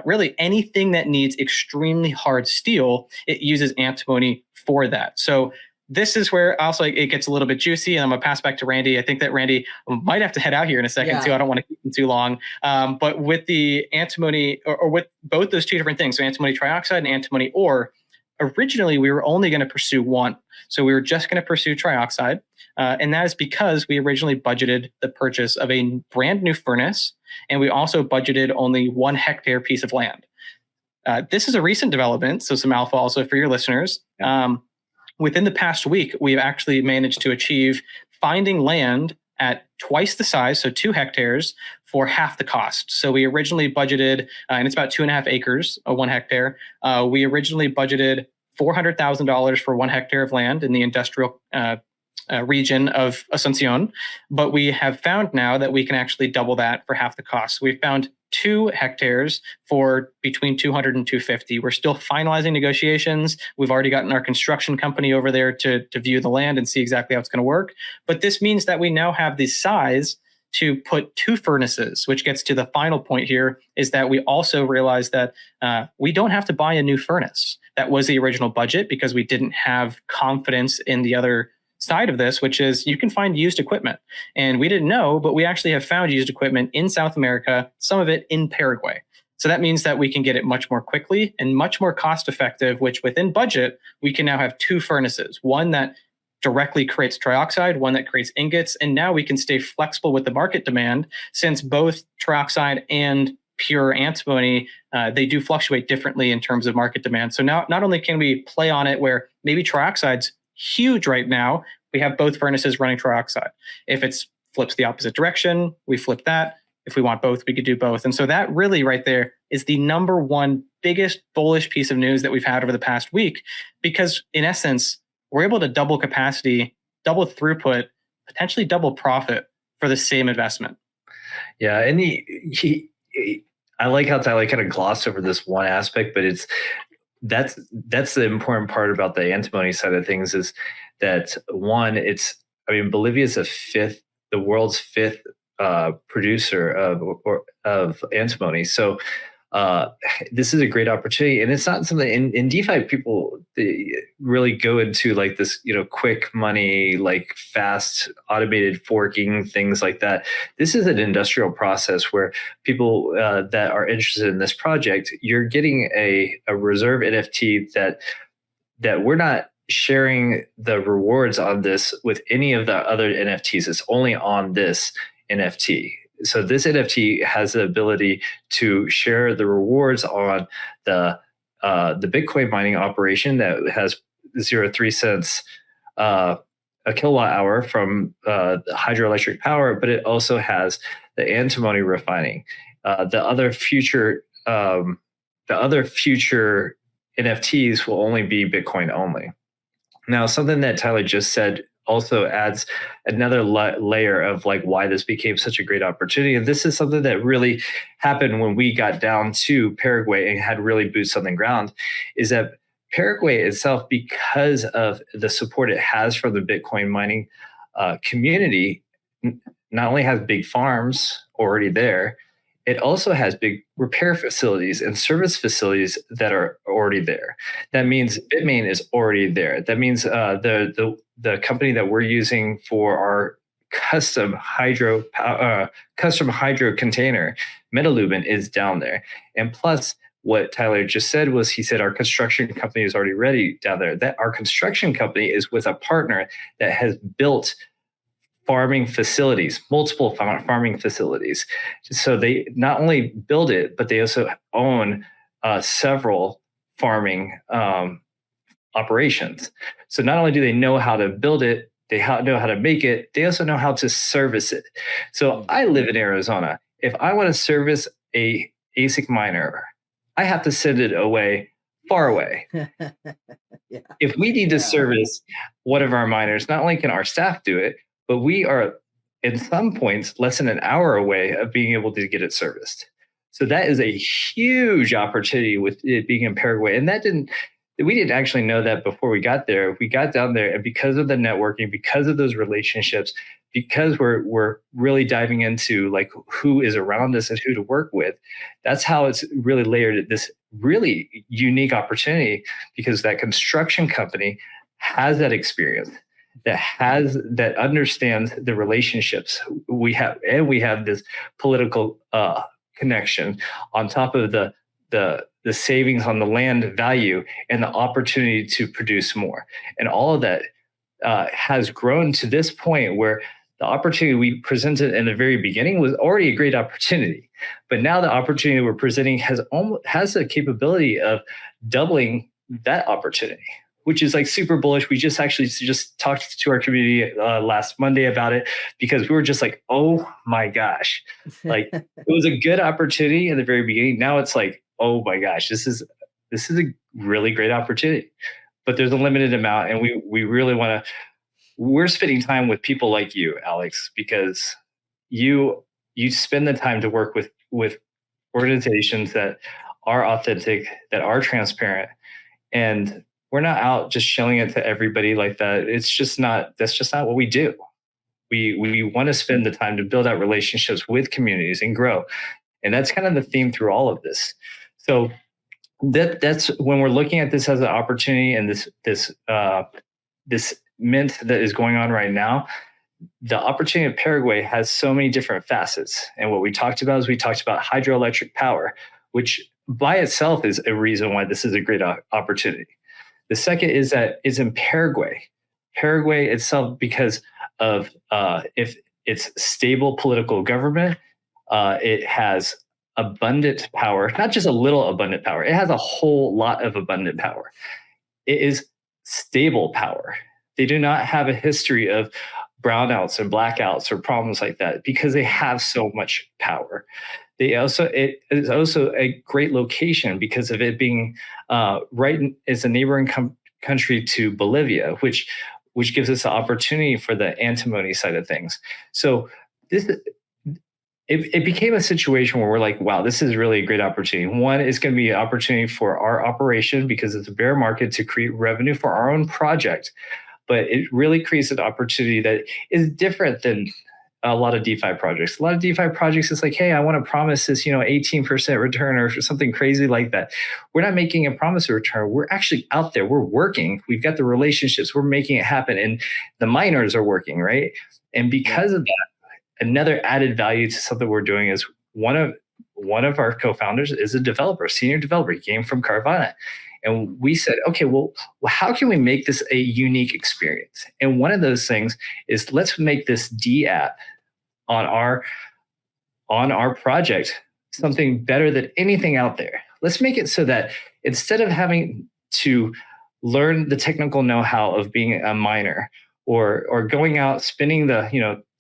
really anything that needs extremely hard steel, it uses antimony for that. So this is where also it gets a little bit juicy, and I'm gonna pass back to Randy. I think that Randy might have to head out here in a second too. I don't want to keep him too long. But with the antimony, or with both those two different things, so antimony trioxide and antimony ore, originally we were only going to pursue one. So we were just going to pursue trioxide. And that is because we originally budgeted the purchase of a brand new furnace, and we also budgeted only 1 hectare piece of land. This is a recent development, so some alpha also for your listeners. Within the past week, we've actually managed to achieve finding land at twice the size, so 2 hectares, for half the cost. So we originally budgeted, and it's about 2.5 acres, 1 hectare. We originally budgeted $400,000 for 1 hectare of land in the industrial region of Asuncion, but we have found now that we can actually double that for half the cost. We've found 2 hectares for between 200 and 250. We're still finalizing negotiations. We've already gotten our construction company over there to view the land and see exactly how it's going to work. But this means that we now have the size to put 2 furnaces, which gets to the final point here, is that we also realized that we don't have to buy a new furnace. That was the original budget because we didn't have confidence in the other side of this, which is you can find used equipment. And we didn't know, but we actually have found used equipment in South America, some of it in Paraguay. So that means that we can get it much more quickly and much more cost effective, which within budget, we can now have 2 furnaces, one that directly creates trioxide, one that creates ingots. And now we can stay flexible with the market demand, since both trioxide and pure antimony, they do fluctuate differently in terms of market demand. So now not only can we play on it where maybe trioxide's huge right now, we have both furnaces running trioxide. If it's flips the opposite direction, we flip that. If we want both, we could do both. And so that really right there is the number one biggest bullish piece of news that we've had over the past week, because in essence, we're able to double capacity, double throughput, potentially double profit for the same investment. Yeah, and I like how Tyler kind of glossed over this one aspect, but that's the important part about the antimony side of things, is that one, Bolivia is the world's fifth producer of antimony. So this is a great opportunity, and it's not something in DeFi people really go into like this, quick money, like fast automated forking, things like that. This is an industrial process where people that are interested in this project, you're getting a reserve NFT that we're not sharing the rewards on this with any of the other NFTs. It's only on this NFT. So this NFT has the ability to share the rewards on the Bitcoin mining operation that has 0.03 cents a kilowatt hour from hydroelectric power, but it also has the antimony refining. The other future NFTs will only be Bitcoin only. Now, something that Tyler just said also adds another layer of like why this became such a great opportunity. And this is something that really happened when we got down to Paraguay and had really boots on the ground, is that Paraguay itself, because of the support it has from the Bitcoin mining community, not only has big farms already there, it also has big repair facilities and service facilities that are already there. That means Bitmain is already there. That means the company that we're using for our custom hydro container, Metalubin, is down there. And plus, what Tyler just said was, he said our construction company is already ready down there. That our construction company is with a partner that has built farming facilities, multiple farming facilities. So they not only build it, but they also own several farming operations. So not only do they know how to build it, they know how to make it, they also know how to service it. So I live in Arizona. If I want to service a ASIC miner, I have to send it away, far away. Yeah. If we need to service one of our miners, not only can our staff do it, but we are, at some points, less than an hour away of being able to get it serviced. So that is a huge opportunity with it being in Paraguay. And we didn't actually know that before we got there. We got down there, and because of the networking, because of those relationships, because we're really diving into like who is around us and who to work with, that's how it's really layered this really unique opportunity, because that construction company has that experience, that understands the relationships we have, and we have this political connection on top of the savings on the land value and the opportunity to produce more, and all of that has grown to this point where the opportunity we presented in the very beginning was already a great opportunity, but now the opportunity we're presenting has the capability of doubling that opportunity, which is like super bullish. We just talked to our community last Monday about it, because we were just like, oh my gosh, like it was a good opportunity in the very beginning. Now it's like, oh my gosh, this is a really great opportunity, but there's a limited amount, and we really want to. We're spending time with people like you, Alex, because you spend the time to work with organizations that are authentic, that are transparent, and we're not out just shilling it to everybody like that. That's just not what we do. We want to spend the time to build out relationships with communities and grow. And that's kind of the theme through all of this. So that's when we're looking at this as an opportunity, and this mint that is going on right now. The opportunity of Paraguay has so many different facets. And what we talked about hydroelectric power, which by itself is a reason why this is a great opportunity. The second is that it's in Paraguay. Paraguay itself, because of if it's stable political government, it has abundant power, not just a little abundant power. It has a whole lot of abundant power. It is stable power. They do not have a history of brownouts and blackouts or problems like that, because they have so much power. It is also a great location because of it being it's a neighboring country to Bolivia, which gives us the opportunity for the antimony side of things. So it became a situation where we're like, wow, this is really a great opportunity. One, it's going to be an opportunity for our operation because it's a bear market to create revenue for our own project. But it really creates an opportunity that is different than a lot of DeFi projects. A lot of DeFi projects, it's like, hey, I want to promise this, 18% return or something crazy like that. We're not making a promise of return. We're actually out there. We're working. We've got the relationships. We're making it happen. And the miners are working, right? And because of that, another added value to something we're doing is one of our co-founders is a developer, senior developer. He came from Carvana. And we said, okay, well, how can we make this a unique experience? And one of those things is, let's make this D app on our project something better than anything out there. Let's make it so that instead of having to learn the technical know-how of being a miner, or going out spending the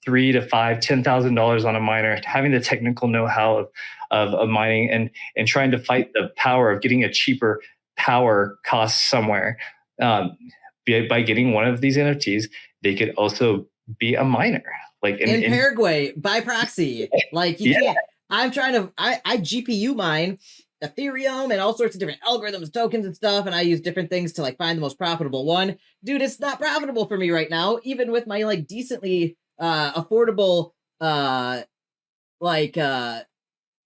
$3,000 to $5,000, $10,000 on a miner, having the technical know-how of mining and trying to fight the power of getting a cheaper power cost somewhere, by getting one of these NFTs, they could also be a miner. Like in Paraguay by proxy. Like you can't. I'm trying to. I GPU mine Ethereum and all sorts of different algorithms, tokens, and stuff, and I use different things to like find the most profitable one. Dude, it's not profitable for me right now, even with my like decently affordable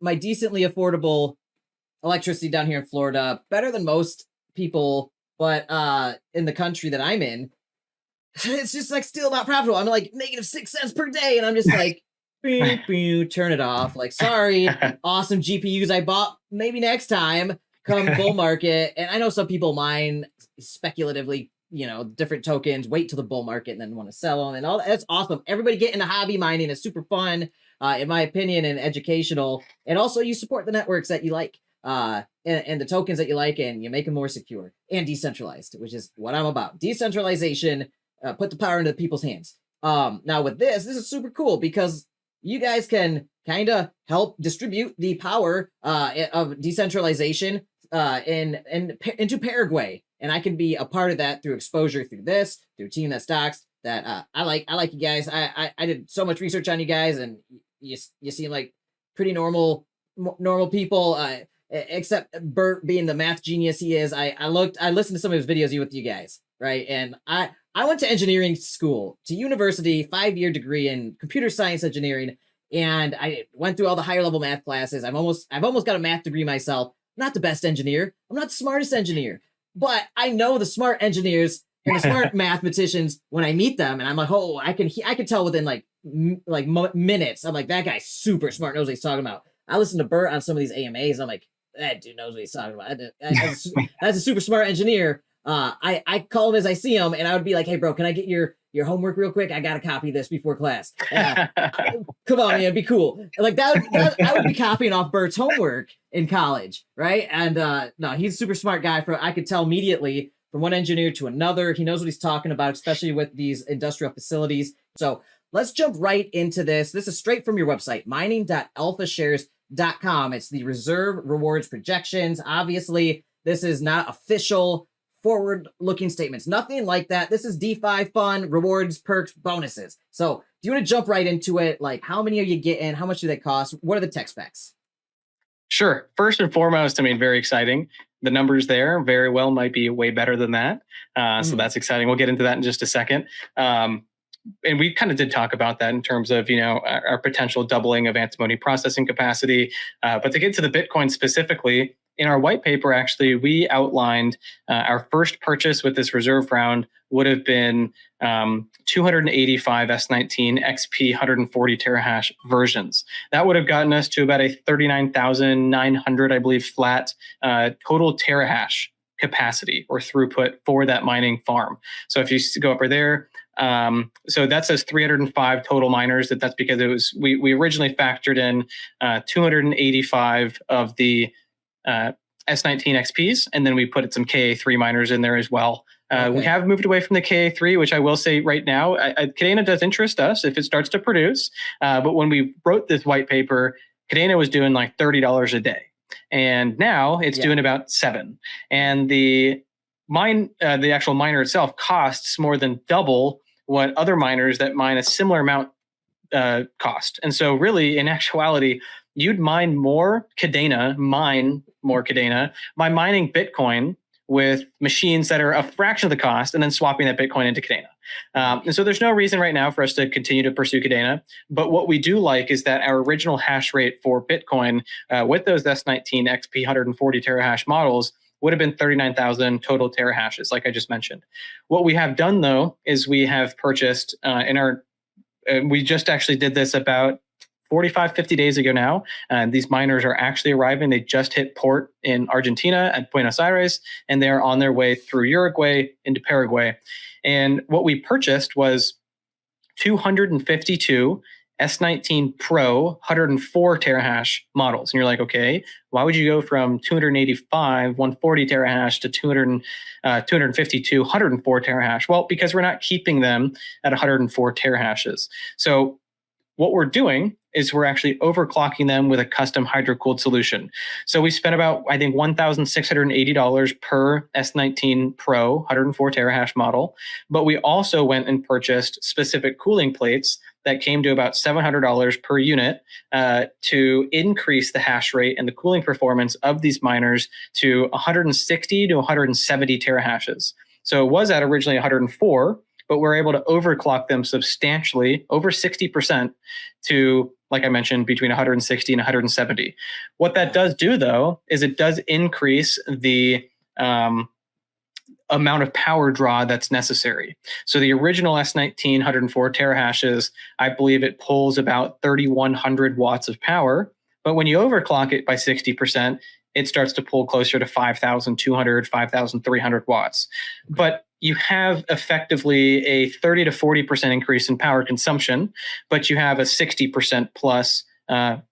my decently affordable electricity down here in Florida, better than most people, but in the country that I'm in, it's just like still not profitable. I'm like -6 cents per day, and I'm just like, turn it off. Like, sorry, awesome GPUs I bought. Maybe next time, come bull market. And I know some people mine speculatively, different tokens, wait till the bull market and then want to sell them and all that. That's awesome. Everybody get into hobby mining. It's super fun, in my opinion, and educational. And also you support the networks that you like, and the tokens that you like, and you make them more secure and decentralized, which is what I'm about. Decentralization, put the power into people's hands. Now with this is super cool because you guys can kind of help distribute the power of decentralization into Paraguay. And I can be a part of that through exposure through Team That Stocks. That I like you guys. I did so much research on you guys, and you seem like pretty normal people. Except Bert being the math genius he is. I listened to some of his videos with you guys, right? And I went to engineering school, to university, 5-year degree in computer science engineering, and I went through all the higher level math classes. I've almost got a math degree myself. I'm not the best engineer. I'm not the smartest engineer, but I know the smart engineers and the smart mathematicians when I meet them, and I'm like, oh, I can tell within like minutes. I'm like, that guy's super smart, knows what he's talking about. I listen to Bert on some of these AMAs, and I'm like, that dude knows what he's talking about. That's a super smart engineer. I call him as I see him, and I would be like, hey, bro, can I get your homework real quick? I got to copy this before class. Come on, man, it'd be cool. Like that I would be copying off Bert's homework in college, right? And no, he's a super smart guy. I could tell immediately from one engineer to another. He knows what he's talking about, especially with these industrial facilities. So let's jump right into this. This is straight from your website, mining.alphashares.com. It's the reserve rewards projections. Obviously, this is not official forward-looking statements. Nothing like that. This is DeFi fun, rewards, perks, bonuses. So do you want to jump right into it? Like, how many are you getting? How much do they cost? What are the tech specs? Sure. First and foremost, I mean, very exciting. The numbers there very well might be way better than that. So that's exciting. We'll get into that in just a second. And we kind of did talk about that in terms of, our potential doubling of antimony processing capacity. But to get to the Bitcoin specifically, in our white paper, actually, we outlined our first purchase with this reserve round would have been 285 S19 XP 140 terahash versions. That would have gotten us to about a 39,900, I believe, flat total terahash capacity or throughput for that mining farm. So if you go up right there, so that says 305 total miners. That's because it was we originally factored in 285 of the S19 XPs, and then we put some KA3 miners in there as well. We have moved away from the KA3, which I will say right now, Kadena does interest us if it starts to produce. But when we wrote this white paper, Kadena was doing like $30 a day, and now it's doing about $7. And the actual miner itself costs more than double what other miners that mine a similar amount cost. And so, really, in actuality, you'd mine more Kadena by mining Bitcoin with machines that are a fraction of the cost and then swapping that Bitcoin into Kadena. And so there's no reason right now for us to continue to pursue Kadena. But what we do like is that our original hash rate for Bitcoin with those S19 XP 140 terahash models would have been 39,000 total terahashes, like I just mentioned. What we have done, though, is we have purchased we just actually did this about 45, 50 days ago now. And these miners are actually arriving. They just hit port in Argentina at Buenos Aires, and they're on their way through Uruguay into Paraguay. And what we purchased was 252 S19 Pro 104 terahash models. And you're like, okay, why would you go from 285 140 terahash to 252 104 terahash? Well, because we're not keeping them at 104 terahashes. So what we're doing is we're actually overclocking them with a custom hydro-cooled solution. So we spent about, I think, $1,680 per S19 Pro 104 terahash model. But we also went and purchased specific cooling plates that came to about $700 per unit to increase the hash rate and the cooling performance of these miners to 160 to 170 terahashes. So it was at originally 104, but we're able to overclock them substantially, over 60%, to, like I mentioned, between 160 and 170. What that does do, though, is it does increase the amount of power draw that's necessary. So the original S19 104 terahashes, I believe it pulls about 3,100 watts of power. But when you overclock it by 60%, it starts to pull closer to 5,200, 5,300 watts. But you have effectively a 30 to 40% increase in power consumption, but you have a 60% plus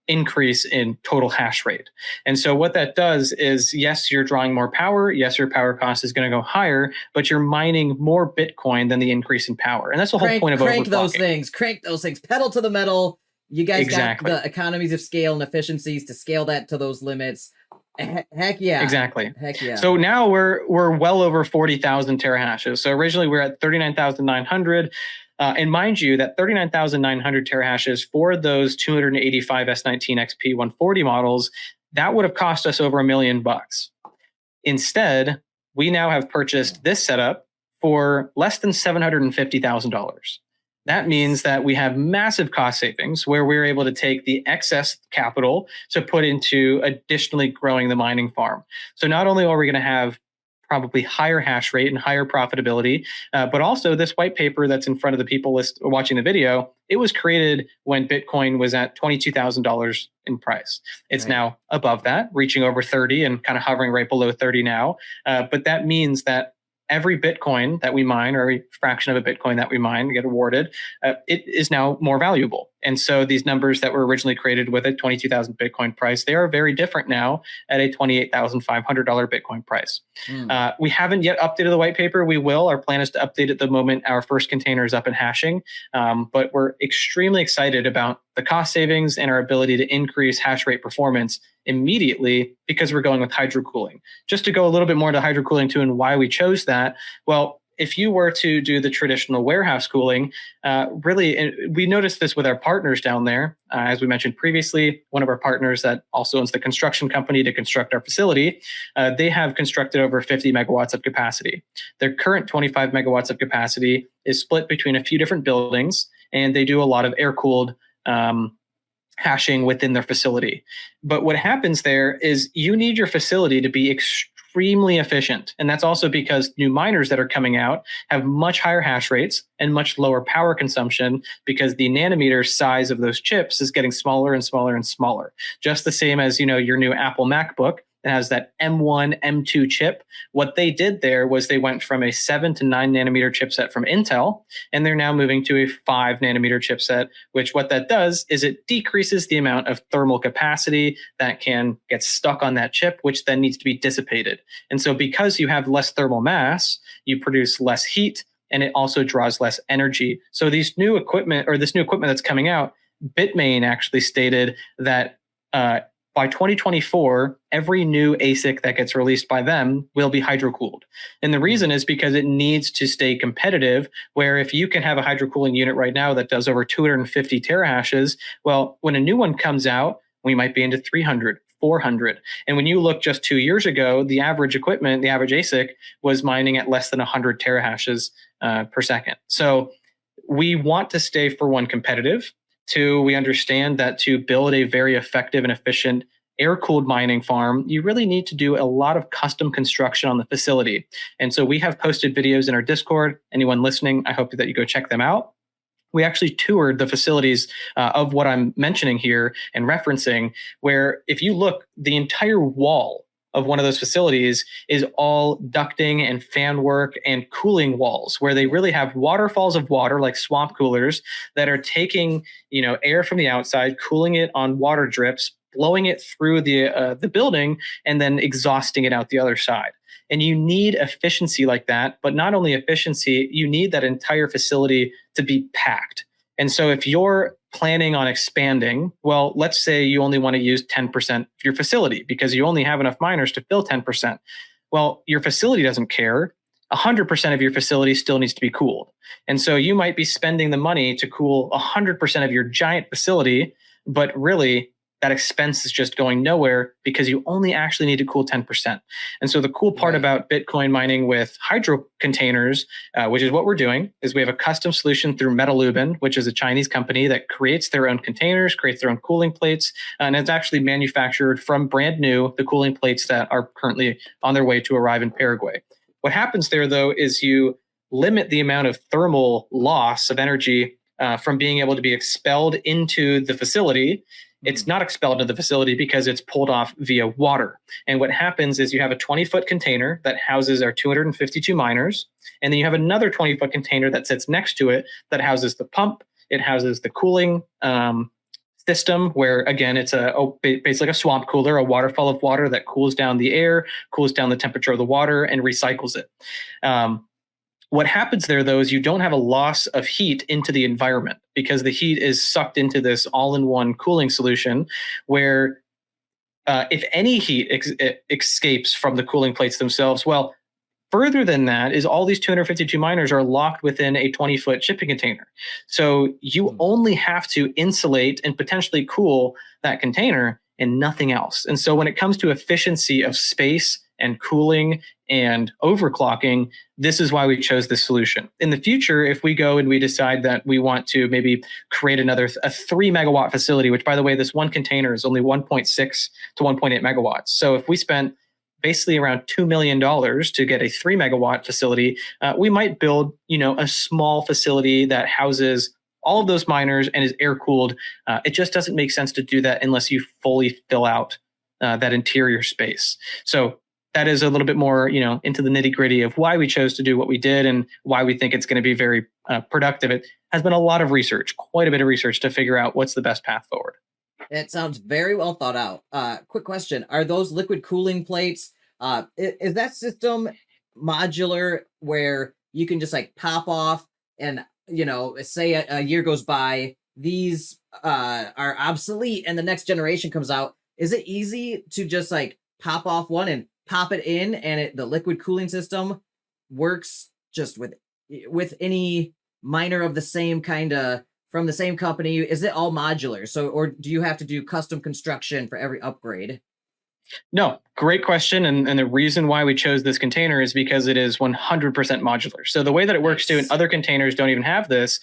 increase in total hash rate. And so what that does is, yes, you're drawing more power. Yes, your power cost is going to go higher, but you're mining more Bitcoin than the increase in power. And that's the whole point of crank those things, pedal to the metal. You guys got the economies of scale and efficiencies to scale that to those limits. Heck yeah. Exactly. Heck yeah. So now we're well over 40,000 terahashes. So originally we were at 39,900. And mind you, that 39,900 terahashes for those 285 S19 XP 140 models, that would have cost us over $1 million. Instead, we now have purchased this setup for less than $750,000. That means that we have massive cost savings where we're able to take the excess capital to put into additionally growing the mining farm. So not only are we going to have probably higher hash rate and higher profitability, but also this white paper that's in front of the people watching the video, it was created when Bitcoin was at $22,000 in price. It's now above that, reaching over 30 and kind of hovering right below 30 now. But that means that every Bitcoin that we mine, or every fraction of a Bitcoin that we mine, get awarded, it is now more valuable. And so these numbers that were originally created with a 22,000 Bitcoin price, they are very different now at a $28,500 Bitcoin price. We haven't yet updated the white paper. We will. Our plan is to update it the moment our first container is up and hashing. But we're extremely excited about the cost savings and our ability to increase hash rate performance immediately because we're going with hydro cooling. Just to go a little bit more into hydro cooling too and why we chose that, well, if you were to do the traditional warehouse cooling, really, we noticed this with our partners down there. As we mentioned previously, one of our partners that also owns the construction company to construct our facility, they have constructed over 50 megawatts of capacity. Their current 25 megawatts of capacity is split between a few different buildings, and they do a lot of air-cooled hashing within their facility. But what happens there is you need your facility to be extremely efficient. And that's also because new miners that are coming out have much higher hash rates and much lower power consumption because the nanometer size of those chips is getting smaller and smaller and smaller. Just the same as, your new Apple MacBook. It has that M1, M2 chip. What they did there was they went from a 7 to 9 nanometer chipset from Intel, and they're now moving to a 5 nanometer chipset, which what that does is it decreases the amount of thermal capacity that can get stuck on that chip, which then needs to be dissipated. And so because you have less thermal mass, you produce less heat, and it also draws less energy. So this new equipment that's coming out, Bitmain actually stated that by 2024, every new ASIC that gets released by them will be hydro-cooled. And the reason is because it needs to stay competitive, where if you can have a hydro-cooling unit right now that does over 250 terahashes, well, when a new one comes out, we might be into 300, 400. And when you look just 2 years ago, the average equipment, the average ASIC, was mining at less than 100 terahashes per second. So we want to stay, for one, competitive. Two, we understand that to build a very effective and efficient air-cooled mining farm, you really need to do a lot of custom construction on the facility. And so we have posted videos in our Discord. Anyone listening, I hope that you go check them out. We actually toured the facilities of what I'm mentioning here and referencing, where if you look, the entire wall of one of those facilities is all ducting and fan work and cooling walls, where they really have waterfalls of water, like swamp coolers, that are taking air from the outside, cooling it on water drips, blowing it through the building, and then exhausting it out the other side. And you need efficiency like that, but not only efficiency, you need that entire facility to be packed. And so if you're planning on expanding, well, let's say you only want to use 10% of your facility because you only have enough miners to fill 10%. Well, your facility doesn't care. 100% of your facility still needs to be cooled. And so you might be spending the money to cool 100% of your giant facility, but really that expense is just going nowhere because you only actually need to cool 10%. And so the cool part about Bitcoin mining with hydro containers, which is what we're doing, is we have a custom solution through Metalubin, which is a Chinese company that creates their own containers, creates their own cooling plates, and it's actually manufactured from brand new, the cooling plates that are currently on their way to arrive in Paraguay. What happens there, though, is you limit the amount of thermal loss of energy from being able to be expelled into the facility. It's not expelled into the facility because it's pulled off via water. And what happens is you have a 20-foot container that houses our 252 miners, and then you have another 20-foot container that sits next to it that houses the pump. It houses the cooling system where, again, it's basically a swamp cooler, a waterfall of water that cools down the air, cools down the temperature of the water, and recycles it. What happens there, though, is you don't have a loss of heat into the environment because the heat is sucked into this all-in-one cooling solution where if any heat escapes from the cooling plates themselves, well, further than that is all these 252 miners are locked within a 20-foot shipping container. So you only have to insulate and potentially cool that container and nothing else. And so when it comes to efficiency of space and cooling and overclocking, this is why we chose this solution. In the future, if we go and we decide that we want to maybe create a 3 megawatt facility, which, by the way, this one container is only 1.6 to 1.8 megawatts. So if we spent basically around $2 million to get a 3 megawatt facility, we might build, a small facility that houses all of those miners and is air cooled. It just doesn't make sense to do that unless you fully fill out that interior space. So that is a little bit more, into the nitty gritty of why we chose to do what we did and why we think it's going to be very productive. It has been a lot of research, quite a bit of research to figure out what's the best path forward. It sounds very well thought out. Quick question. Are those liquid cooling plates, is that system modular where you can just like pop off and, say a year goes by, these are obsolete and the next generation comes out? Is it easy to just like pop off one and pop it in and the liquid cooling system works just with any miner of the same kind of from the same company? Is it all modular? So, or do you have to do custom construction for every upgrade? No, great question. And the reason why we chose this container is because it is 100% modular. So the way that it works too, and other containers don't even have this,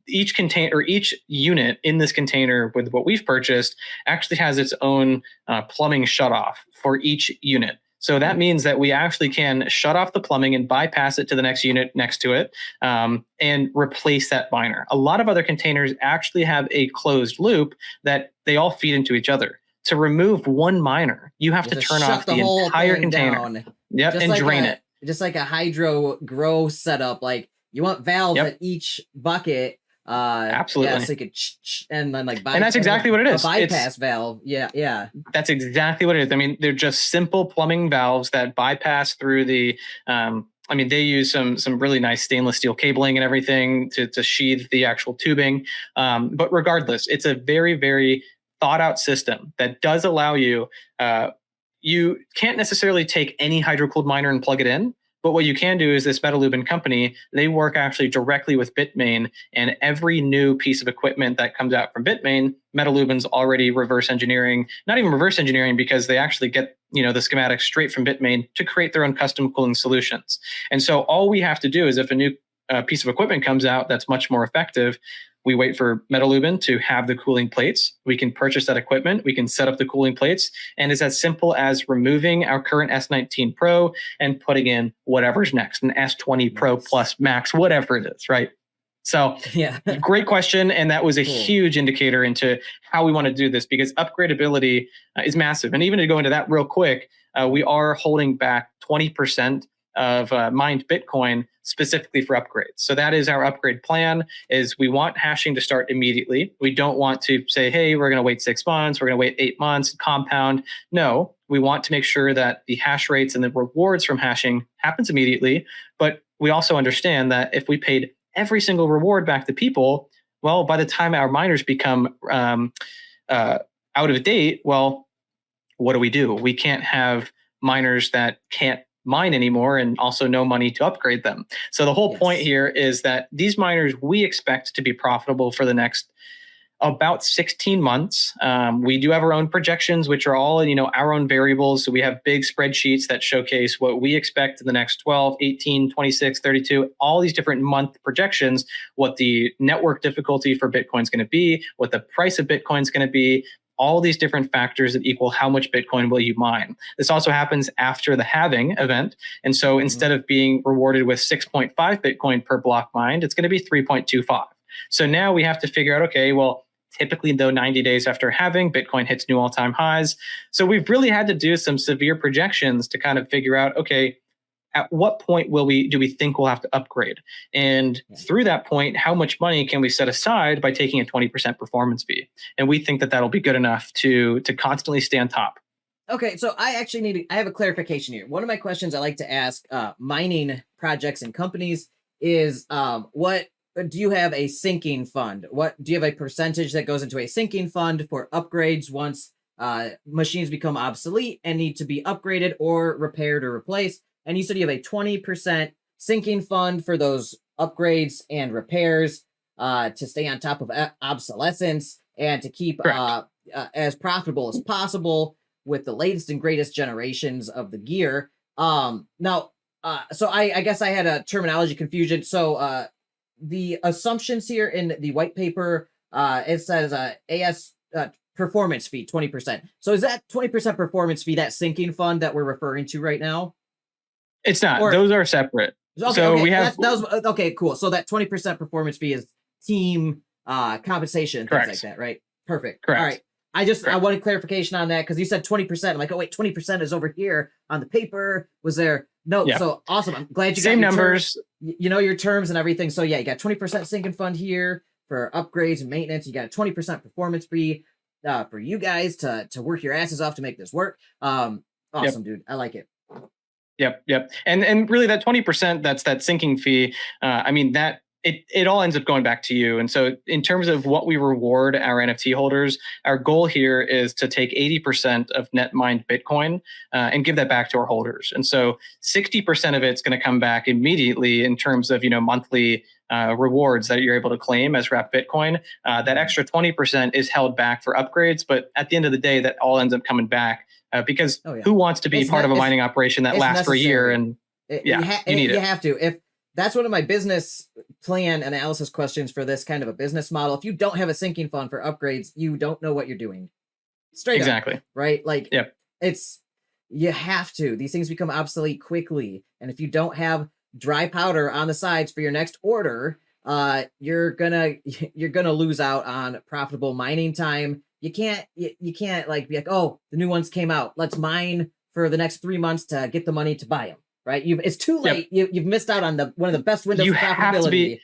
each container or each unit in this container with what we've purchased actually has its own plumbing shutoff for each unit. So that means that we actually can shut off the plumbing and bypass it to the next unit next to it and replace that miner. A lot of other containers actually have a closed loop that they all feed into each other. To remove one miner, you have to turn off the entire container. Yep, and drain it. Just like a hydro grow setup, like you want valves at each bucket. Absolutely. Yeah, so you could and then like and that's exactly what it is. A bypass valve. Yeah. That's exactly what it is. I mean, they're just simple plumbing valves that bypass through the. They use some really nice stainless steel cabling and everything to sheathe the actual tubing. But regardless, it's a very, very thought out system that does allow you. You can't necessarily take any hydro-cooled miner and plug it in. But what you can do is this Metalubin company, they work actually directly with Bitmain, and every new piece of equipment that comes out from Bitmain, Metalubin's already reverse engineering, not even reverse engineering because they actually get, the schematics straight from Bitmain to create their own custom cooling solutions. And so all we have to do is if a new piece of equipment comes out that's much more effective, we wait for Metalubin to have the cooling plates. We can purchase that equipment. We can set up the cooling plates. And it's as simple as removing our current S19 Pro and putting in whatever's next, an S20 Pro Plus Max, whatever it is, right? So yeah, great question. And that was a huge indicator into how we want to do this because upgradability is massive. And even to go into that real quick, we are holding back 20% of mined Bitcoin specifically for upgrades. So that is our upgrade plan is we want hashing to start immediately. We don't want to say, hey, we're going to wait 6 months. We're going to wait 8 months, compound. No, we want to make sure that the hash rates and the rewards from hashing happens immediately. But we also understand that if we paid every single reward back to people, well, by the time our miners become out of date, well, what do? We can't have miners that can't mine anymore and also no money to upgrade them. So the whole point here is that these miners we expect to be profitable for the next about 16 months. We do have our own projections, which are all, our own variables. So we have big spreadsheets that showcase what we expect in the next 12, 18, 26, 32, all these different month projections, what the network difficulty for Bitcoin is going to be, what the price of Bitcoin is going to be, all these different factors that equal how much Bitcoin will you mine. This also happens after the halving event. And so instead of being rewarded with 6.5 Bitcoin per block mined, it's going to be 3.25. So now we have to figure out, okay, well, typically, though, 90 days after halving, Bitcoin hits new all-time highs. So we've really had to do some severe projections to kind of figure out, okay, at what point do we think we'll have to upgrade? And through that point, how much money can we set aside by taking a 20% performance fee? And we think that that'll be good enough to constantly stay on top. Okay, so I actually I have a clarification here. One of my questions I like to ask mining projects and companies is what do you have a sinking fund? What do you have a percentage that goes into a sinking fund for upgrades once machines become obsolete and need to be upgraded or repaired or replaced? And you said you have a 20% sinking fund for those upgrades and repairs to stay on top of obsolescence and to keep as profitable as possible with the latest and greatest generations of the gear. So I guess I had a terminology confusion. So the assumptions here in the white paper, it says AS performance fee, 20%. So is that 20% performance fee that sinking fund that we're referring to right now? It's not. Those are separate. Okay, so we have... okay, cool. So that 20% performance fee is team compensation and things like that, right? Perfect. Correct. All right. I wanted clarification on that because you said 20%. I'm like, oh wait, 20% is over here on the paper. Was there? No. Yeah. So awesome. I'm glad you same got numbers. You know your terms and everything. So yeah, you got 20% sinking fund here for upgrades and maintenance. You got a 20% performance fee for you guys to work your asses off to make this work. Awesome, dude. I like it. Yep. And really that 20%, that's that sinking fee. I mean, that it all ends up going back to you. And so in terms of what we reward our NFT holders, our goal here is to take 80% of net mined Bitcoin and give that back to our holders. And so 60% of it's going to come back immediately in terms of, monthly rewards that you're able to claim as wrapped Bitcoin. That extra 20% is held back for upgrades. But at the end of the day, that all ends up coming back because who wants to be part of a mining operation that lasts for a year? And you need it. You have to. If that's one of my business plan analysis questions for this kind of a business model. If you don't have a sinking fund for upgrades, you don't know what you're doing. Straight exactly. up, right? Like you have to. These things become obsolete quickly. And if you don't have dry powder on the sides for your next order, you're gonna lose out on profitable mining time. You can't like be like, oh, the new ones came out. Let's mine for the next 3 months to get the money to buy them. Right? It's too late. You've missed out on one of the best windows of profitability.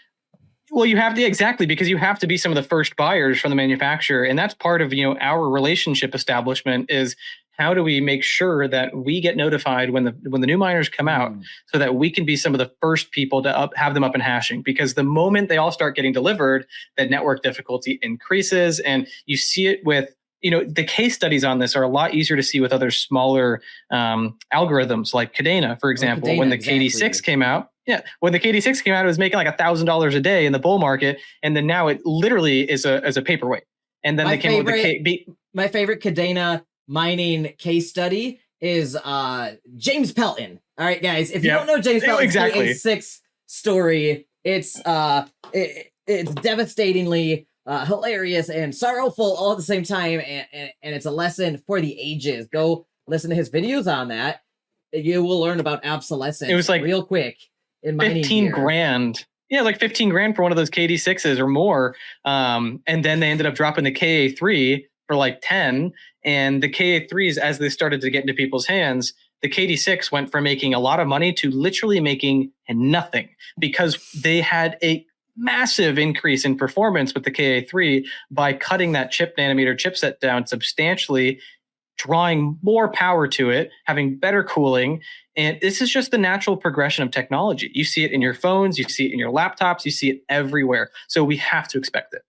You have to, exactly, because you have to be some of the first buyers from the manufacturer. And that's part of, our relationship establishment is how do we make sure that we get notified when the new miners come out so that we can be some of the first people to have them up and hashing, because the moment they all start getting delivered, that network difficulty increases. And you see it with, the case studies on this are a lot easier to see with other smaller algorithms like Cadena, for example. When the KD6 came out, when the KD6 came out, it was making like $1,000 a day in the bull market, and then now it literally is a paperweight. And then they came with the my favorite Cadena mining case study is James Pelton. All right, guys, if you don't know James Pelton's KD6 story, it's devastatingly hilarious and sorrowful all at the same time, and it's a lesson for the ages. Go listen to his videos on that. You will learn about obsolescence. It was like real quick in mining 15 grand. Yeah, like 15 grand for one of those KD6s or more. And then they ended up dropping the KA3 for like 10. And the KA3s, as they started to get into people's hands, the KD6 went from making a lot of money to literally making nothing, because they had a massive increase in performance with the KA3 by cutting that chip nanometer chipset down substantially, drawing more power to it, having better cooling. And this is just the natural progression of technology. You see it in your phones, you see it in your laptops, you see it everywhere. So we have to expect it.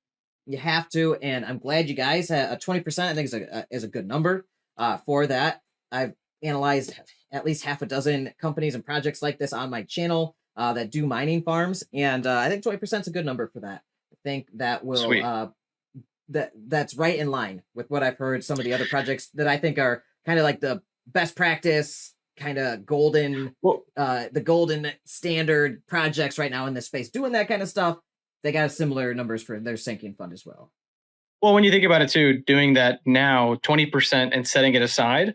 You have to, and I'm glad you guys had a 20%. I think is a good number for that. I've analyzed at least half a dozen companies and projects like this on my channel that do mining farms, and I think 20% is a good number for that. I think that will that's right in line with what I've heard. Some of the other projects that I think are kind of like the best practice, kind of golden, the golden standard projects right now in this space, doing that kind of stuff. They got similar numbers for their sinking fund as well. Well, when you think about it too, doing that now, 20% and setting it aside,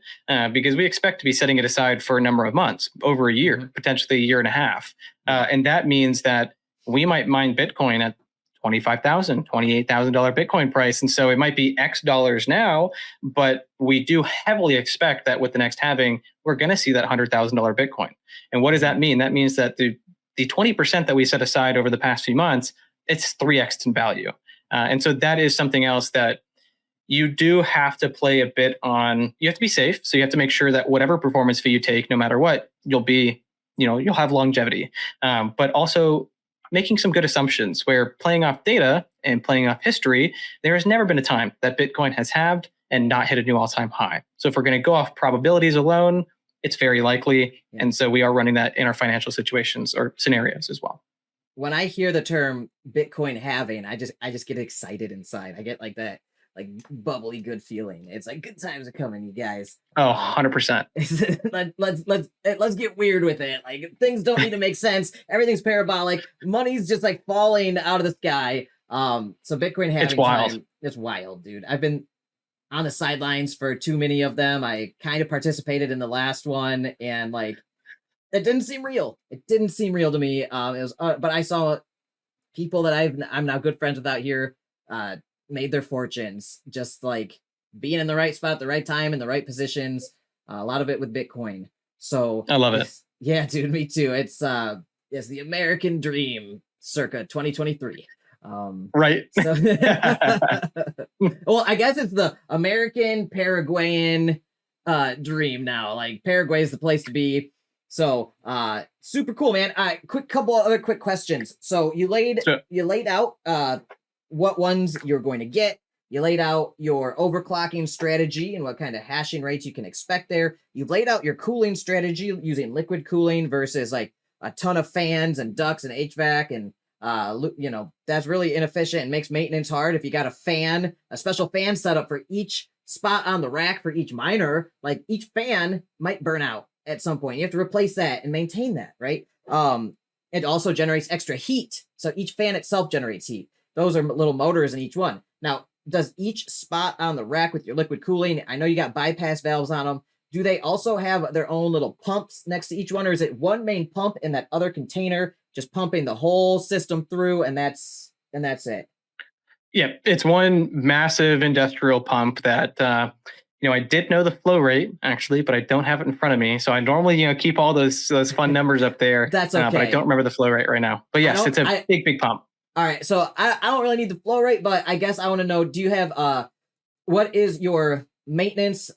because we expect to be setting it aside for a number of months, over a year, potentially a year and a half. And that means that we might mine Bitcoin at $25,000, $28,000 Bitcoin price. And so it might be X dollars now, but we do heavily expect that with the next halving, we're going to see that $100,000 Bitcoin. And what does that mean? That means that the 20% that we set aside over the past few months, it's 3x in value. And so that is something else that you do have to play a bit on. You have to be safe. So you have to make sure that whatever performance fee you take, no matter what, you'll have longevity. But also making some good assumptions where playing off data and playing off history, there has never been a time that Bitcoin has halved and not hit a new all-time high. So if we're going to go off probabilities alone, it's very likely. Yeah. And so we are running that in our financial situations or scenarios as well. When I hear the term Bitcoin halving, I just get excited inside. I get like that, like bubbly good feeling. It's like good times are coming, you guys. Oh, 100%. Let's get weird with it. Like things don't need to make sense. Everything's parabolic. Money's just like falling out of the sky. So Bitcoin halving, it's wild. Time, it's wild, dude. I've been on the sidelines for too many of them. I kind of participated in the last one, and like it didn't seem real. It didn't seem real to me. It was, but I saw people that I'm now good friends with out here made their fortunes just like being in the right spot at the right time in the right positions. A lot of it with Bitcoin. So I love it. Yeah, dude, me too. It's the American dream, circa 2023. Right. So, well, I guess it's the American Paraguayan dream now. Like Paraguay is the place to be. So super cool, man. Couple other quick questions. So you laid out what ones you're going to get. You laid out your overclocking strategy and what kind of hashing rates you can expect there. You've laid out your cooling strategy using liquid cooling versus like a ton of fans and ducts and HVAC, and that's really inefficient and makes maintenance hard. If you got a special fan setup for each spot on the rack for each miner, like each fan might burn out at some point. You have to replace that and maintain that, right? It also generates extra heat. So each fan itself generates heat. Those are little motors in each one. Now, does each spot on the rack with your liquid cooling, I know you got bypass valves on them, do they also have their own little pumps next to each one, or is it one main pump in that other container just pumping the whole system through and that's it? Yeah, it's one massive industrial pump that I did know the flow rate actually, but I don't have it in front of me. So I normally keep all those fun numbers up there. That's okay. But I don't remember the flow rate right now. But yes, it's a big pump. All right, so I don't really need the flow rate, but I guess I want to know: do you have what is your maintenance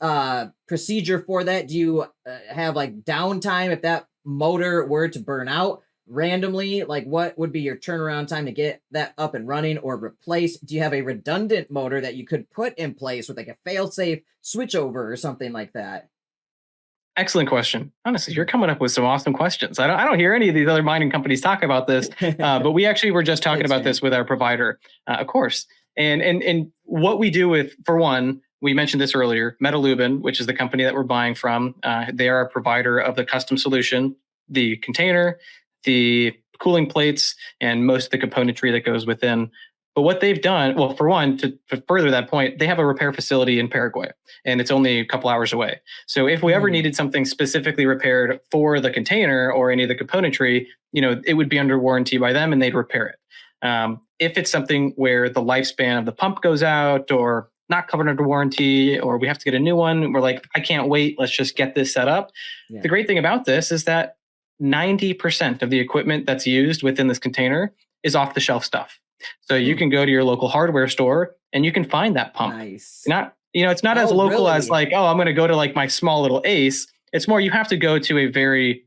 procedure for that? Do you have like downtime if that motor were to burn out randomly? Like, what would be your turnaround time to get that up and running or replaced? Do you have a redundant motor that you could put in place with like a fail-safe switchover or something like that? Excellent question. Honestly, you're coming up with some awesome questions. I don't hear any of these other mining companies talk about this, but we actually were just talking about this with our provider, of course. And what we do with, for one, we mentioned this earlier, Metalubin, which is the company that we're buying from. They are a provider of the custom solution, the container, the cooling plates, and most of the componentry that goes within. But what they've done, well, for one, to further that point, they have a repair facility in Paraguay, and it's only a couple hours away. So if we ever needed something specifically repaired for the container or any of the componentry, it would be under warranty by them and they'd repair it. If it's something where the lifespan of the pump goes out or not covered under warranty, or we have to get a new one, we're like, I can't wait, let's just get this set up. Yeah. The great thing about this is that 90% of the equipment that's used within this container is off-the-shelf stuff. So you can go to your local hardware store and you can find that pump. Nice. You're not It's not as Oh, local as really? like, oh, I'm going to go to like my small little Ace. It's more you have to go to a very,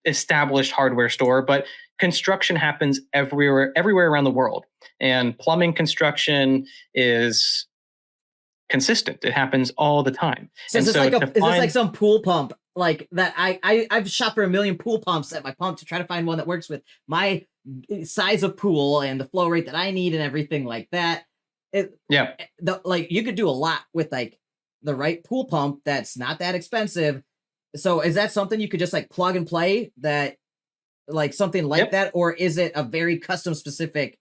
established hardware store, but construction happens everywhere around the world. And plumbing construction is consistent. It happens all the time. So And is this like to is this like find, some pool pump like that? I've shopped for a million pool pumps at my pump to try to find one that works with my size of pool and the flow rate that I need and everything like that. yeah, Like you could do a lot with like the right pool pump that's not that expensive. So is that something you could just like plug and play that like something like yep, that, or is it a very custom specific?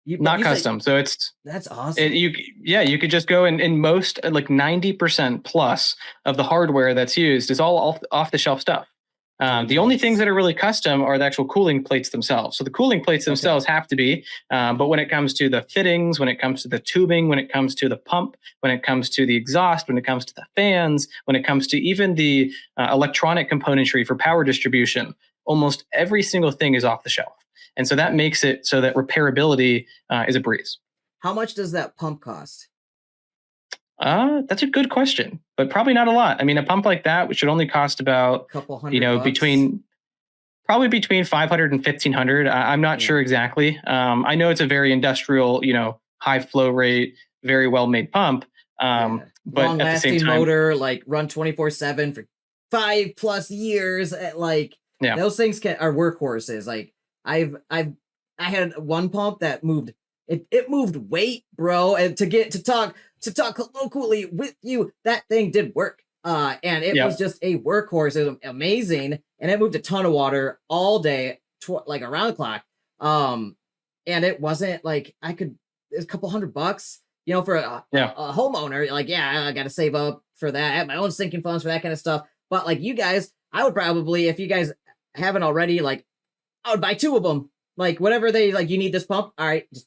not You said custom. So that's awesome. you could just go in most like 90% plus of the hardware that's used is all off the shelf stuff. The only things Nice. that are really custom are the actual cooling plates themselves. So the cooling plates themselves have to be, but when it comes to the fittings, when it comes to the tubing, when it comes to the pump, when it comes to the exhaust, when it comes to the fans, when it comes to even the electronic componentry for power distribution, almost every single thing is off the shelf. And so that makes it so that repairability is a breeze. How much does that pump cost? That's a good question, but probably not a lot. I mean, a pump like that, which should only cost about, A couple $100 between 500 and 1500. I'm not sure exactly. I know it's a very industrial, high flow rate, very well made pump. But long at the same lasting time, motor, like run 24/7 for 5+ years. Like those things are workhorses. Like I had one pump that moved. It moved weight, bro. And to talk colloquially with you, that thing did work. And it was just a workhorse. It was amazing, and it moved a ton of water all day, like around the clock. And it wasn't like it's a couple $100, for a homeowner. Like, I got to save up for that. I have my own sinking funds for that kind of stuff. But like you guys, I would probably, if you guys haven't already, like, I would buy 2 of them. Like whatever they like, you need this pump. All right, just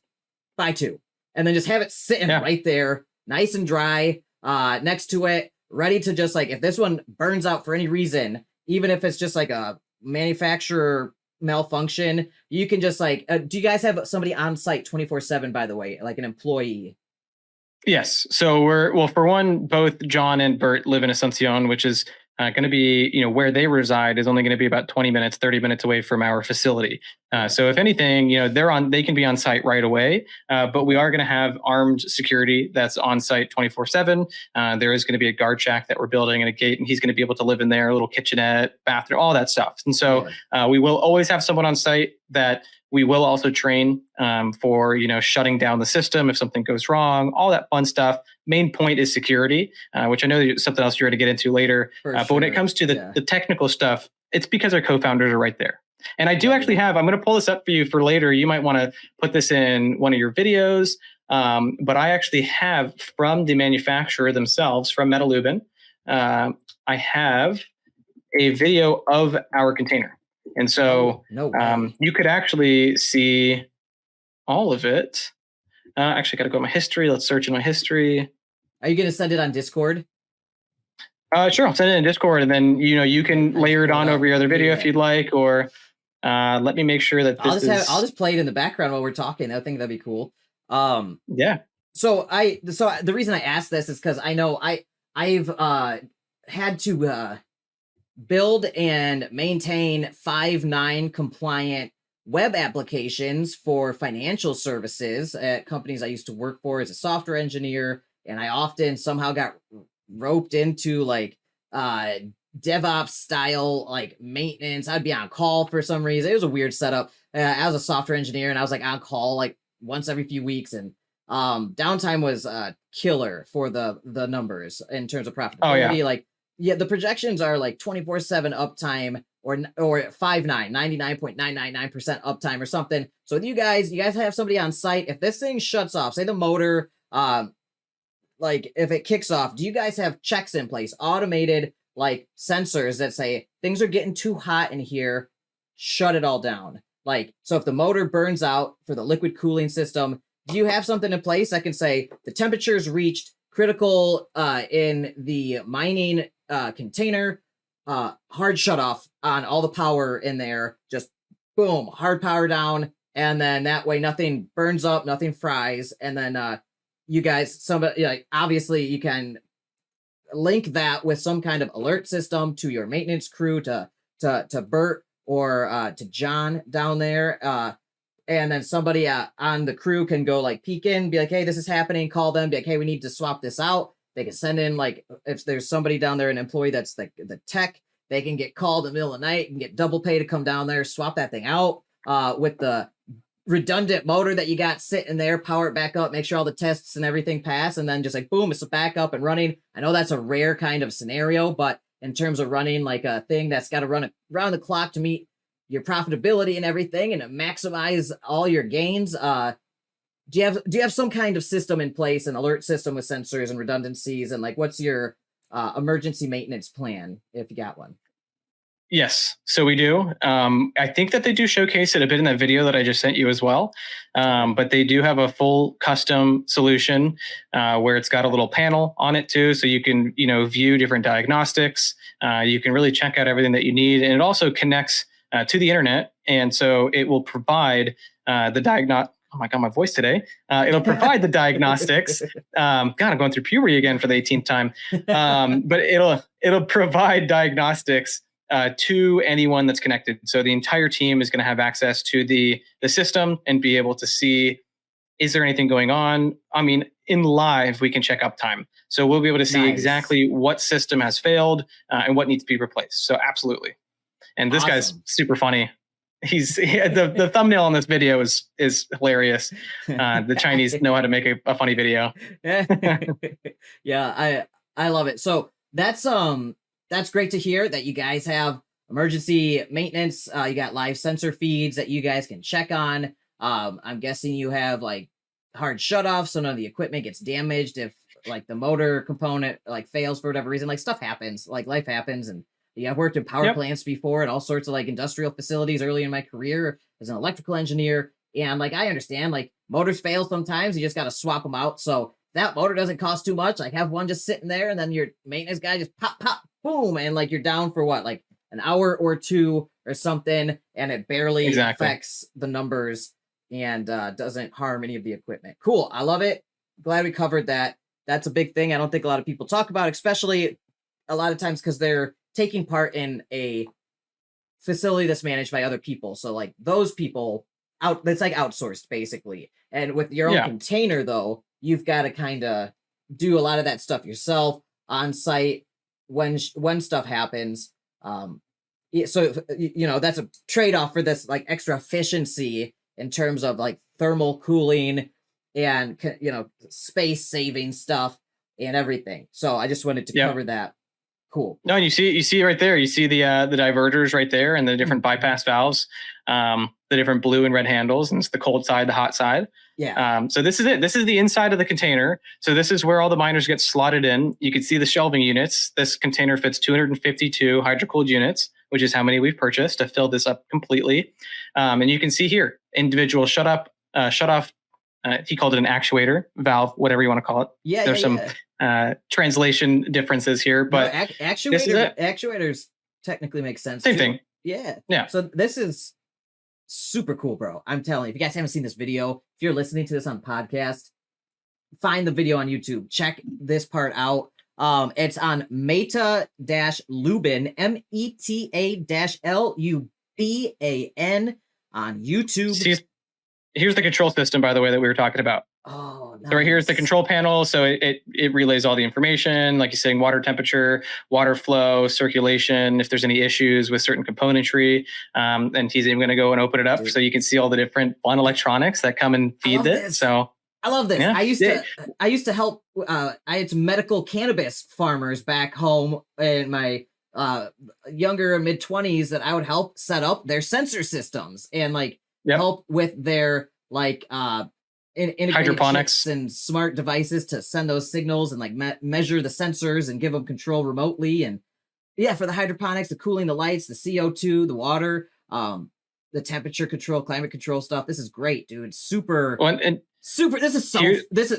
buy 2, and then just have it sitting right there, nice and dry, next to it, ready to just like, if this one burns out for any reason, even if it's just like a manufacturer malfunction, you can just like, do you guys have somebody on site 24/7, by the way, like an employee? Yes. So for one, both John and Bert live in Asuncion, which is going to be, where they reside is only going to be about 20 minutes, 30 minutes away from our facility. So if anything, they can be on site right away, but we are going to have armed security that's on site 24/7. There is going to be a guard shack that we're building and a gate, and he's going to be able to live in there, a little kitchenette, bathroom, all that stuff. And so we will always have someone on site that we will also train for, shutting down the system if something goes wrong, all that fun stuff. Main point is security, which I know is something else you're going to get into later. But when it comes to the technical stuff, it's because our co-founders are right there. And I do actually have, I'm going to pull this up for you for later. You might want to put this in one of your videos. But I actually have from the manufacturer themselves, from Metalubin, I have a video of our container. And so you could actually see all of it. Actually, got to go to my history. Let's search in my history. Are you going to send it on Discord? Sure, I'll send it in Discord, and then you can layer it on over your other video if you'd like, or let me make sure that I'll just play it in the background while we're talking. I think that'd be cool. Yeah. So the reason I asked this is because I know I've had to build and maintain 5.9 compliant web applications for financial services at companies I used to work for as a software engineer, and I often somehow got roped into like DevOps style like maintenance. I'd be on call for some reason. It was a weird setup. I was a software engineer, and I was like on call like once every few weeks, and downtime was killer for the numbers in terms of profitability. Like the projections are like 24/7 uptime or 5.9, 99.999% uptime or something. So with you guys have somebody on site. If this thing shuts off, say the motor, like if it kicks off, do you guys have checks in place, automated like sensors that say things are getting too hot in here, shut it all down? Like, so if the motor burns out for the liquid cooling system, do you have something in place that can say the temperature's reached critical in the mining container, hard shut off on all the power in there, just boom, hard power down, and then that way nothing burns up, nothing fries, and then you guys, somebody like obviously you can link that with some kind of alert system to your maintenance crew, to Bert or to John down there. And then somebody on the crew can go like peek in, be like, hey, this is happening, call them, be like, hey, we need to swap this out. They can send in, like, if there's somebody down there, an employee that's like the tech, they can get called in the middle of the night and get double pay to come down there, swap that thing out with the redundant motor that you got sitting there, power it back up, make sure all the tests and everything pass, and then just like, boom, it's back up and running. I know that's a rare kind of scenario, but in terms of running like a thing that's got to run around the clock to meet your profitability and everything and to maximize all your gains, do you have some kind of system in place, an alert system with sensors and redundancies, and like what's your emergency maintenance plan if you got one? Yes, so we do. I think that they do showcase it a bit in that video that I just sent you as well. But they do have a full custom solution where it's got a little panel on it too, so you can view different diagnostics. You can really check out everything that you need, and it also connects to the internet, and so it will provide the diagnostic. Oh my God, my voice today. It'll provide the diagnostics. God, I'm going through puberty again for the 18th time. But it'll provide diagnostics to anyone that's connected. So the entire team is going to have access to the system and be able to see, is there anything going on? I mean, in live, we can check uptime. So we'll be able to see exactly what system has failed and what needs to be replaced. So absolutely. And this guy's super funny. The thumbnail on this video is hilarious. The Chinese know how to make a funny video. Yeah, I love it. So that's great to hear that you guys have emergency maintenance. You got live sensor feeds that you guys can check on. I'm guessing you have like hard shutoffs, so none of the equipment gets damaged if like the motor component like fails for whatever reason. Like stuff happens, like life happens, and I've worked in power plants before and all sorts of like industrial facilities early in my career as an electrical engineer. And like, I understand like motors fail sometimes, you just got to swap them out. So that motor doesn't cost too much. Like have one just sitting there and then your maintenance guy just pop, boom. And like, you're down for what, like an hour or two or something. And it barely affects the numbers and doesn't harm any of the equipment. Cool. I love it. Glad we covered that. That's a big thing I don't think a lot of people talk about, especially a lot of times because they're taking part in a facility that's managed by other people. So like those people that's like outsourced basically. And with your own container though, you've got to kind of do a lot of that stuff yourself on site when stuff happens. So that's a trade-off for this like extra efficiency in terms of like thermal cooling and space saving stuff and everything. So I just wanted to cover that. Cool. No, and you see right there. You see the diverters right there, and the different bypass valves, the different blue and red handles, and it's the cold side, the hot side. Yeah. So this is it. This is the inside of the container. So this is where all the miners get slotted in. You can see the shelving units. This container fits 252 hydrocooled units, which is how many we've purchased to fill this up completely. And you can see here individual shut off. He called it an actuator valve, whatever you want to call it. Yeah. There's some translation differences here, but actuators technically make sense. Same thing. Yeah. So this is super cool, bro. I'm telling you, if you guys haven't seen this video, if you're listening to this on podcast, find the video on YouTube. Check this part out. It's on Meta-Luban, META-LUBAN on YouTube. Here's the control system, by the way, that we were talking about. Oh, nice. So right here is the control panel. So it relays all the information, like you're saying, water temperature, water flow, circulation, if there's any issues with certain componentry. And he's even going to go and open it up so you can see all the different fun electronics that come and feed it. So I love this. Yeah. I used to help. I had some medical cannabis farmers back home in my younger mid-20s that I would help set up their sensor systems and like help with their like hydroponics and smart devices to send those signals and like measure the sensors and give them control remotely. And for the hydroponics, the cooling, the lights, the CO2, the water, the temperature control, climate control stuff. This is great, dude. Super. This is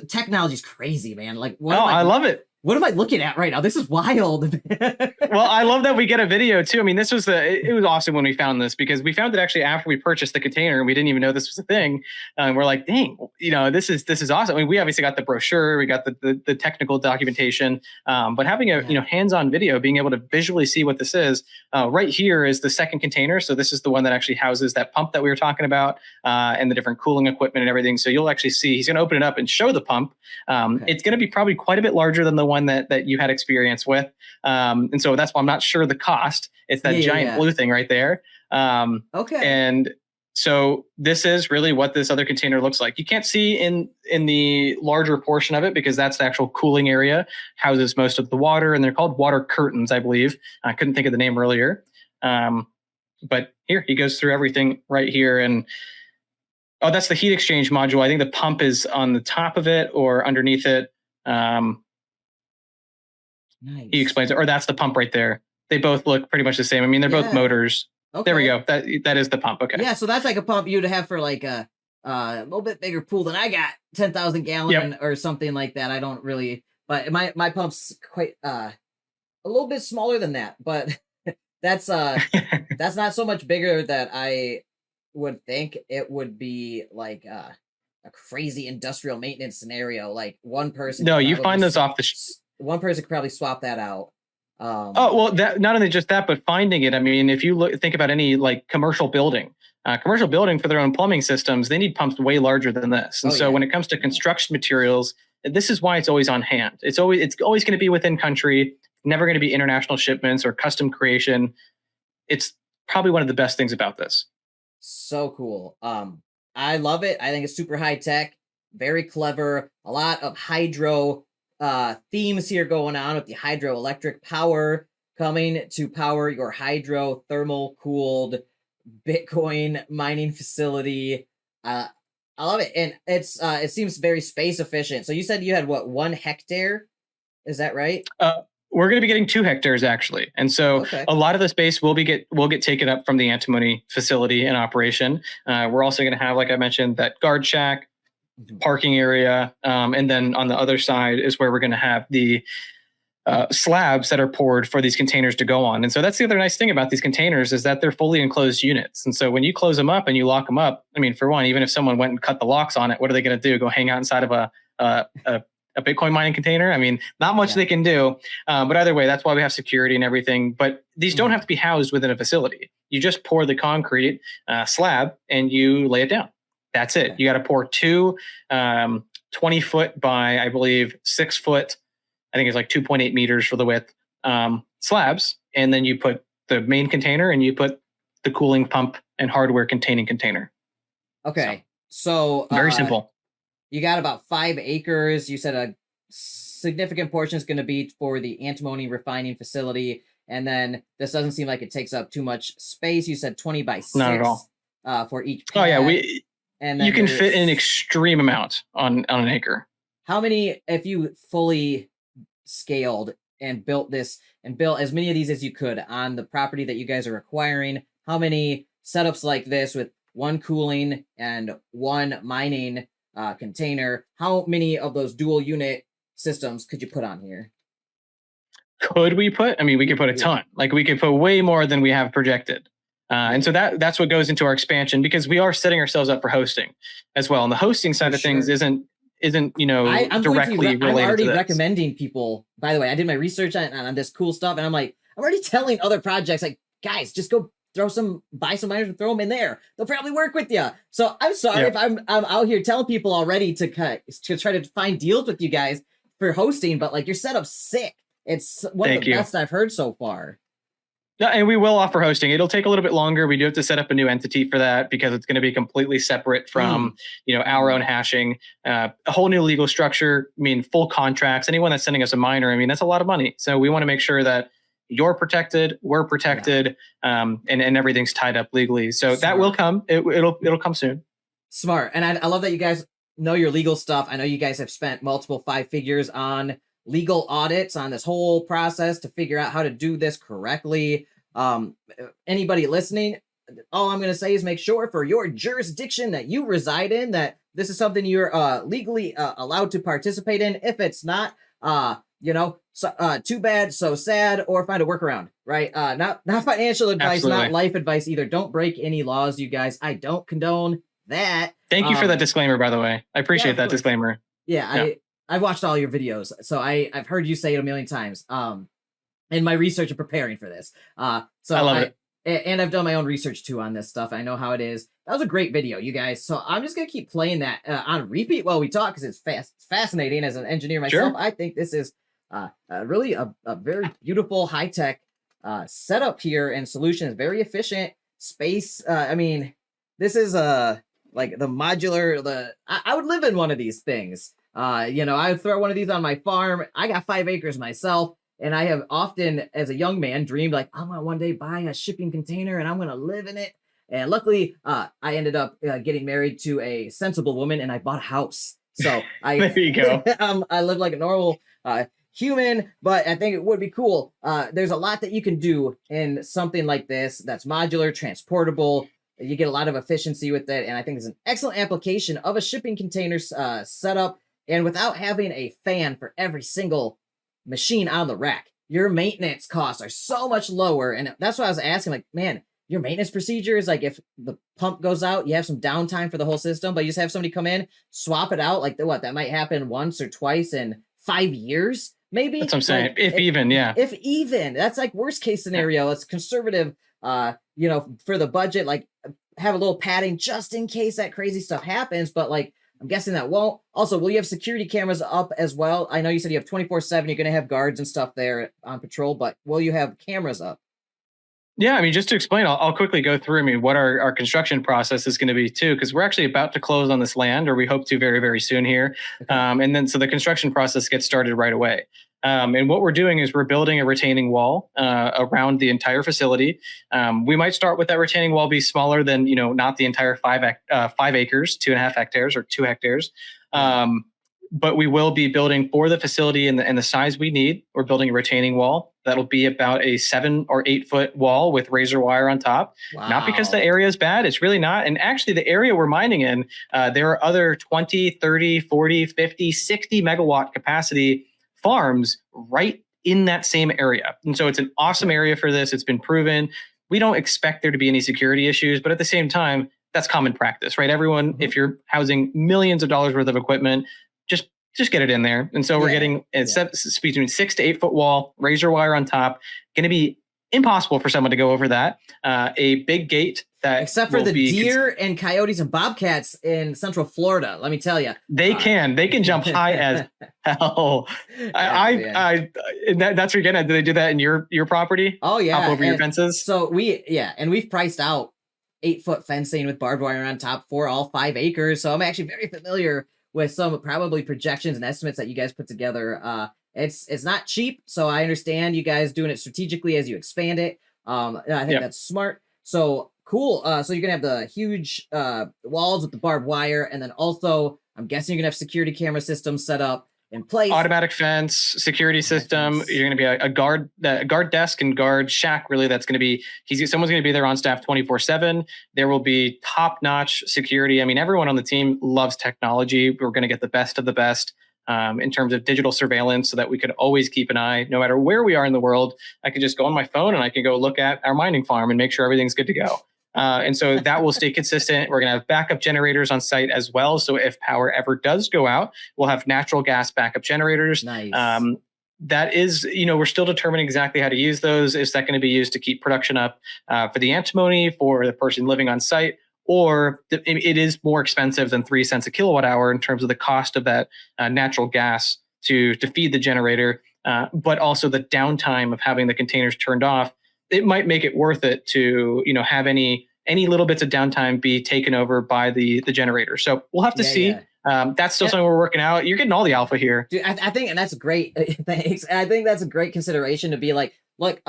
technology is crazy, man. Like, I love it. what am I looking at right now? This is wild. Well, I love that we get a video too. I mean, this was it was awesome when we found this, because we found it actually after we purchased the container, and we didn't even know this was a thing. We're like, dang, this is awesome. I mean, we obviously got the brochure, we got the technical documentation, but having a hands-on video, being able to visually see what this is. Right here is the second container. So this is the one that actually houses that pump that we were talking about, and the different cooling equipment and everything. So you'll actually see, he's going to open it up and show the pump. It's going to be probably quite a bit larger than the one that you had experience with. And so that's why I'm not sure the cost. It's that giant blue thing right there. And so this is really what this other container looks like. You can't see in the larger portion of it, because that's the actual cooling area, houses most of the water, and they're called water curtains, I believe. I couldn't think of the name earlier. But here he goes through everything right here. And that's the heat exchange module. I think the pump is on the top of it or underneath it. Nice. He explains it, or that's the pump right there. They both look pretty much the same. I mean, they're both motors. Okay. There we go. That is the pump. Okay. Yeah, so that's like a pump you'd have for like a little bit bigger pool than I got, 10,000 gallon or something like that. I don't really, but my pump's quite a little bit smaller than that, but that's not so much bigger that I would think it would be like a crazy industrial maintenance scenario. Like one person. No, you find those off the. One person could probably swap that out. That not only just that, but finding it. I mean, if you think about any like commercial building for their own plumbing systems, they need pumps way larger than this. And so when it comes to construction materials, this is why it's always on hand. It's always going to be within country, never going to be international shipments or custom creation. It's probably one of the best things about this. So cool. I love it. I think it's super high tech, very clever. A lot of hydro themes here going on with the hydroelectric power coming to power your hydrothermal cooled Bitcoin mining facility. I love it. And it seems very space efficient. So you said you had 1 hectare? Is that right? We're going to be getting 2 hectares actually. And so a lot of the space will get taken up from the antimony facility in operation. We're also going to have, like I mentioned, that guard shack, parking area, and then on the other side is where we're going to have the slabs that are poured for these containers to go on. And so that's the other nice thing about these containers, is that they're fully enclosed units. And so when you close them up and you lock them up, I mean, for one, even if someone went and cut the locks on it, what are they going to do? Go hang out inside of a Bitcoin mining container? I mean, not much they can do. But either way, that's why we have security and everything. But these don't have to be housed within a facility. You just pour the concrete slab and you lay it down. That's it. You got to pour 2 20-foot by, I believe, 6-foot, I think it's like 2.8 meters for the width, slabs. And then you put the main container and you put the cooling pump and hardware containing container. Okay. So very simple. You got about 5 acres. You said a significant portion is going to be for the antimony refining facility. And then this doesn't seem like it takes up too much space. You said 20 by 6. Not at all. For each pad. Oh, yeah. And you can fit an extreme amount on an acre. How many, if you fully scaled and built this and built as many of these as you could on the property that you guys are acquiring, how many setups like this with 1 cooling and 1 mining container, how many of those dual unit systems could you put on here? Could we put? I mean, we could put a ton. Like we could put way more than we have projected. And so that's what goes into our expansion, because we are setting ourselves up for hosting as well. And the hosting side of things isn't I'm directly related. I'm already to this. recommending people. By the way, I did my research on this cool stuff, and I'm already telling other projects, like, guys, just go buy some miners and throw them in there. They'll probably work with you. So I'm sorry if I'm out here telling people already to try to find deals with you guys for hosting, but like your setup's sick. It's one of the best I've heard so far. And we will offer hosting. It'll take a little bit longer. We do have to set up a new entity for that, because it's going to be completely separate from, our own hashing, a whole new legal structure. I mean, full contracts. Anyone that's sending us a miner, I mean, that's a lot of money. So we want to make sure that you're protected, we're protected, and everything's tied up legally. So that will come. It'll come soon. Smart. And I love that you guys know your legal stuff. I know you guys have spent multiple 5 figures on legal audits on this whole process to figure out how to do this correctly. Anybody listening, all I'm going to say is make sure for your jurisdiction that you reside in that this is something you're legally allowed to participate in. If it's not, so, too bad, so sad, or find a workaround, right? Not financial advice, Absolutely. not life advice either. Don't break any laws, you guys. I don't condone that. Thank you for that disclaimer, by the way. I appreciate that disclaimer. Yeah, I've watched all your videos, so I've heard you say it a million times. In my research and preparing for this. So I love it. And I've done my own research too on this stuff. I know how it is. That was a great video, you guys. So I'm just gonna keep playing that on repeat while we talk because it's fascinating as an engineer myself. Sure. I think this is really a very beautiful high tech setup here, and solution is very efficient. Space. I mean, this is like the modular. I would live in one of these things. I would throw one of these on my farm. I got 5 acres myself. And I have often, as a young man, dreamed like, I'm going to one day buy a shipping container and I'm going to live in it. And luckily, I ended up getting married to a sensible woman and I bought a house. So there you go. I live like a normal human, but I think it would be cool. There's a lot that you can do in something like this that's modular, transportable. You get a lot of efficiency with it. And I think it's an excellent application of a shipping container setup. And without having a fan for every single machine on the rack, your maintenance costs are so much lower. And that's why I was asking, like, man, your maintenance procedure is like if the pump goes out, you have some downtime for the whole system, but you just have somebody come in, swap it out. Like that might happen once or twice in 5 years, maybe. That's what I'm saying. If even, that's like worst case scenario. It's conservative, for the budget, like have a little padding just in case that crazy stuff happens. But like, I'm guessing that won't. Also, will you have security cameras up as well? I know you said you have 24/7. You're going to have guards and stuff there on patrol, but will you have cameras up? Yeah, I mean, just to explain, I'll quickly go through, what our construction process is going to be too, because we're actually about to close on this land, or we hope to very, very soon here. Okay. And then so the construction process gets started right away. And what we're doing is we're building a retaining wall around the entire facility. We might start with that retaining wall be smaller than, not the entire 5 acres, 2.5 hectares or 2 hectares. But we will be building for the facility and the size we need. We're building a retaining wall. That'll be about a 7 or 8 foot wall with razor wire on top. Wow. Not because the area is bad. It's really not. And actually the area we're mining in, there are other 20, 30, 40, 50, 60 megawatt capacity farms right in that same area. And so it's an awesome area for this. It's been proven. We don't expect there to be any security issues, but at the same time, that's common practice, right? Everyone, if you're housing millions of dollars worth of equipment, just get it in there. And so we're getting between 6 to 8 foot wall, razor wire on top. Going to be impossible for someone to go over that. A big gate that, except for the deer and coyotes and bobcats in Central Florida. Let me tell you, they can jump high as hell. That's where you're getting. Do they do that in your property? Oh yeah, hop over your fences. So we've priced out 8 foot fencing with barbed wire on top for all 5 acres. So I'm actually very familiar with some probably projections and estimates that you guys put together. It's not cheap, so I understand you guys doing it strategically as you expand it. I think that's smart. So cool. So you're gonna have the huge walls with the barbed wire, and then also I'm guessing you're gonna have security camera systems set up in place. Automatic fence, security system. You're going to be a guard desk and guard shack. Really, that's going to be someone's going to be there on staff 24/7. There will be top-notch security. I mean, everyone on the team loves technology. We're going to get the best of the best in terms of digital surveillance, so that we could always keep an eye, no matter where we are in the world. I could just go on my phone and I can go look at our mining farm and make sure everything's good to go. And so that will stay consistent. We're going to have backup generators on site as well. So if power ever does go out, we'll have natural gas backup generators. Nice. That is, we're still determining exactly how to use those. Is that going to be used to keep production up for the antimony for the person living on site? Or it is more expensive than 3 cents a kilowatt hour in terms of the cost of that natural gas to feed the generator, but also the downtime of having the containers turned off. It might make it worth it to, have any little bits of downtime be taken over by the generator. So we'll have to see. Yeah. That's still something we're working out. You're getting all the alpha here. Dude, I think, and that's great. Thanks. I think that's a great consideration to be like, look,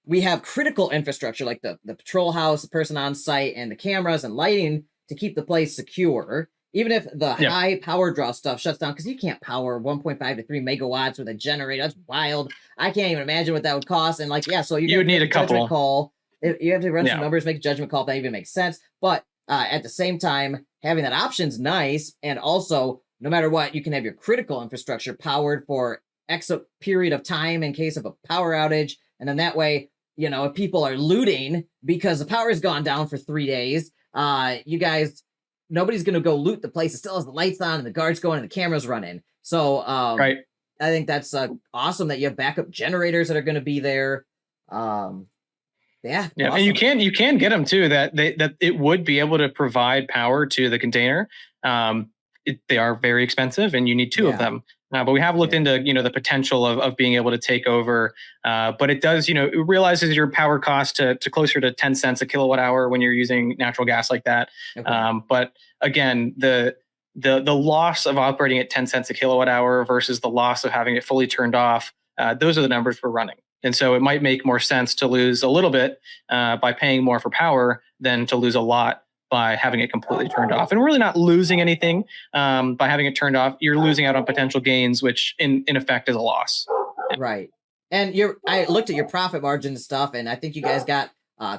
we have critical infrastructure like the patrol house, the person on site, and the cameras and lighting to keep the place secure. Even if the high power draw stuff shuts down, because you can't power 1.5 to 3 megawatts with a generator. That's wild. I can't even imagine what that would cost. And so you would need a couple. Call. You have to run some numbers, make a judgment call if that even makes sense. But at the same time, having that option's nice. And also, no matter what, you can have your critical infrastructure powered for X period of time in case of a power outage. And then that way, you know, if people are looting because the power has gone down for 3 days, you guys, nobody's going to go loot the place. It still has the lights on and the guards going and the cameras running. So Right. I think that's awesome that you have backup generators that are going to be there. Yeah. Yeah, awesome. and you can get them too. That it would be able to provide power to the container. They are very expensive, and you need two of them. But we have looked into the potential of being able to take over. But it does it realizes your power cost to closer to 10 cents a kilowatt hour when you're using natural gas like that. Okay. But again, the loss of operating at 10 cents a kilowatt hour versus the loss of having it fully turned off. Those are the numbers we're running. And so it might make more sense to lose a little bit by paying more for power than to lose a lot by having it completely turned off. And we're really not losing anything by having it turned off. You're losing out on potential gains, which in effect is a loss. Right. And I looked at your profit margin and stuff, and I think you guys got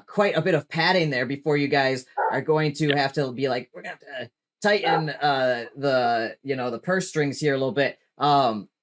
quite a bit of padding there before you guys are going to have to be like, we're going to have to tighten the purse strings here a little bit.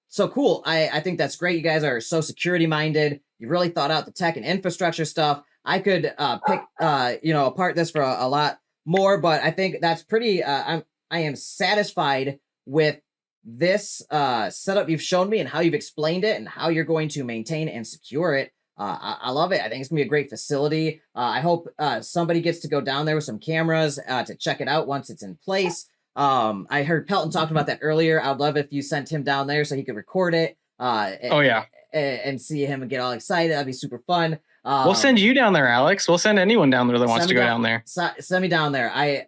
So cool. I think that's great. You guys are so security minded. You really thought out the tech and infrastructure stuff. I could pick apart this for a lot more, but I think that's pretty. I am satisfied with this setup you've shown me and how you've explained it and how you're going to maintain and secure it. I love it. I think it's gonna be a great facility. I hope somebody gets to go down there with some cameras to check it out once it's in place. I heard Pelton talking about that earlier. I'd love if you sent him down there so he could record it. And see him and get all excited. That'd be super fun. We'll send you down there, Alex. We'll send anyone down there that wants to go down there. Send me down there.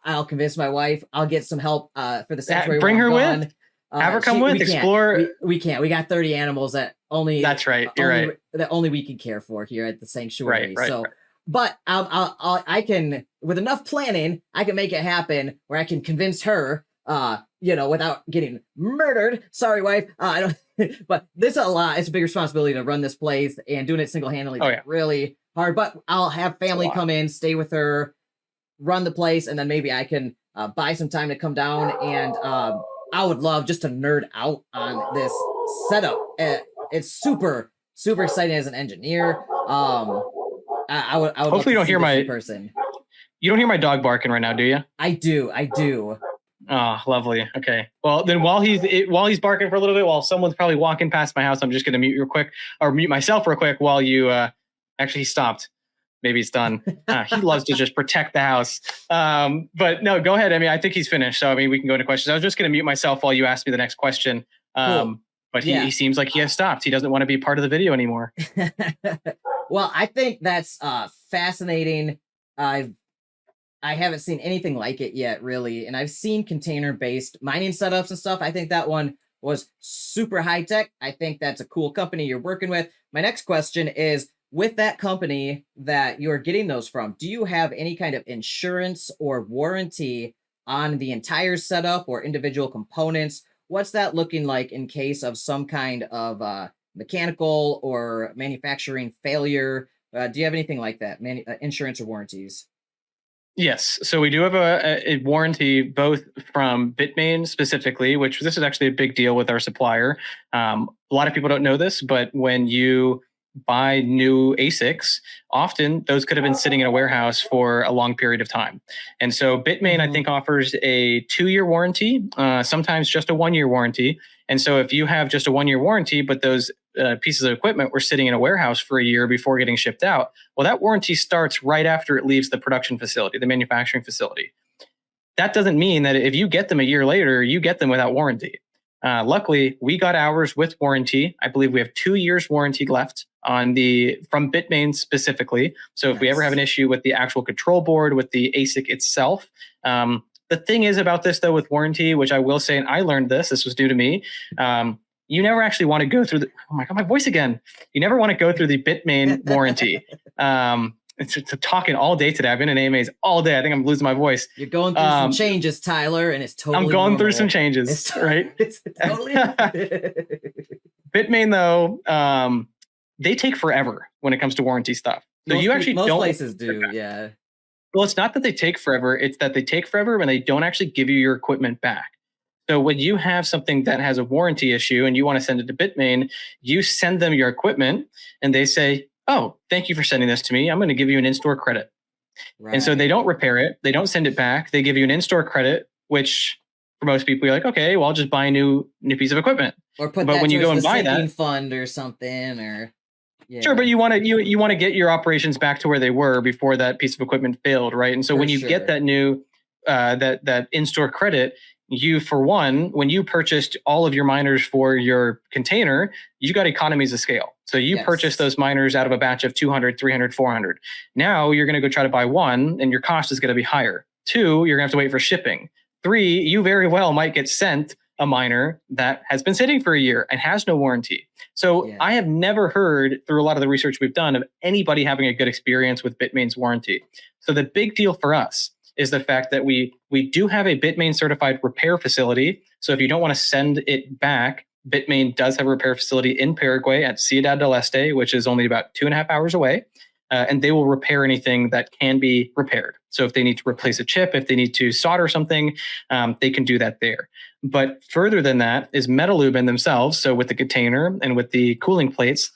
I'll convince my wife. I'll get some help for the sanctuary. Bring her with. Have her come with. Explore. We can't. We got 30 animals that only. That's right. You're right. That only we can care for here at the sanctuary. Right. So. But I can, with enough planning, I can make it happen where I can convince her, without getting murdered. Sorry, wife. I don't. But this is a lot. It's a big responsibility to run this place, and doing it single-handedly is really hard. But I'll have family come in, stay with her, run the place, and then maybe I can buy some time to come down. And I would love just to nerd out on this setup. It's super, super exciting as an engineer. I would hopefully you don't hear my person. You don't hear my dog barking right now, do you? I do. Oh, lovely. Okay. Well, then while he's barking for a little bit, while someone's probably walking past my house, I'm just going to mute myself real quick while you. Actually, he stopped. Maybe he's done. He loves to just protect the house. But no, go ahead. I mean, I think he's finished. So I mean, we can go into questions. I was just going to mute myself while you asked me the next question. Cool. But he seems like he has stopped. He doesn't want to be part of the video anymore. Well, I think that's fascinating. I haven't seen anything like it yet, really. And I've seen container-based mining setups and stuff. I think that one was super high-tech. I think that's a cool company you're working with. My next question is, with that company that you're getting those from, do you have any kind of insurance or warranty on the entire setup or individual components? What's that looking like in case of some kind of mechanical or manufacturing failure? Do you have anything like that, insurance or warranties? Yes. So we do have a warranty both from Bitmain specifically, which this is actually a big deal with our supplier. A lot of people don't know this, but when you buy new ASICs, often those could have been sitting in a warehouse for a long period of time. And so Bitmain, I think, offers a 2-year warranty, sometimes just a 1-year warranty. And so if you have just a 1-year warranty, but those pieces of equipment were sitting in a warehouse for a year before getting shipped out, well, that warranty starts right after it leaves the production facility, the manufacturing facility. That doesn't mean that if you get them a year later, you get them without warranty. Luckily, we got ours with warranty. I believe we have 2 years warranty left from Bitmain specifically. So if we ever have an issue with the actual control board, with the ASIC itself, the thing is about this though with warranty, which I will say, and I learned this was new to me. You never actually want to go through oh my God, my voice again. You never want to go through the Bitmain warranty. It's talking all day today. I've been in AMAs all day. I think I'm losing my voice. You're going through some changes, Tyler, and it's totally I'm going through some changes, right? It's totally Bitmain, though, they take forever when it comes to warranty stuff. So most places do, yeah. Well, it's not that they take forever. It's that they take forever when they don't actually give you your equipment back. So when you have something that has a warranty issue and you want to send it to Bitmain, you send them your equipment and they say, oh, thank you for sending this to me. I'm going to give you an in-store credit. Right. And so they don't repair it. They don't send it back. They give you an in-store credit, which for most people, you're like, okay, well, I'll just buy a new piece of equipment. Or put that when you go and buy that fund or something, or yeah. Sure, but you want to get your operations back to where they were before that piece of equipment failed, right? And so when you get that new that in-store credit, you, for one, when you purchased all of your miners for your container, you got economies of scale. So you purchased those miners out of a batch of 200, 300, 400. Now you're going to go try to buy one and your cost is going to be higher. 2, you're going to have to wait for shipping. 3, you very well might get sent a miner that has been sitting for a year and has no warranty. So I have never heard, through a lot of the research we've done, of anybody having a good experience with Bitmain's warranty. So the big deal for us is the fact that we do have a Bitmain certified repair facility. So if you don't want to send it back, Bitmain does have a repair facility in Paraguay at Ciudad del Este, which is only about 2.5 hours away. And they will repair anything that can be repaired. So if they need to replace a chip, if they need to solder something, they can do that there. But further than that is Metalubin themselves. So with the container and with the cooling plates,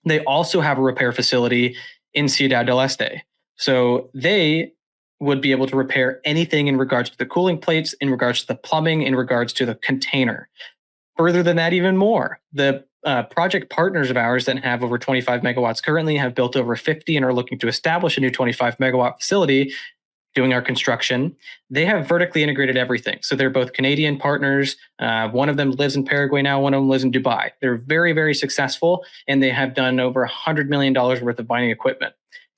they also have a repair facility in Ciudad del Este. So they would be able to repair anything in regards to the cooling plates, in regards to the plumbing, in regards to the container. Further than that, even more, the project partners of ours that have over 25 megawatts currently have built over 50 and are looking to establish a new 25 megawatt facility doing our construction. They have vertically integrated everything. So they're both Canadian partners. One of them lives in Paraguay now. One of them lives in Dubai. They're very, very successful, and they have done over $100 million worth of mining equipment.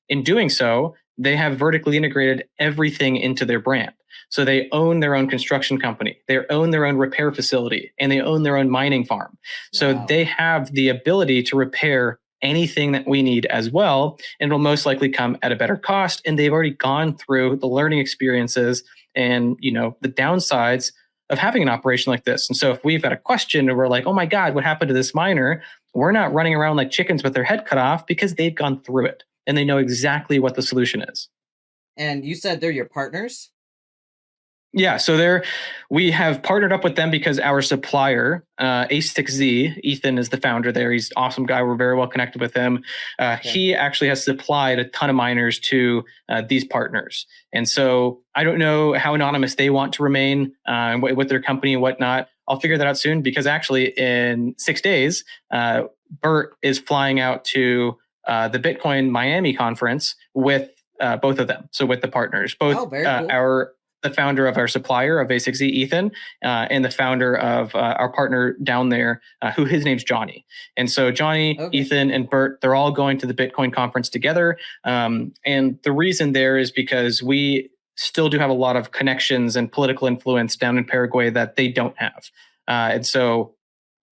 In doing so, they have vertically integrated everything into their brand. So they own their own construction company, they own their own repair facility, and they own their own mining farm. So they have the ability to repair anything that we need as well, and will most likely come at a better cost. And they've already gone through the learning experiences and, you know, the downsides of having an operation like this. And so if we've got a question and we're like, oh my God, what happened to this miner? We're not running around like chickens with their head cut off, because they've gone through it and they know exactly what the solution is. And you said they're your partners? Yeah, so we have partnered up with them because our supplier, A6Z, Ethan is the founder there. He's an awesome guy. We're very well connected with him. He actually has supplied a ton of miners to these partners. And so I don't know how anonymous they want to remain with their company and whatnot. I'll figure that out soon, because actually in 6 days, Bert is flying out to the Bitcoin Miami conference with both of them. So with the partners, both cool. The founder of our supplier of A6Z, Ethan, and the founder of our partner down there, who his name's Johnny. And so Johnny, Ethan, and Bert, they're all going to the Bitcoin conference together. And the reason there is because we still do have a lot of connections and political influence down in Paraguay that they don't have. And so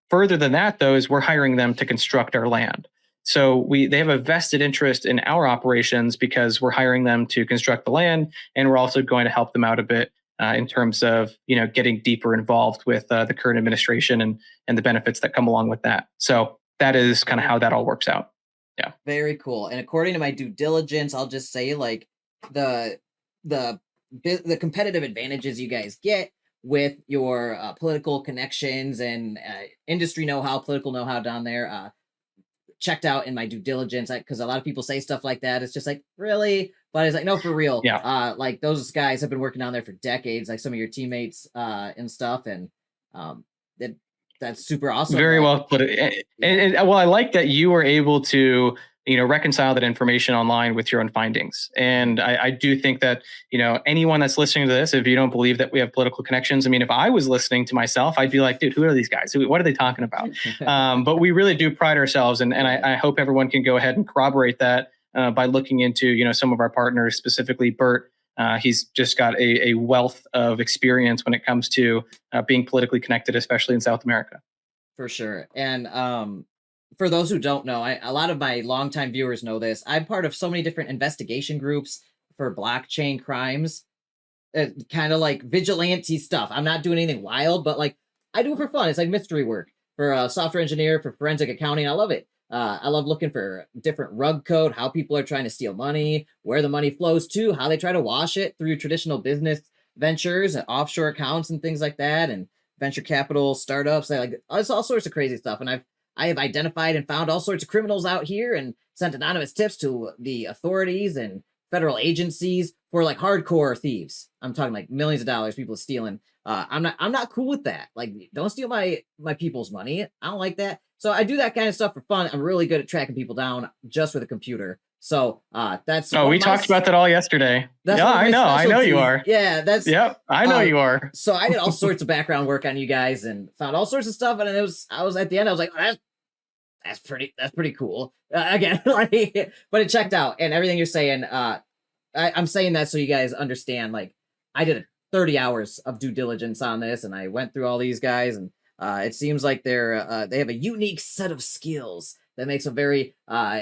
further than that, though, is we're hiring them to construct our land. So they have a vested interest in our operations because we're hiring them to construct the land, and we're also going to help them out a bit in terms of, you know, getting deeper involved with the current administration and the benefits that come along with that. So that is kind of how that all works out. Yeah. Very cool. And according to my due diligence, I'll just say, like, the competitive advantages you guys get with your political connections and industry know-how, political know-how down there, checked out in my due diligence, because a lot of people say stuff like that. It's just like, really? But it's like, no, for real. Yeah. Like, those guys have been working down there for decades, like some of your teammates and stuff. And that's super awesome. Very well put. And well, I like that you were able to, you know, reconcile that information online with your own findings. And I do think that, you know, anyone that's listening to this, if you don't believe that we have political connections, I mean, if I was listening to myself, I'd be like, dude, who are these guys? What are they talking about? But we really do pride ourselves. And I hope everyone can go ahead and corroborate that by looking into, you know, some of our partners, specifically Bert. He's just got a wealth of experience when it comes to being politically connected, especially in South America. For sure. And for those who don't know, a lot of my longtime viewers know this. I'm part of so many different investigation groups for blockchain crimes, kind of like vigilante stuff. I'm not doing anything wild, but like, I do it for fun. It's like mystery work for a software engineer, for forensic accounting. I love it. I love looking for different rug code, how people are trying to steal money, where the money flows to, how they try to wash it through traditional business ventures and offshore accounts and things like that. And venture capital startups. It's all sorts of crazy stuff. And I have identified and found all sorts of criminals out here and sent anonymous tips to the authorities and federal agencies for like hardcore thieves. I'm talking like millions of dollars people stealing. I'm not cool with that. Like, don't steal my people's money. I don't like that. So I do that kind of stuff for fun. I'm really good at tracking people down just with a computer. So that's. Oh, we talked about that all yesterday. Yeah, I know you are. Yeah, that's. Yep, I know you are. So I did all sorts of background work on you guys and found all sorts of stuff. And I was at the end, I was like, oh, that's pretty cool. Again, but it checked out, and everything you're saying. I'm saying that so you guys understand. Like, I did 30 hours of due diligence on this, and I went through all these guys, and it seems like they have a unique set of skills that makes them very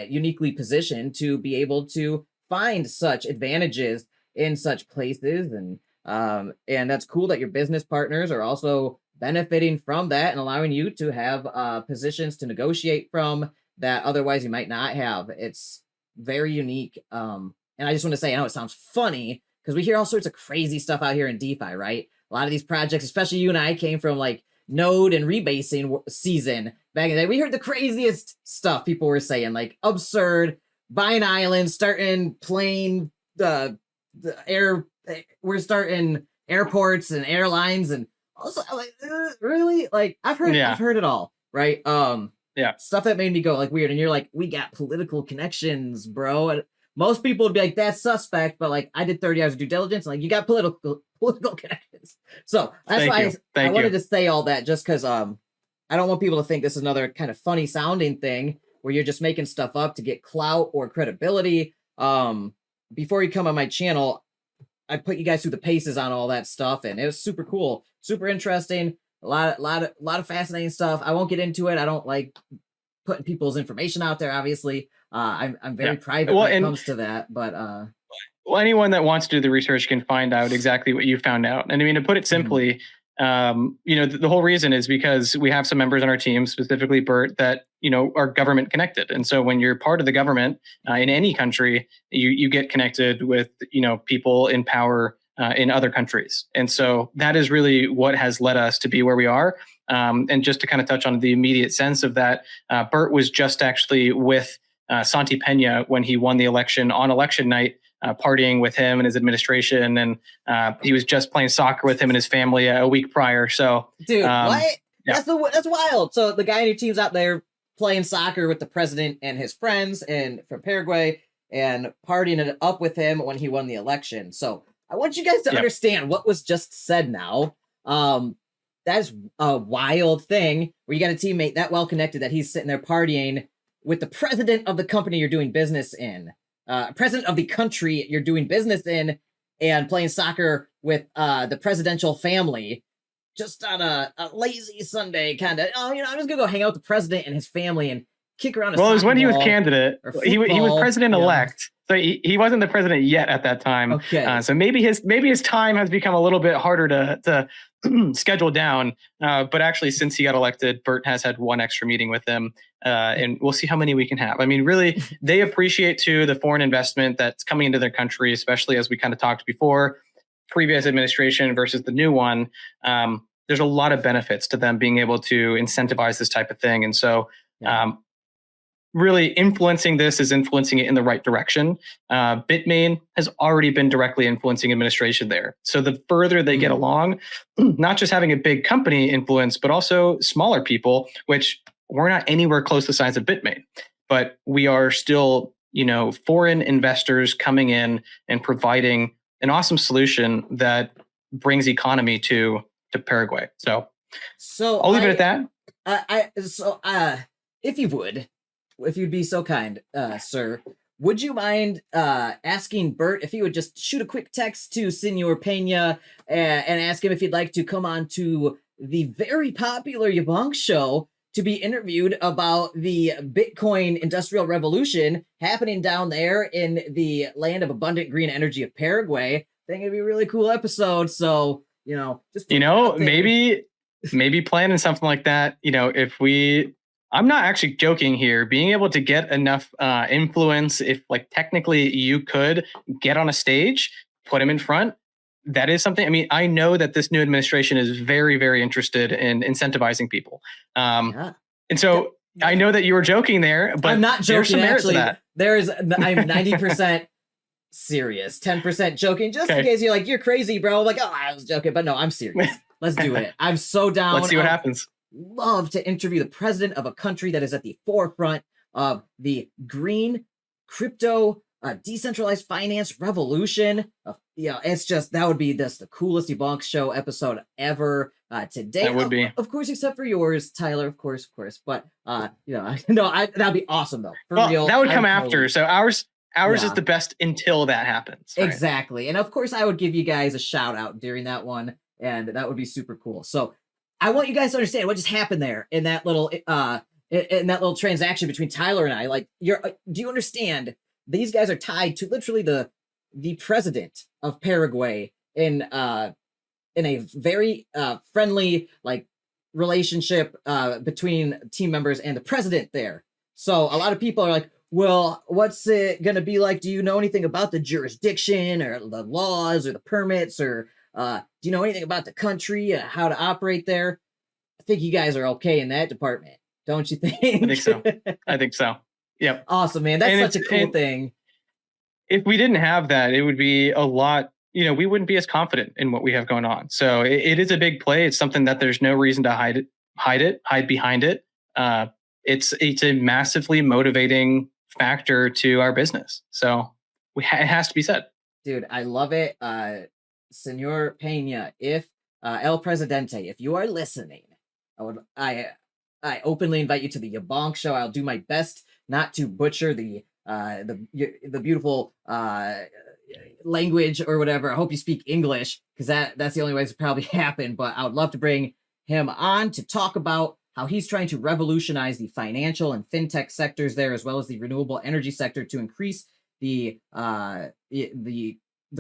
uniquely positioned to be able to find such advantages in such places, and that's cool that your business partners are also benefiting from that and allowing you to have positions to negotiate from that otherwise you might not have. It's very unique. And I just want to say, I know it sounds funny because we hear all sorts of crazy stuff out here in DeFi, right? A lot of these projects, especially you and I, came from like node and rebasing season back in the day. We heard the craziest stuff people were saying, like absurd, buying islands, starting plane, the air, we're starting airports and airlines, and also like really, like I've heard it all, right? Stuff that made me go like weird, and you're like, we got political connections, bro. And most people would be like, that's suspect, but like I did 30 hours of due diligence, and like you got political connections. So that's why I wanted to say all that, just because I don't want people to think this is another kind of funny sounding thing where you're just making stuff up to get clout or credibility. Before you come on my channel, I put you guys through the paces on all that stuff, and it was super cool, super interesting. A lot of fascinating stuff. I won't get into it. I don't like putting people's information out there, obviously. I'm very private when it comes to that, but well, anyone that wants to do the research can find out exactly what you found out. And I mean, to put it simply, the whole reason is because we have some members on our team, specifically Bert, that are government connected. And so when you're part of the government in any country, you get connected with people in power in other countries. And so that is really what has led us to be where we are. And just to kind of touch on the immediate sense of that, Bert was just actually with Santi Pena when he won the election on election night, partying with him and his administration, and he was just playing soccer with him and his family a week prior. So, dude, what? Yeah. That's wild. So the guy in your team's out there playing soccer with the president and his friends and from Paraguay and partying it up with him when he won the election. So I want you guys to understand what was just said now. That's a wild thing where you got a teammate that well connected that he's sitting there partying with the president of the company you're doing business in, president of the country you're doing business in, and playing soccer with the presidential family just on a lazy Sunday kind of. I'm just gonna go hang out with the president and his family and kick around. Well, it was when he was candidate. He was president elect, so he wasn't the president yet at that time. Okay. So maybe his time has become a little bit harder to schedule down. But actually, since he got elected, Bert has had one extra meeting with him, and we'll see how many we can have. I mean, really, they appreciate too the foreign investment that's coming into their country, especially as we kind of talked before, previous administration versus the new one. There's a lot of benefits to them being able to incentivize this type of thing, and so. Really influencing this is influencing it in the right direction. Bitmain has already been directly influencing administration there. So the further they get along, not just having a big company influence, but also smaller people, which we're not anywhere close to the size of Bitmain, but we are still, foreign investors coming in and providing an awesome solution that brings economy to Paraguay. So I'll leave it at that. If you'd be so kind, sir, would you mind asking Bert if he would just shoot a quick text to Senor Pena and ask him if he'd like to come on to the very popular YaBonks show to be interviewed about the Bitcoin industrial revolution happening down there in the land of abundant green energy of Paraguay? I think it'd be a really cool episode. So, just maybe planning something like that. I'm not actually joking here. Being able to get enough influence, if like technically you could get on a stage, put him in front, that is something. I mean, I know that this new administration is very, very interested in incentivizing people. Yeah. And so I know that you were joking there, but I'm not there's some joking. merit to Actually, that. I'm 90% serious, 10% joking, just in Okay. case you're like, you're crazy, bro. I'm like, oh, I was joking, but no, I'm serious. Let's do it. I'm so down. Let's see what happens. Love to interview the president of a country that is at the forefront of the green crypto decentralized finance revolution. It's just, that would be the coolest YaBonks show episode ever today. That would be, of course, except for yours, Tyler. Of course. But that'd be awesome though. For real, that would come after. So ours Yeah. is the best until that happens. Right? Exactly. And of course, I would give you guys a shout out during that one, and that would be super cool. So I want you guys to understand what just happened there in that little transaction between Tyler and I. Like, do you understand? These guys are tied to literally the president of Paraguay in a very friendly relationship between team members and the president there. So a lot of people are like, well, what's it going to be like? Do you know anything about the jurisdiction or the laws or the permits, or do you know anything about the country, how to operate there? I think you guys are okay in that department, don't you think? I think so. Yep. Awesome, man. That's such a cool thing. If we didn't have that, it would be a lot, we wouldn't be as confident in what we have going on. So it is a big play. It's something that there's no reason to hide behind it. It's a massively motivating factor to our business. So it has to be said. Dude, I love it. Senor Pena, if El Presidente, if you are listening, I openly invite you to the YaBonks show. I'll do my best not to butcher the beautiful language or whatever. I hope you speak English, because that's the only way it's probably happen. But I would love to bring him on to talk about how he's trying to revolutionize the financial and fintech sectors there, as well as the renewable energy sector, to increase the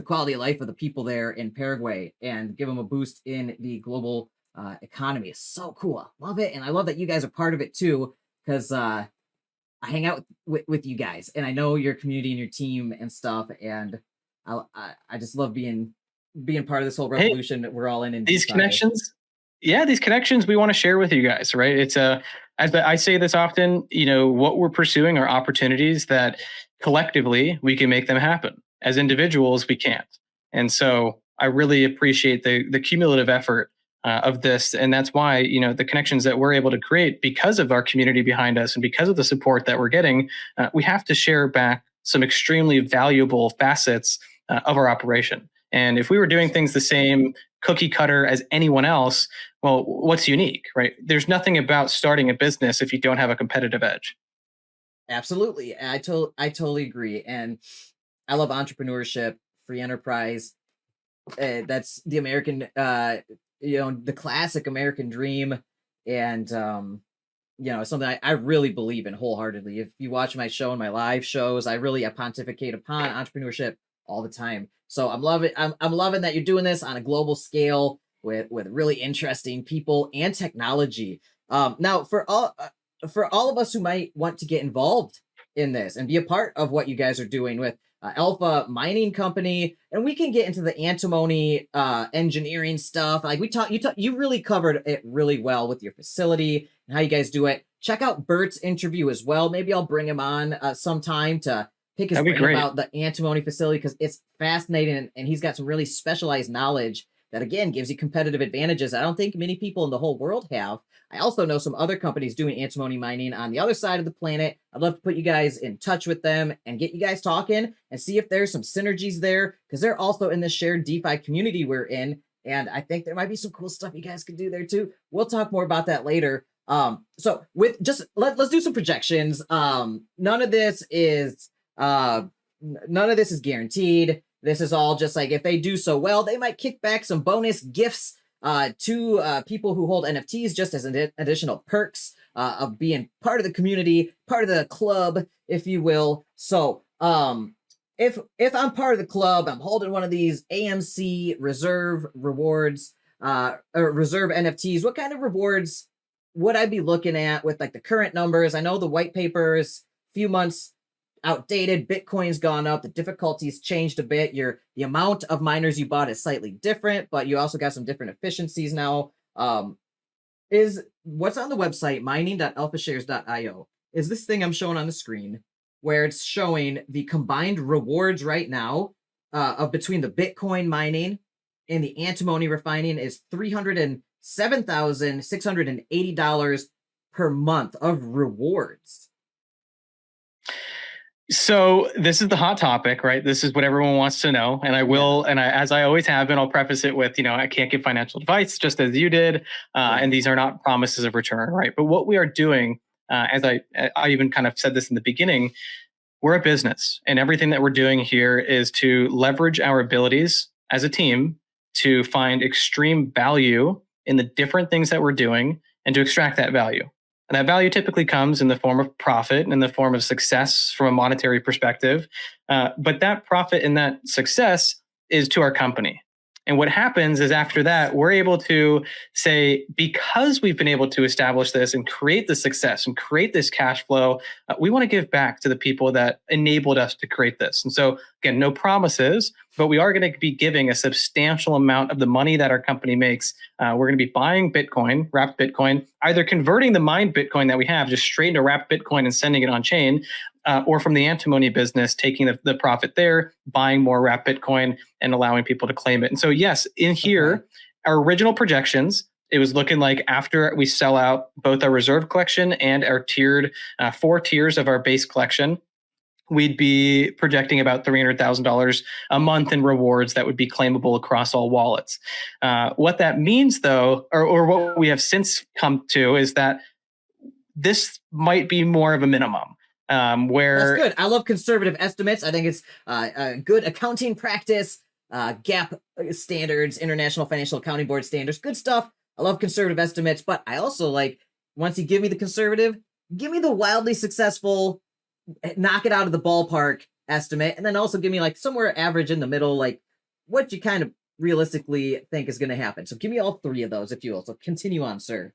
quality of life of the people there in Paraguay and give them a boost in the global economy. It's so cool. I love it. And I love that you guys are part of it too, because I hang out with you guys, and I know your community and your team and stuff. And I just love being part of this whole revolution that we're all in. These connections. Yeah, these connections we want to share with you guys, right? It's as I say this often, what we're pursuing are opportunities that collectively we can make them happen. As individuals, we can't. And so I really appreciate the cumulative effort of this. And that's why, the connections that we're able to create because of our community behind us and because of the support that we're getting, we have to share back some extremely valuable facets of our operation. And if we were doing things the same cookie cutter as anyone else, well, what's unique, right? There's nothing about starting a business if you don't have a competitive edge. Absolutely. I totally agree. And I love entrepreneurship, free enterprise. That's the American, the classic American dream. And, it's something I really believe in wholeheartedly. If you watch my show and my live shows, I pontificate upon entrepreneurship all the time. So I'm loving that you're doing this on a global scale with really interesting people and technology. Now, for all of us who might want to get involved in this and be a part of what you guys are doing with Alpha Mining Company, and we can get into the antimony engineering stuff. Like you really covered it really well with your facility and how you guys do it. Check out Bert's interview as well. Maybe I'll bring him on sometime to pick his brain about the antimony facility, because it's fascinating, and he's got some really specialized knowledge that, again, gives you competitive advantages I don't think many people in the whole world have. I also know some other companies doing antimony mining on the other side of the planet. I'd love to put you guys in touch with them and get you guys talking and see if there's some synergies there, because they're also in the shared DeFi community we're in. And I think there might be some cool stuff you guys could do there too. We'll talk more about that later. So with let's do some projections. None of this is guaranteed. This is all just like, if they do so well, they might kick back some bonus gifts to people who hold NFTs, just as additional perks of being part of the community, part of the club, if you will. So if I'm part of the club, I'm holding one of these AMC reserve rewards, or reserve NFTs. What kind of rewards would I be looking at with like the current numbers? I know the white paper is a few months outdated. Bitcoin's gone up. The difficulty's changed a bit. The amount of miners you bought is slightly different, but you also got some different efficiencies now. Is what's on the website mining.alphashares.io is this thing I'm showing on the screen where it's showing the combined rewards right now of between the Bitcoin mining and the antimony refining is $307,680 per month of rewards. So this is the hot topic, right? This is what everyone wants to know. And I will, and as I always have been, I'll preface it with, I can't give financial advice just as you did. And these are not promises of return, right? But what we are doing, as I even kind of said this in the beginning, we're a business, and everything that we're doing here is to leverage our abilities as a team to find extreme value in the different things that we're doing and to extract that value. And that value typically comes in the form of profit and in the form of success from a monetary perspective. But that profit and that success is to our company. And what happens is after that, we're able to say, because we've been able to establish this and create the success and create this cash flow, we want to give back to the people that enabled us to create this. And so again, no promises, but we are going to be giving a substantial amount of the money that our company makes. We're going to be buying Bitcoin, wrapped Bitcoin, either converting the mined Bitcoin that we have just straight into wrapped Bitcoin and sending it on chain, or from the antimony business, taking the profit there, buying more wrapped Bitcoin and allowing people to claim it. And so, yes, in here, our original projections, it was looking like after we sell out both our reserve collection and our tiered 4 tiers of our base collection, we'd be projecting about $300,000 a month in rewards that would be claimable across all wallets. What that means, though, or what we have since come to, is that this might be more of a minimum. Where that's good. I love conservative estimates. I think it's a good accounting practice, GAAP standards, International Financial Accounting Board standards, good stuff. I love conservative estimates, but I also like, once you give me the conservative, give me the wildly successful, knock it out of the ballpark estimate, and then also give me like somewhere average in the middle, like what you kind of realistically think is going to happen. So give me all 3 of those, if you will. So continue on, sir.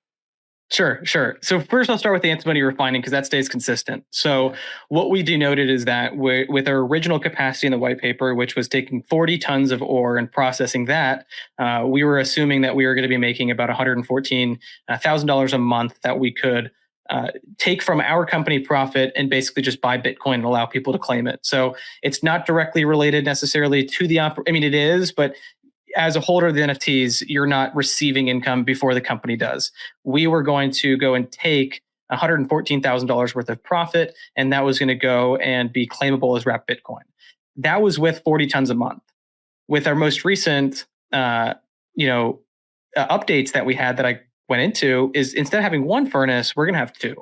Sure. So first I'll start with the antimony refining because that stays consistent. So what we denoted is that with our original capacity in the white paper, which was taking 40 tons of ore and processing that, we were assuming that we were going to be making about $114,000 a month that we could take from our company profit and basically just buy Bitcoin and allow people to claim it. So it's not directly related necessarily to the it is, but as a holder of the NFTs, you're not receiving income before the company does. We were going to go and take $114,000 worth of profit, and that was going to go and be claimable as wrapped Bitcoin. That was with 40 tons a month. With our most recent, updates that we had that I went into, is instead of having 1 furnace, we're going to have 2.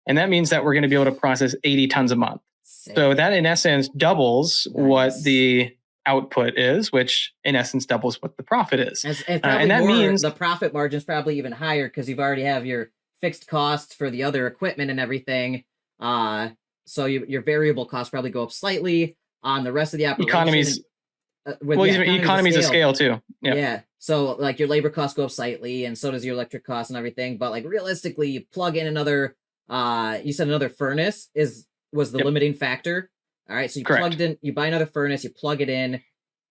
And that means that we're going to be able to process 80 tons a month. Sick. So that in essence doubles what the output is, which in essence doubles what the profit is. And that means the profit margin is probably even higher because you've already have your fixed costs for the other equipment and everything. So your variable costs probably go up slightly on the rest of the operation. Economies of scale too. Yeah. So like your labor costs go up slightly, and so does your electric costs and everything. But like realistically, you plug in another. You said another furnace was the limiting factor. All right, so you buy another furnace, you plug it in,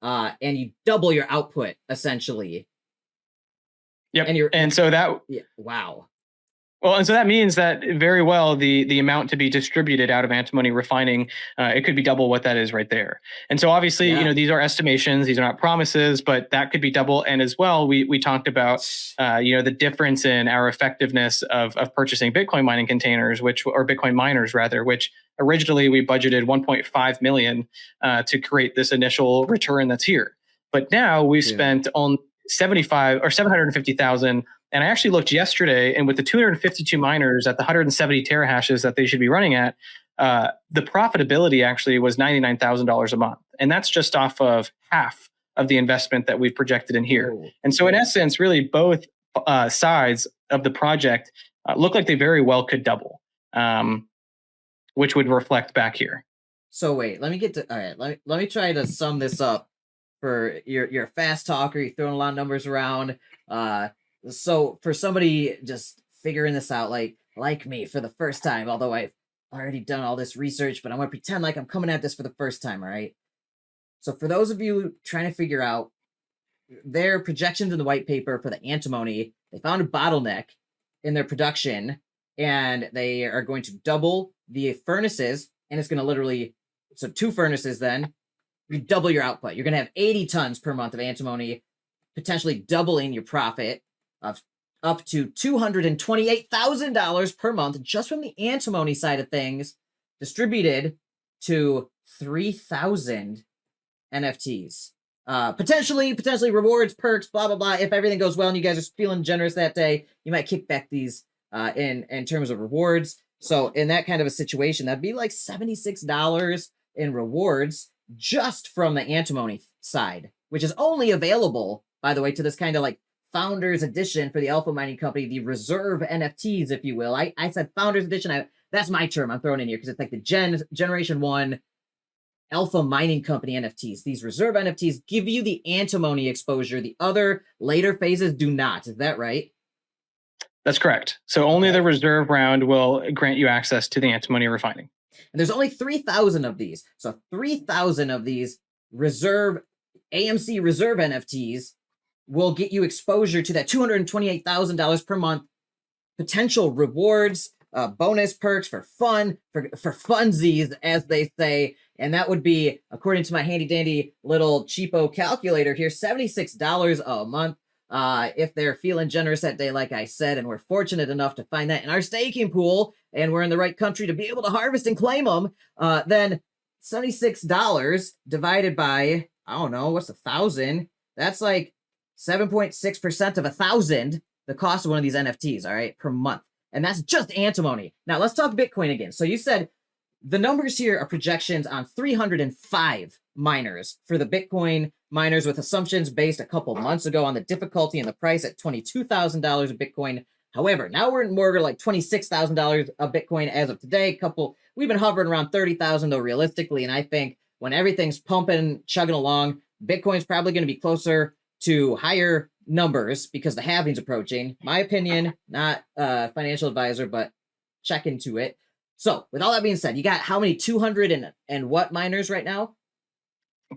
and you double your output essentially. Yep. Wow. Well, and so that means that very well the amount to be distributed out of antimony refining, it could be double what that is right there. And so obviously, these are estimations, these are not promises, but that could be double. And as well, we talked about the difference in our effectiveness of purchasing Bitcoin mining containers, or Bitcoin miners rather, which originally we budgeted 1.5 million to create this initial return that's here. But now we've spent on 75 or 750,000. And I actually looked yesterday, and with the 252 miners at the 170 terahashes that they should be running at, the profitability actually was $99,000 a month. And that's just off of half of the investment that we've projected in here. Oh, and so in essence, really both sides of the project look like they very well could double, which would reflect back here. So wait, let me try to sum this up. For you're a fast talker, you're throwing a lot of numbers around. So for somebody just figuring this out, like me for the first time, although I've already done all this research, but I'm going to pretend like I'm coming at this for the first time, all right? So for those of you trying to figure out their projections in the white paper for the antimony, they found a bottleneck in their production, and they are going to double the furnaces, and it's going to literally, so 2 furnaces then, you double your output. You're going to have 80 tons per month of antimony, potentially doubling your profit of up to $228,000 per month just from the antimony side of things, distributed to 3,000 NFTs. Potentially rewards, perks, blah, blah, blah. If everything goes well and you guys are feeling generous that day, you might kick back these in terms of rewards. So in that kind of a situation, that'd be like $76 in rewards just from the antimony side, which is only available, by the way, to this kind of like Founders Edition for the Alpha Mining Company, the reserve NFTs, if you will. I said Founders Edition. That's my term I'm throwing in here because it's like the Generation 1 Alpha Mining Company NFTs. These reserve NFTs give you the antimony exposure. The other later phases do not. Is that right? That's correct. So only the reserve round will grant you access to the antimony refining. And there's only 3,000 of these. So 3,000 of these reserve AMC reserve NFTs will get you exposure to that $228,000 per month potential rewards, bonus perks for fun, for funsies, as they say. And that would be, according to my handy dandy little cheapo calculator here, $76 a month. If they're feeling generous that day, like I said, and we're fortunate enough to find that in our staking pool, and we're in the right country to be able to harvest and claim them, then $76 divided by, I don't know, what's 1,000? That's like 7.6% of 1,000, the cost of one of these NFTs, all right, per month. And that's just antimony. Now let's talk Bitcoin again. So you said the numbers here are projections on 305 miners for the Bitcoin miners, with assumptions based a couple months ago on the difficulty and the price at $22,000 of Bitcoin. However, now we're more like $26,000 of Bitcoin as of today. We've been hovering around 30,000 though, realistically. And I think when everything's pumping, chugging along, Bitcoin's probably going to be closer to higher numbers because the halving's approaching. My opinion, not a financial advisor, but check into it. So with all that being said, you got how many 200 and what miners right now?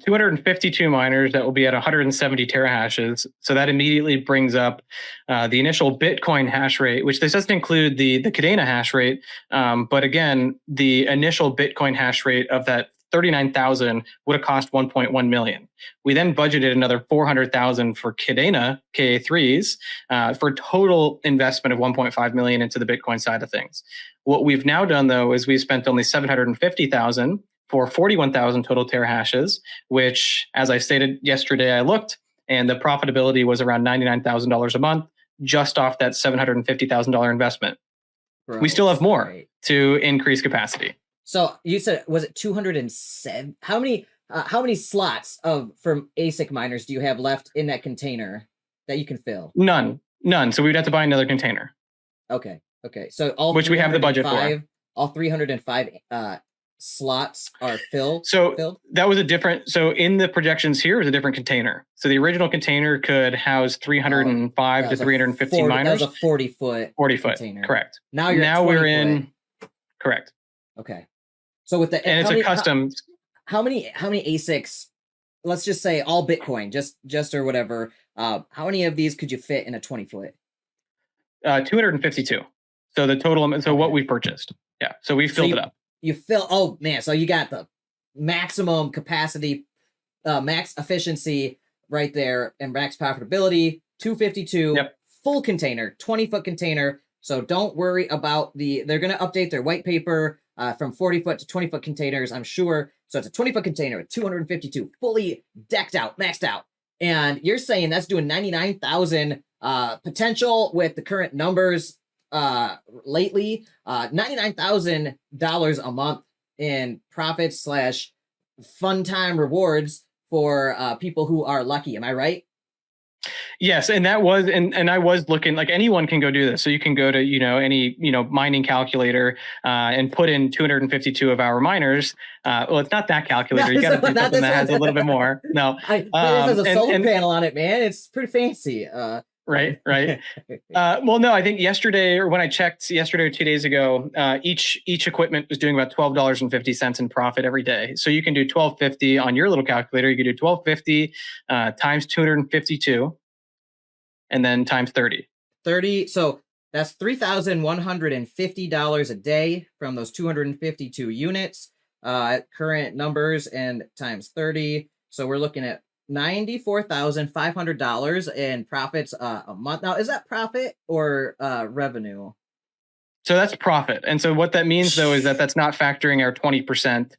252 miners that will be at 170 terahashes. So that immediately brings up the initial Bitcoin hash rate, which this doesn't include the Kadena hash rate. But again, the initial Bitcoin hash rate of that 39,000 would have cost 1.1 million. We then budgeted another 400,000 for Kadena KA3s for a total investment of 1.5 million into the Bitcoin side of things. What we've now done though is we've spent only 750,000 for 41,000 total terahashes, which, as I stated yesterday, I looked, and the profitability was around $99,000 a month, just off that $750,000 investment. Gross. We still have more to increase capacity. So you said, was it 207? How many slots from ASIC miners do you have left in that container that you can fill? None. So we'd have to buy another container. Okay. So all which we have the budget for. All 305 slots are filled. That was so in the projections here was a different container. So the original container could house 305 to 350 miners. That was a 40 foot container. Correct. Now we're in. Correct. Okay. So with the, and it's a custom. How many ASICs? Let's just say all Bitcoin, just or whatever. How many of these could you fit in a 20 foot? 252. So the total. So what we purchased. Yeah. So we filled it up. You fill. Oh man. So you got the maximum capacity, max efficiency right there, and max profitability. 252. Yep. Full container, 20 foot container. So don't worry about they're going to update their white paper from 40 foot to 20 foot containers, I'm sure. So it's a 20 foot container with 252 fully decked out, maxed out. And you're saying that's doing 99,000 potential with the current numbers lately, $99,000 a month in profits / fun time rewards for people who are lucky. Am I right? Yes, and that was, and I was looking, like anyone can go do this. So you can go to, any, mining calculator and put in 252 of our miners. Well, it's not that calculator. You got to do something that has a little bit more. No. It has a solar panel on it, man. It's pretty fancy. Right. Well, no, I think yesterday, or when I checked yesterday or 2 days ago, each equipment was doing about $12.50 in profit every day. So you can do $12.50 on your little calculator. You can do $12.50 times 252, and then times 30. 30. So that's $3,150 a day from those 252 units at current numbers, and times 30. So we're looking at $94,500 in profits a month. Now, is that profit or revenue? So that's profit. And so what that means, though, is that that's not factoring our 20%,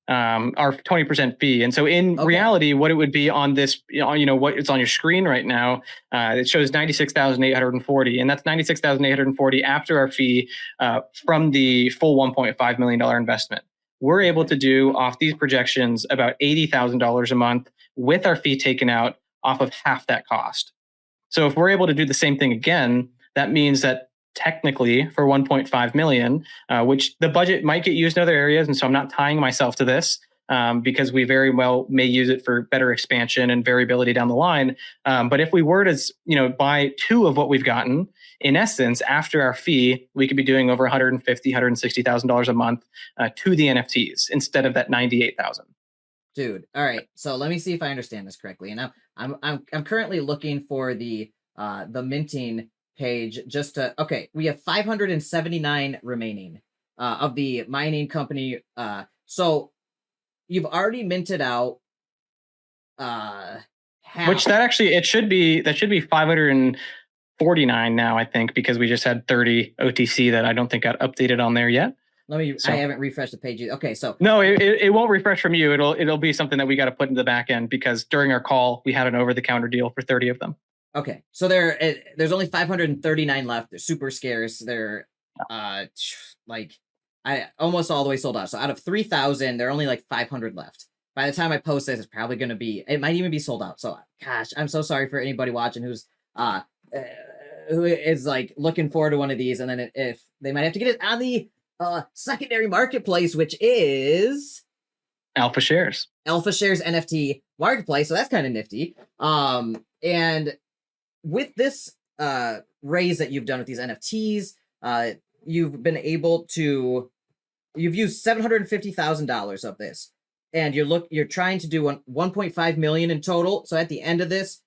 our 20% fee. And so in reality, what it would be on this, what it's on your screen right now, it shows 96,840, and that's 96,840 after our fee from the full $1.5 million investment. We're able to do off these projections about $80,000 a month with our fee taken out off of half that cost. So if we're able to do the same thing again, that means that technically for 1.5 million, which the budget might get used in other areas. And so I'm not tying myself to this because we very well may use it for better expansion and variability down the line. But if we were to, buy two of what we've gotten, in essence, after our fee, we could be doing over $150,000, $160,000 a month to the NFTs instead of that 98,000. Dude, all right. So let me see if I understand this correctly. And I'm currently looking for the minting page just to. Okay, we have 579 remaining of the mining company. So you've already minted out half. Which it should be 549 now, I think, because we just had 30 OTC that I don't think got updated on there yet. I haven't refreshed the page either. Okay, so no, it won't refresh from you. It'll be something that we got to put in the back end, because during our call we had an over-the-counter deal for 30 of them. Okay, so there's only 539 left. They're super scarce. They're almost all the way sold out. So out of 3,000, there are only like 500 left. By the time I post this, it's probably going to be. It might even be sold out. So gosh, I'm so sorry for anybody watching who is like looking forward to one of these, and then if they might have to get it on the secondary marketplace, which is Alpha Shares NFT marketplace. So that's kind of nifty. And with this raise that you've done with these NFTs, you've been able to, you've used $750,000 of this, and you're trying to do 1.5 million in total. So at the end of this,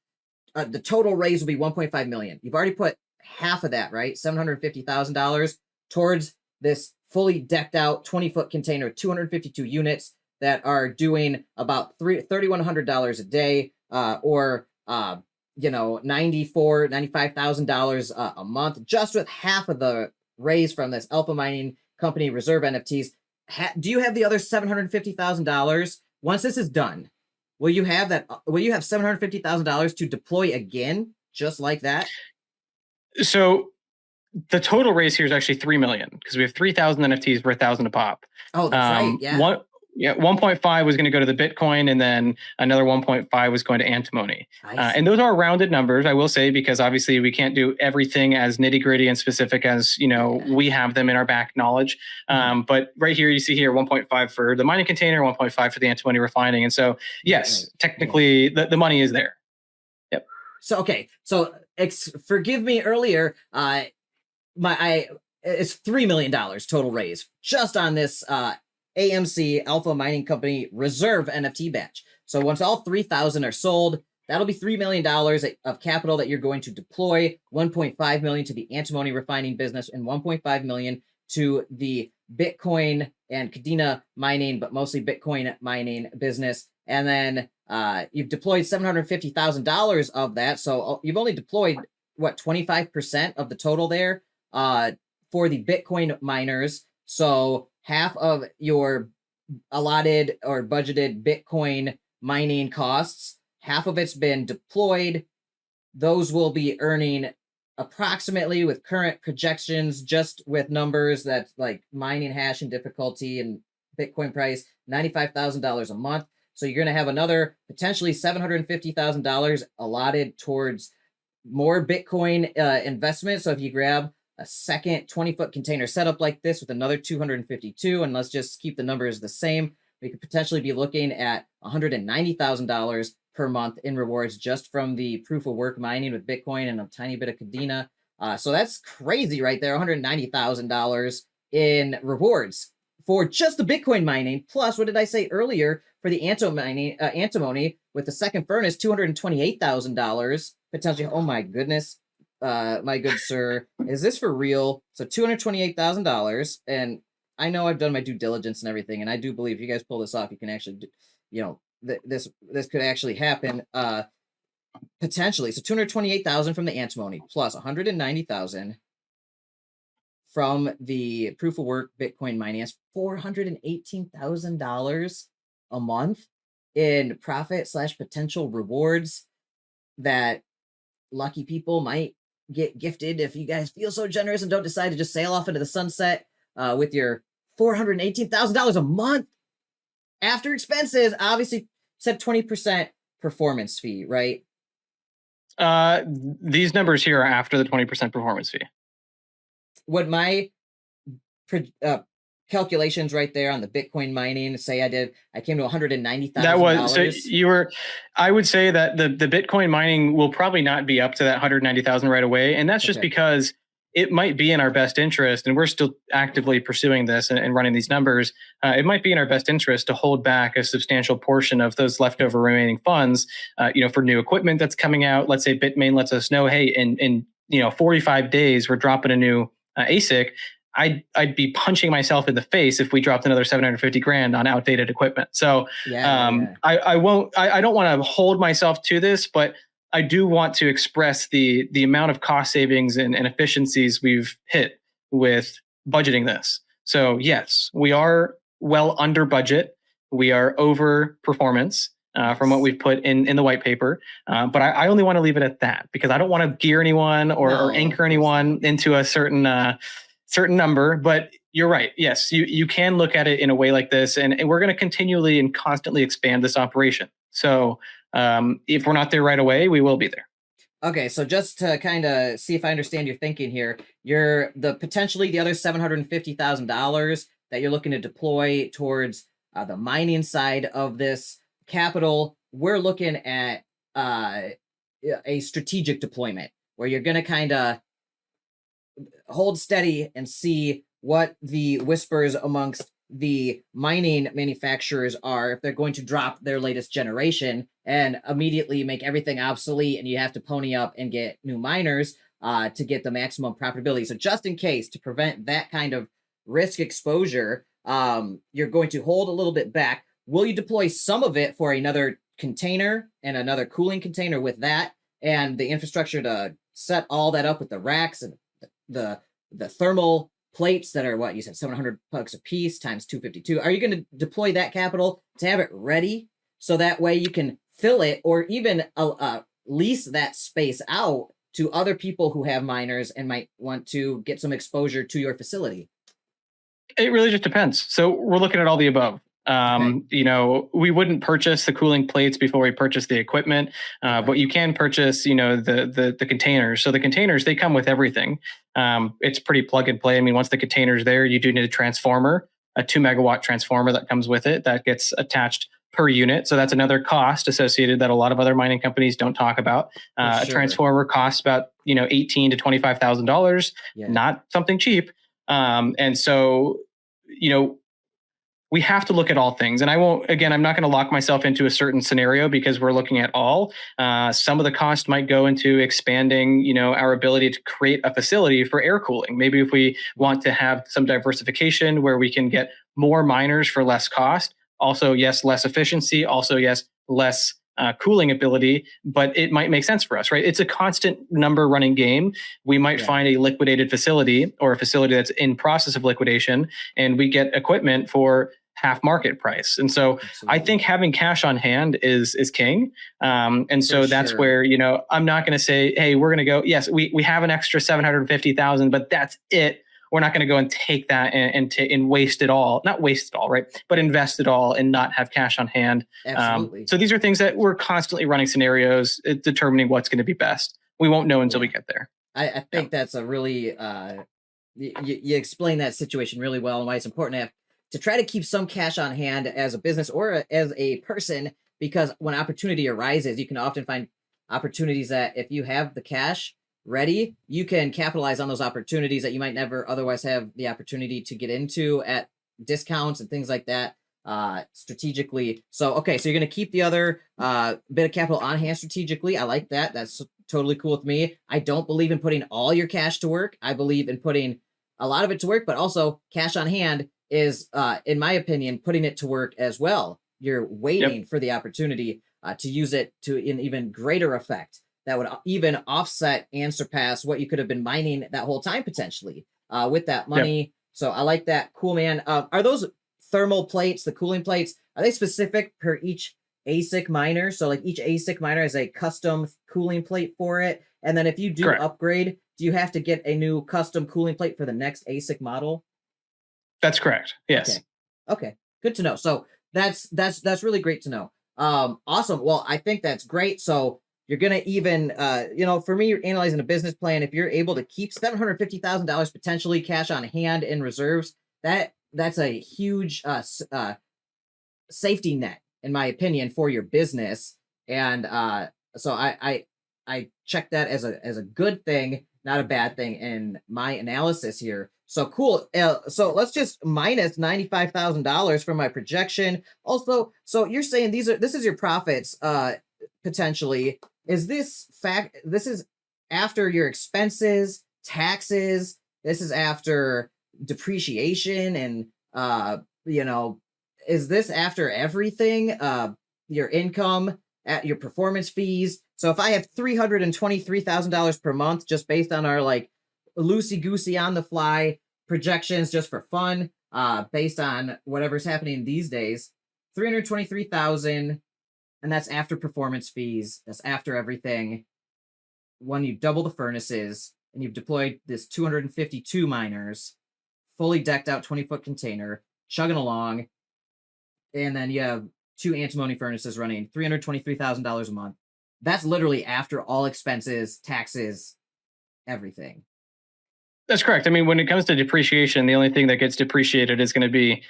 the total raise will be 1.5 million. You've already put half of that, right? $750,000 towards this fully decked out 20-foot container, 252 units that are doing about $3,100 a day, or $95,000 a month, just with half of the raise from this Alpha Mining Company Reserve NFTs. Do you have the other $750,000? Once this is done, will you have that? Will you have $750,000 to deploy again, just like that? So the total raise here is actually 3 million, because we have 3,000 NFTs for 1,000 a pop. Oh, that's right. Yeah. 1.5 was going to go to the Bitcoin, and then another 1.5 was going to Antimony. And those are rounded numbers, I will say, because obviously we can't do everything as nitty gritty and specific as we have them in our back knowledge. But right here, you see here 1.5 for the mining container, 1.5 for the Antimony Refining, and so yes, technically the money is there. Yep. So okay, so forgive me earlier. It's $3 million total raise just on this AMC Alpha Mining Company Reserve NFT batch. So once all 3,000 are sold, that'll be $3 million of capital that you're going to deploy. 1.5 million to the Antimony Refining business, and 1.5 million to the Bitcoin and Kadena mining, but mostly Bitcoin mining business. And then you've deployed $750,000 of that. So you've only deployed 25% of the total there for the Bitcoin miners. So half of your allotted or budgeted Bitcoin mining costs, half of it's been deployed. Those will be earning approximately, with current projections, just with numbers that's like mining hash and difficulty and Bitcoin price, $95,000 a month. So you're going to have another potentially $750,000 allotted towards more Bitcoin investment. So if you grab a second 20-foot container setup like this with another 252, and let's just keep the numbers the same, we could potentially be looking at $190,000 per month in rewards just from the proof of work mining with Bitcoin and a tiny bit of Cadena. So that's crazy right there. $190,000 in rewards for just the Bitcoin mining. Plus, what did I say earlier for the antimony with the second furnace, $228,000 potentially. Oh my goodness, my good sir, is this for real? So $228,000, and I know I've done my due diligence and everything, and I do believe if you guys pull this off, you can actually do, this could actually happen potentially. So 228,000 from the antimony plus 190,000 from the proof of work Bitcoin mining. That's $418,000 a month in profit / potential rewards that lucky people might get gifted if you guys feel so generous and don't decide to just sail off into the sunset with your $418,000 a month after expenses. Obviously, said 20% performance fee, right? These numbers here are after the 20% performance fee. What my calculations right there on the Bitcoin mining say I came to $190,000. That was, so you were, I would say that the Bitcoin mining will probably not be up to that 190,000 right away. And that's just because it might be in our best interest, and we're still actively pursuing this and running these numbers. It might be in our best interest to hold back a substantial portion of those leftover remaining funds, for new equipment that's coming out. Let's say Bitmain lets us know, hey, in 45 days, we're dropping a new ASIC. I'd be punching myself in the face if we dropped another 750 grand on outdated equipment. So I don't want to hold myself to this, but I do want to express the amount of cost savings and efficiencies we've hit with budgeting this. So yes, we are well under budget. We are over performance from what we've put in the white paper. But I only want to leave it at that because I don't want to gear anyone or anchor anyone into a certain number. But you're right. Yes, you can look at it in a way like this, and we're going to continually and constantly expand this operation. So if we're not there right away, we will be there. Okay, so just to kind of see if I understand your thinking here, potentially the other $750,000 that you're looking to deploy towards the mining side of this capital, we're looking at a strategic deployment where you're going to kind of hold steady and see what the whispers amongst the mining manufacturers are, if they're going to drop their latest generation and immediately make everything obsolete and you have to pony up and get new miners to get the maximum profitability. So just in case, to prevent that kind of risk exposure, you're going to hold a little bit back. Will you deploy some of it for another container and another cooling container with that and the infrastructure to set all that up with the racks and the thermal plates that are what you said, $700 a piece times 252. Are you going to deploy that capital to have it ready so that way you can fill it or even lease that space out to other people who have miners and might want to get some exposure to your facility? It really just depends. So we're looking at all the above. We wouldn't purchase the cooling plates before we purchase the equipment, but you can purchase, the containers. So the containers, they come with everything. It's pretty plug and play. I mean, once the container's there, you do need a transformer, a 2 megawatt transformer that comes with it that gets attached per unit. So that's another cost associated that a lot of other mining companies don't talk about. A transformer costs about, $18,000 to $25,000, not something cheap. And so, we have to look at all things. And I'm not going to lock myself into a certain scenario because we're looking at all. Some of the cost might go into expanding, our ability to create a facility for air cooling. Maybe if we want to have some diversification where we can get more miners for less cost. Also, yes, less efficiency. Also, yes, less cooling ability, but it might make sense for us, right? It's a constant number running game. We might find a liquidated facility or a facility that's in process of liquidation, and we get equipment for half market price. And so I think having cash on hand is king. And so that's where, I'm not going to say, hey, we're going to go, yes, we have an extra 750,000, but that's it. We're not going to go and take that and waste it all, not waste it all, right? But invest it all and not have cash on hand. Absolutely. So these are things that we're constantly running scenarios, determining what's going to be best. We won't know until we get there. I think that's a really, you explain that situation really well and why it's important to try to keep some cash on hand as a business or as a person because when opportunity arises, you can often find opportunities that if you have the cash ready, you can capitalize on those opportunities that you might never otherwise have the opportunity to get into at discounts and things like that strategically. So, okay, so you're going to keep the other bit of capital on hand strategically. I like that. That's totally cool with me. I don't believe in putting all your cash to work. I believe in putting a lot of it to work, but also cash on hand is, in my opinion, putting it to work as well. You're waiting for the opportunity to use it to an even greater effect that would even offset and surpass what you could have been mining that whole time potentially with that money. So I like that. Cool, man. Are those thermal plates, the cooling plates, are they specific per each ASIC miner? So like each ASIC miner has a custom cooling plate for it. And then if you do upgrade, do you have to get a new custom cooling plate for the next ASIC model? That's correct. Yes. Okay. Good to know. So that's really great to know. Awesome. Well, I think that's great. So you're going to even, for me, you're analyzing a business plan. If you're able to keep $750,000 potentially cash on hand in reserves, that's a huge safety net, in my opinion, for your business. And so I check that as a good thing, not a bad thing in my analysis here. So cool. So let's just minus $95,000 from my projection. Also, so you're saying this is your profits potentially. Is this fact? This is after your expenses, taxes. This is after depreciation, and is this after everything? Your income, at your performance fees. So if I have $323,000 per month, just based on our like loosey goosey on the fly projections, just for fun, based on whatever's happening these days, 323,000. And that's after performance fees. That's after everything. When you double the furnaces and you've deployed this 252 miners, fully decked out 20-foot container, chugging along, and then you have 2 antimony furnaces running, $323,000 a month. That's literally after all expenses, taxes, everything. That's correct. I mean, when it comes to depreciation, the only thing that gets depreciated is going to be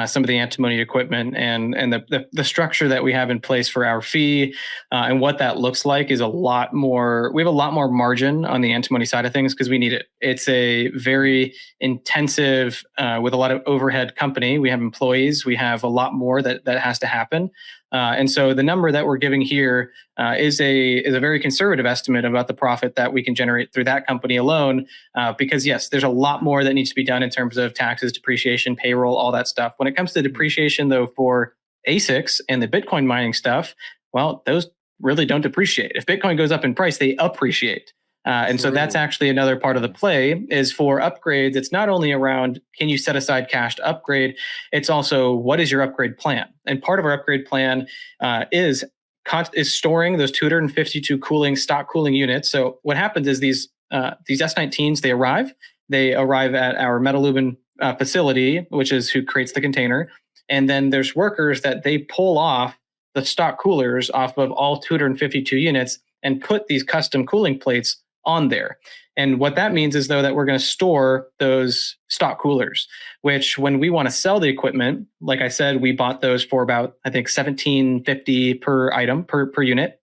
some of the antimony equipment, and the structure that we have in place for our fee and what that looks like is a lot more. We have a lot more margin on the antimony side of things because we need it. It's a very intensive with a lot of overhead company. We have employees. We have a lot more that has to happen. And so the number that we're giving here is a very conservative estimate about the profit that we can generate through that company alone. Because yes, there's a lot more that needs to be done in terms of taxes, depreciation, payroll, all that stuff. When it comes to depreciation, though, for ASICs and the Bitcoin mining stuff, well, those really don't depreciate. If Bitcoin goes up in price, they appreciate. And so that's actually another part of the play is for upgrades. It's not only around, can you set aside cash to upgrade? It's also, what is your upgrade plan? And part of our upgrade plan is storing those 252 stock cooling units. So what happens is these S19s, they arrive at our Metalubin facility, which is who creates the container. And then there's workers that they pull off the stock coolers off of all 252 units and put these custom cooling plates on there. And what that means is, though, that we're going to store those stock coolers, which when we want to sell the equipment, like I said, we bought those for about, I think, $1,750 per item per unit.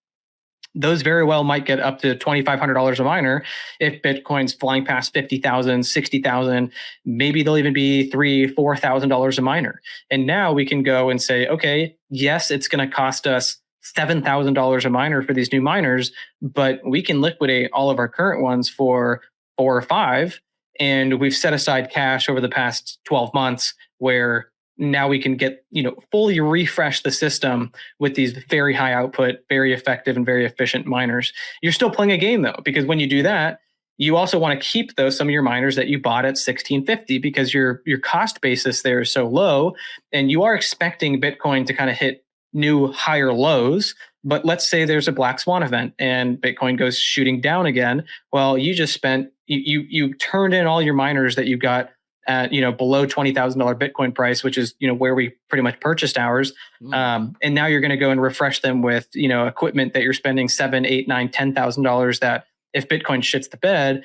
Those very well might get up to $2,500 a miner if Bitcoin's flying past 50,000, 60,000. Maybe they'll even be $3,000, $4,000 a miner. And now we can go and say, okay, yes, it's going to cost us $7,000 a miner for these new miners, but we can liquidate all of our current ones for 4 or 5. And we've set aside cash over the past 12 months where now we can get, fully refresh the system with these very high output, very effective and very efficient miners. You're still playing a game though, because when you do that, you also want to keep some of your miners that you bought at $1,650 because your cost basis there is so low, and you are expecting Bitcoin to kind of hit new higher lows. But let's say there's a black swan event and Bitcoin goes shooting down again. Well, you just spent, you turned in all your miners that you got at, below $20,000 Bitcoin price, which is, where we pretty much purchased ours. And now you're going to go and refresh them with, equipment that you're spending $7,000, $8,000, $9,000, $10,000 that if Bitcoin shits the bed,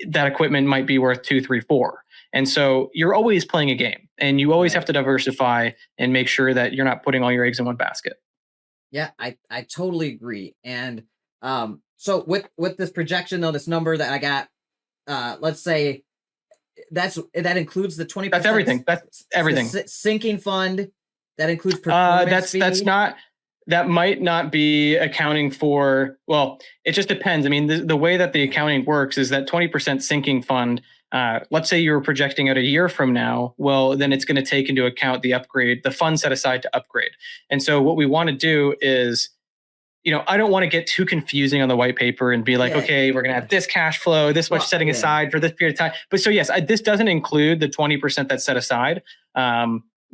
that equipment might be worth 2, 3, 4. And so you're always playing a game, and you always have to diversify and make sure that you're not putting all your eggs in one basket. Yeah, I totally agree. And so with this projection though, this number that I got, let's say that includes the 20%. That's everything. That's everything. Sinking fund. That includes performance fee. That's not. That might not be accounting for. Well, it just depends. I mean, the way that the accounting works is that 20% sinking fund. Let's say you're projecting out a year from now. Well, then it's going to take into account the upgrade, the fund set aside to upgrade. And so what we want to do is, I don't want to get too confusing on the white paper and be like, okay, we're going to have this cash flow, this much setting aside for this period of time. But so yes, this doesn't include the 20% that's set aside.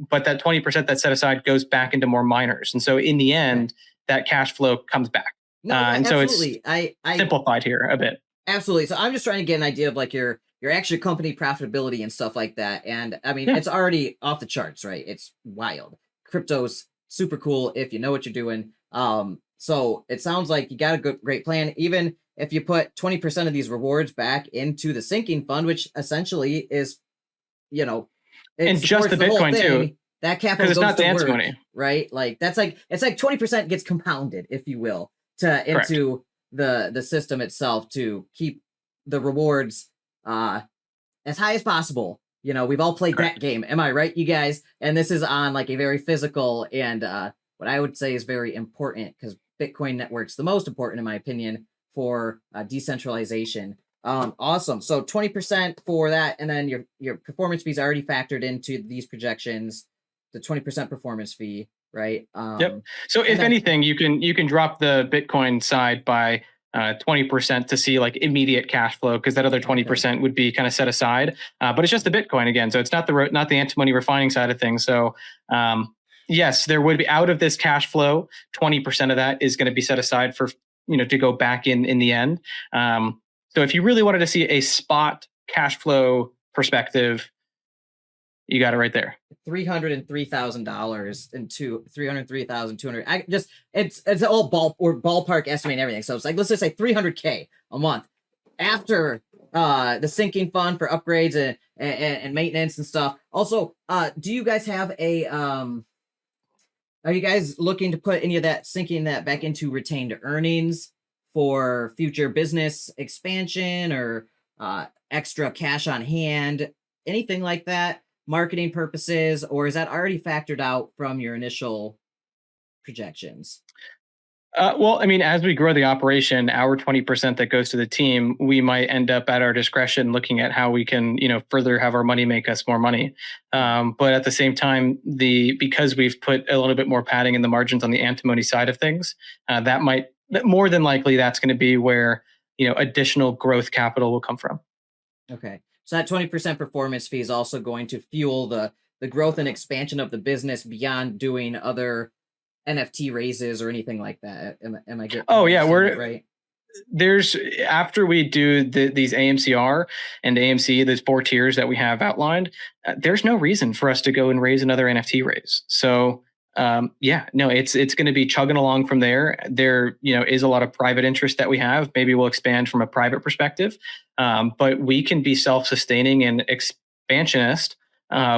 But that 20% that's set aside goes back into more miners. And so in the end, that cash flow comes back. No, and absolutely. so it's simplified here a bit. Absolutely. So I'm just trying to get an idea of like your actual company profitability and stuff like that. And I mean, it's already off the charts, right? It's wild. Crypto's super cool if you know what you're doing. So it sounds like you got a great plan. Even if you put 20% of these rewards back into the sinking fund, which essentially is, and just the Bitcoin too. That capital goes it's not to the work, antimony, right? Like it's like 20% gets compounded, if you will, into the system itself to keep the rewards as high as possible. We've all played that game. Am I right, you guys? And this is on like a very physical and what I would say is very important, because Bitcoin network's the most important, in my opinion, for decentralization. Awesome. So 20% for that, and then your performance fees are already factored into these projections. The 20% performance fee, right? Yep. So if anything, you can drop the Bitcoin side by 20% to see like immediate cash flow, because that other 20% would be kind of set aside. But it's just the Bitcoin again, so it's not the antimony refining side of things. So yes, there would be, out of this cash flow, 20% of that is going to be set aside for to go back in the end. So if you really wanted to see a spot cash flow perspective, you got it right there. $303,000 into 303,200. It's all ballpark estimating everything. So it's like, let's just say 300K a month after the sinking fund for upgrades and maintenance and stuff. Also, do you guys have are you guys looking to put any of that, sinking that back into retained earnings for future business expansion or extra cash on hand, anything like that, marketing purposes, or is that already factored out from your initial projections? Well, I mean, as we grow the operation, our 20% that goes to the team, we might end up at our discretion looking at how we can, further have our money make us more money. But at the same time, because we've put a little bit more padding in the margins on the antimony side of things, that might, more than likely, that's going to be where, additional growth capital will come from. Okay. So that 20% performance fee is also going to fuel the growth and expansion of the business beyond doing other NFT raises or anything like that. Am I getting? Oh yeah, we're right. There's, after we do these AMCR and AMC, those 4 tiers that we have outlined, there's no reason for us to go and raise another NFT raise. So it's going to be chugging along from there. There, is a lot of private interest that we have. Maybe we'll expand from a private perspective, but we can be self-sustaining and expansionist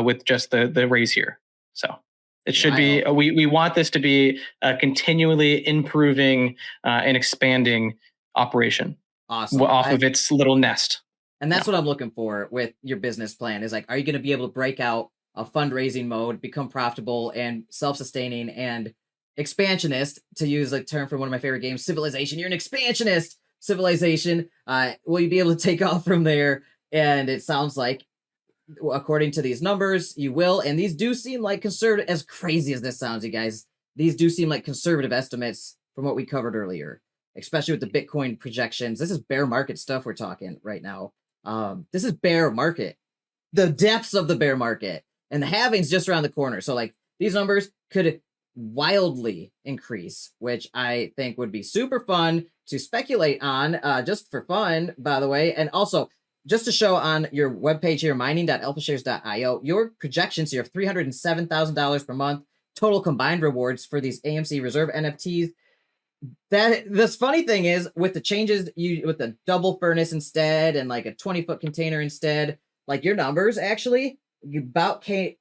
with just the raise here. So it should be. We want this to be a continually improving and expanding operation. Awesome. Off of its little nest. And that's what I'm looking for with your business plan, is like, are you going to be able to break out a fundraising mode, become profitable and self-sustaining and expansionist, to use a term from one of my favorite games, Civilization. You're an expansionist, Civilization. Will you be able to take off from there? And it sounds like, according to these numbers, you will. And these do seem like conservative, as crazy as this sounds, you guys. These do seem like conservative estimates from what we covered earlier, especially with the Bitcoin projections. This is bear market stuff we're talking right now. This is bear market, the depths of the bear market, and the halving's just around the corner. So like, these numbers could wildly increase, which I think would be super fun to speculate on, just for fun, by the way. And also, just to show on your webpage here, mining.alphashares.io, your projections here of $307,000 per month, total combined rewards for these AMC reserve NFTs. This funny thing is, with the changes, with the double furnace instead and like a 20-foot container instead, like your numbers actually about came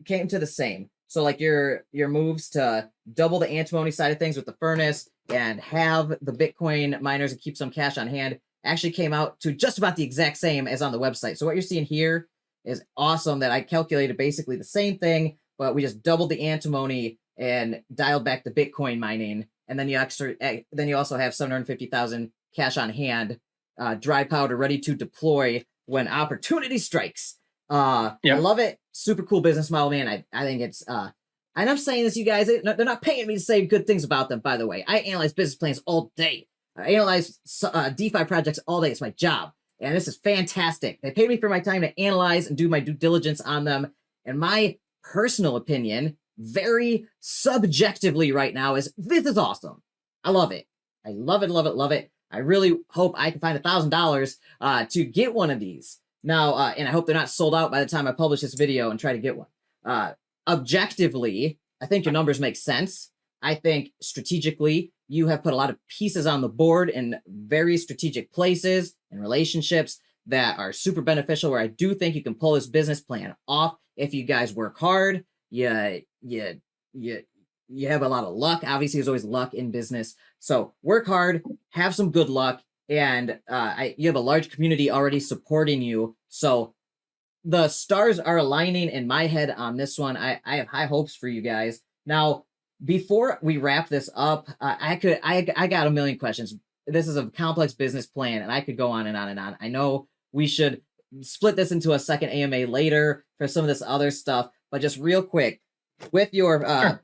to the same. So like your moves to double the antimony side of things with the furnace and have the Bitcoin miners and keep some cash on hand actually came out to just about the exact same as on the website. So what you're seeing here is awesome, that I calculated basically the same thing, but we just doubled the antimony and dialed back the Bitcoin mining. And then you also have 750,000 cash on hand, dry powder ready to deploy when opportunity strikes. I love it. Super cool business model, man. I think it's and I'm saying this, you guys, they're not paying me to say good things about them, by the way. I analyze business plans all day. I analyze DeFi projects all day. It's my job. And this is fantastic. They pay me for my time to analyze and do my due diligence on them. And my personal opinion, very subjectively right now, is this is awesome. I love it. I love it, love it, love it. I really hope I can find $1,000 to get one of these. Now, and I hope they're not sold out by the time I publish this video and try to get one. Objectively, I think your numbers make sense. I think strategically, you have put a lot of pieces on the board in very strategic places and relationships that are super beneficial, where I do think you can pull this business plan off if you guys work hard. You have a lot of luck. Obviously, there's always luck in business. So work hard, have some good luck, and you have a large community already supporting you. So the stars are aligning in my head on this one. I have high hopes for you guys. Now, before we wrap this up, I got a million questions. This is a complex business plan, and I could go on and on and on. I know we should split this into a second AMA later for some of this other stuff, but just real quick, with your 5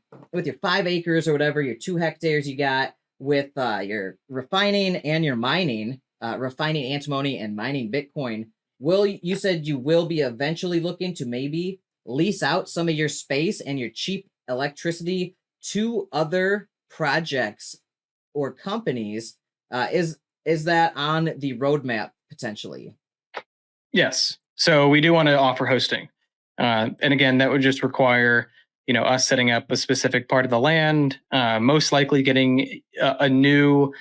acres or whatever, your 2 hectares you got with your refining and your mining, refining antimony and mining Bitcoin, you said you will be eventually looking to maybe lease out some of your space and your cheap electricity to other projects or companies. Is that on the roadmap potentially? Yes. So we do want to offer hosting. And again, that would just require, us setting up a specific part of the land, most likely getting a new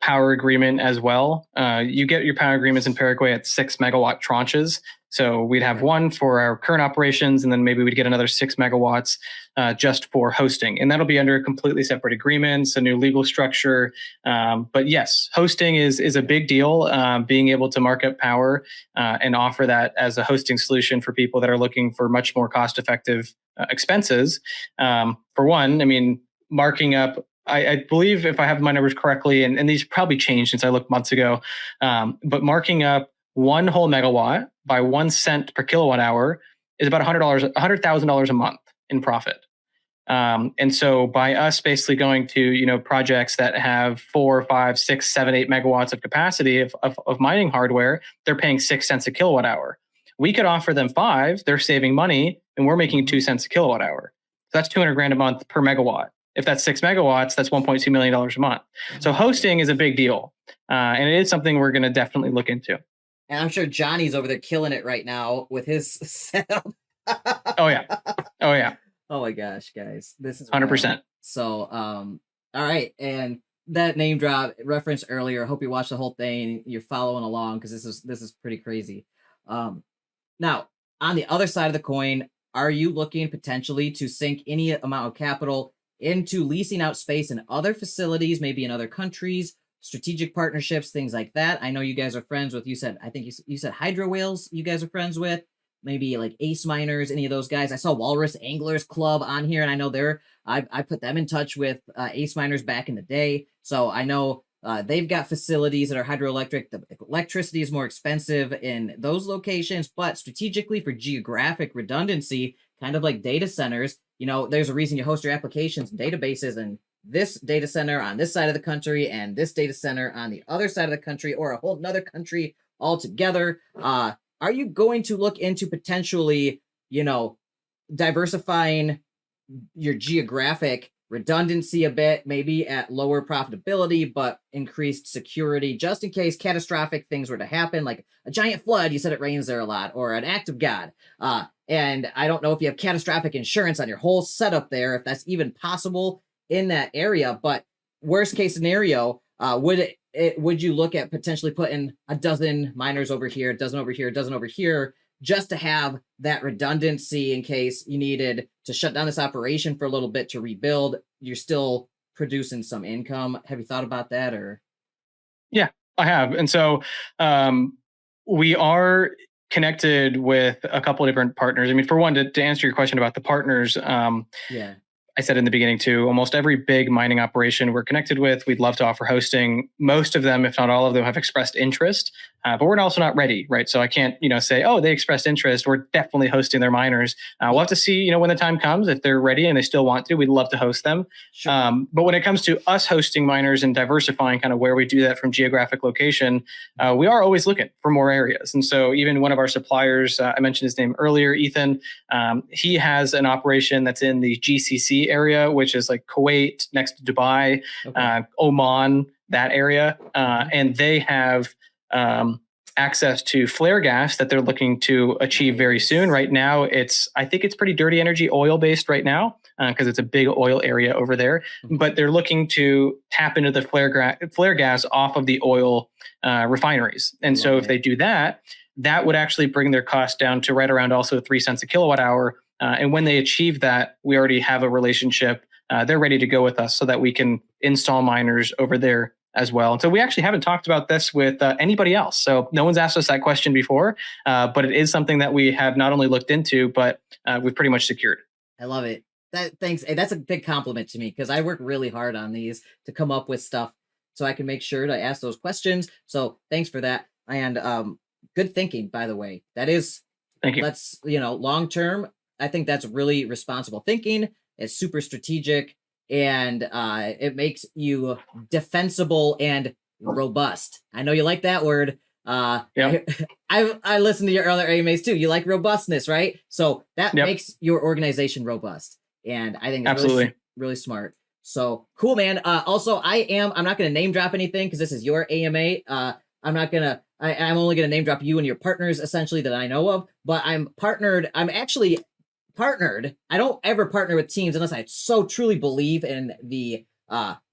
power agreement as well. You get your power agreements in Paraguay at 6 megawatt tranches. So we'd have one for our current operations, and then maybe we'd get another 6 megawatts just for hosting. And that'll be under completely separate agreements, a new legal structure. But yes, hosting is a big deal. Being able to mark up power and offer that as a hosting solution for people that are looking for much more cost-effective expenses. For one, I mean, marking up, I believe, if I have my numbers correctly, and these probably changed since I looked months ago, but marking up 1 whole megawatt by 1 cent per kilowatt hour is about $100,000 a month in profit. And so by us basically going to, projects that have 4, 5, 6, 7, 8 megawatts of capacity of mining hardware, they're paying 6 cents a kilowatt hour. We could offer them 5, they're saving money, and we're making 2 cents a kilowatt hour. So that's $200,000 a month per megawatt. If that's 6 megawatts, that's $1.2 million a month. So hosting is a big deal. And it is something we're going to definitely look into. And I'm sure Johnny's over there killing it right now with his setup. Oh yeah. Oh my gosh, guys, this is 100%. So, all right, and that name drop reference earlier. I hope you watched the whole thing. You're following along because this is pretty crazy. Now, on the other side of the coin, are you looking potentially to sink any amount of capital into leasing out space in other facilities, maybe in other countries? Strategic partnerships, things like that. I know you guys are friends with, I think you said Hydro Whales you guys are friends with, maybe like Ace Miners, any of those guys. I saw Walrus Anglers Club on here, and I know I put them in touch with Ace Miners back in the day. So I know they've got facilities that are hydroelectric. The electricity is more expensive in those locations, but strategically for geographic redundancy, kind of like data centers, there's a reason you host your applications and databases and this data center on this side of the country and this data center on the other side of the country, or a whole nother country altogether. Are you going to look into potentially, diversifying your geographic redundancy a bit, maybe at lower profitability, but increased security, just in case catastrophic things were to happen, like a giant flood? You said it rains there a lot, or an act of God. And I don't know if you have catastrophic insurance on your whole setup there, if that's even possible in that area. But worst case scenario, would you look at potentially putting a dozen miners over here, a dozen over here, a dozen over here, just to have that redundancy in case you needed to shut down this operation for a little bit to rebuild, you're still producing some income. Have you thought about that? Or Yeah, I have. And so we are connected with a couple of different partners. I mean, for one, to answer your question about the partners, yeah. I said in the beginning too, almost every big mining operation we're connected with, we'd love to offer hosting. Most of them, if not all of them, have expressed interest, but we're also not ready, right? So I can't, say, oh, they expressed interest. We're definitely hosting their miners. We'll have to see, when the time comes, if they're ready and they still want to, we'd love to host them. Sure. But when it comes to us hosting miners and diversifying kind of where we do that from geographic location, we are always looking for more areas. And so even one of our suppliers, I mentioned his name earlier, Ethan, he has an operation that's in the GCC area, which is like Kuwait, next to Dubai, Okay. Oman, that area. And they have access to flare gas that they're looking to achieve very soon. Right now, I think it's pretty dirty energy, oil based right now, because it's a big oil area over there. But they're looking to tap into the flare gas off of the oil refineries. And so if they do that, that would actually bring their cost down to right around also 3 cents a kilowatt hour. And when they achieve that, we already have a relationship. They're ready to go with us so that we can install miners over there as well. And so we actually haven't talked about this with anybody else. So no one's asked us that question before, but it is something that we have not only looked into, but we've pretty much secured. I love it. Thanks. Hey, that's a big compliment to me because I work really hard on these to come up with stuff so I can make sure to ask those questions. So thanks for that. And good thinking, by the way. That is, thank you. That's, long term. I think that's really responsible thinking. It's super strategic, and it makes you defensible and robust. I know you like that word. Yep. I listened to your earlier AMAs too. You like robustness, right? So that Yep. makes your organization robust, and I think it's Absolutely really, really smart. So cool, man. Also, I'm not going to name drop anything because this is your AMA. I'm only going to name drop you and your partners essentially that I know of, but I'm actually partnered. I don't ever partner with teams unless I so truly believe in the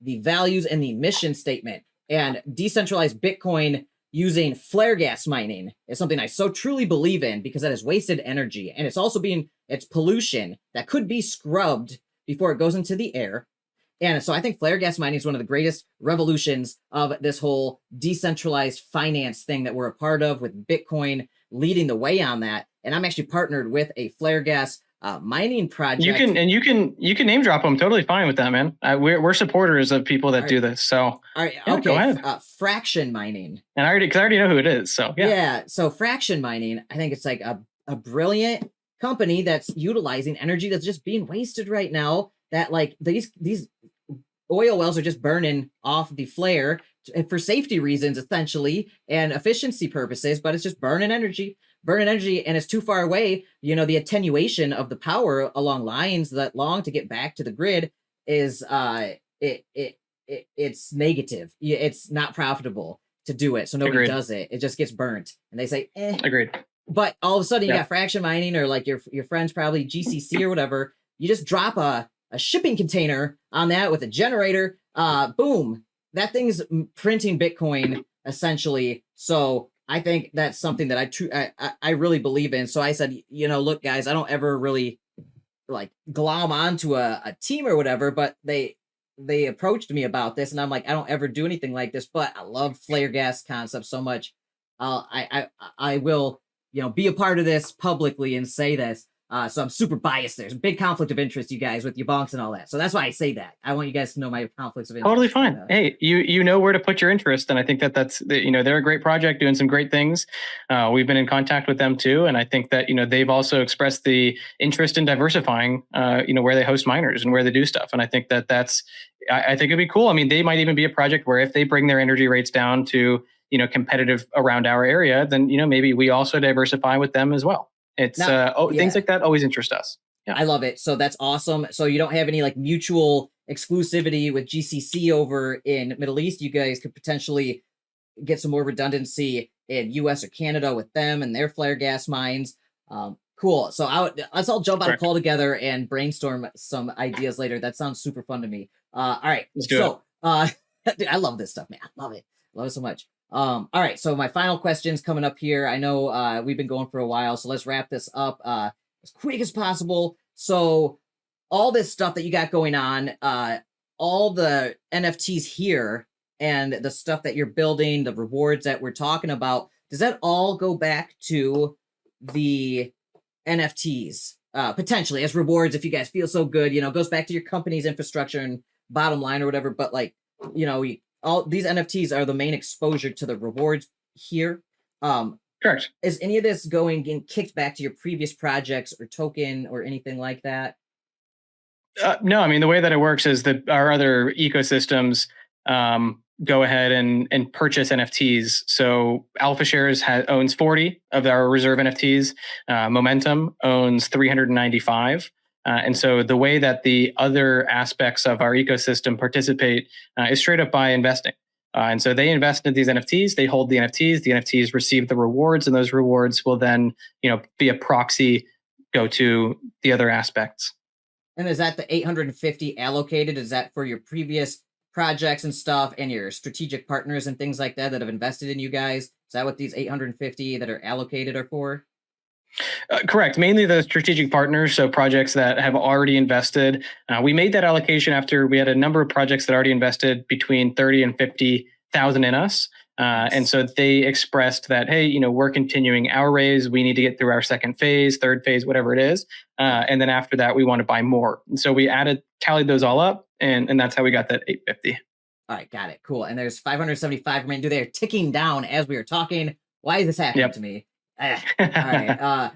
values and the mission statement. And decentralized Bitcoin using flare gas mining is something I so truly believe in because that is wasted energy. And it's also it's pollution that could be scrubbed before it goes into the air. And so I think flare gas mining is one of the greatest revolutions of this whole decentralized finance thing that we're a part of, with Bitcoin leading the way on that. And I'm actually partnered with a flare gas mining project. You can name drop them. Totally fine with that, man. We're supporters of people that do this. So all right, yeah, okay. Go ahead. Fraction mining. And I already know who it is. So yeah. So fraction mining, I think it's like a brilliant company that's utilizing energy that's just being wasted right now. That like these oil wells are just burning off the flare for safety reasons, essentially, and efficiency purposes, but it's just burning energy, and it's too far away. The attenuation of the power along lines that long to get back to the grid is it's negative. It's not profitable to do it, so nobody Agreed. does it. It just gets burnt, and they say, Agreed. But all of a sudden, you got fraction mining, or like your friends probably GCC or whatever. You just drop a shipping container on that with a generator. Boom, that thing's printing Bitcoin essentially. So I think that's something that I really believe in. So I said, look, guys, I don't ever really like glom onto a team or whatever, but they approached me about this, and I'm like, I don't ever do anything like this, but I love flare gas concepts so much. I will, be a part of this publicly and say this. So I'm super biased. There's a big conflict of interest, you guys, with YaBonks and all that. So that's why I say that. I want you guys to know my conflicts of interest. Totally fine. Hey, you know where to put your interest, and I think that's they're a great project doing some great things. We've been in contact with them too, and I think that they've also expressed the interest in diversifying, where they host miners and where they do stuff. And I think that's I think it'd be cool. I mean, they might even be a project where if they bring their energy rates down to competitive around our area, then maybe we also diversify with them as well. It's things like that always interest us. Yeah. I love it. So that's awesome. So you don't have any like mutual exclusivity with GCC over in Middle East. You guys could potentially get some more redundancy in US or Canada with them and their flare gas mines. Cool. So let's all jump on a call together and brainstorm some ideas later. That sounds super fun to me. All right. Let's do it. Dude, I love this stuff, man. I love it so much. All right, so my final question's coming up here. I know we've been going for a while, so let's wrap this up as quick as possible. So all this stuff that you got going on, all the NFTs here and the stuff that you're building, the rewards that we're talking about, does that all go back to the NFTs potentially as rewards if you guys feel so good? You know, goes back to your company's infrastructure and bottom line or whatever. But like, you know, all these NFTs are the main exposure to the rewards here. Correct. Is any of this getting kicked back to your previous projects or token or anything like that? No, I mean, the way that it works is that our other ecosystems go ahead and purchase NFTs. So Alpha Shares owns 40 of our reserve NFTs. Momentum owns 395. And so the way that the other aspects of our ecosystem participate is straight up by investing. And so they invest in these NFTs, they hold the NFTs receive the rewards, and those rewards will then, be a proxy go to the other aspects. And is that the 850 allocated? Is that for your previous projects and stuff and your strategic partners and things like that have invested in you guys? Is that what these 850 that are allocated are for? Correct. Mainly the strategic partners, so projects that have already invested. We made that allocation after we had a number of projects that already invested between 30 and 50,000 in us. And so they expressed that, hey, we're continuing our raise. We need to get through our second phase, third phase, whatever it is. And then after that, we want to buy more. And so we tallied those all up, and that's how we got that 850. All right, got it. Cool. And there's 575 remaining. They're ticking down as we are talking. Why is this happening to me? All right.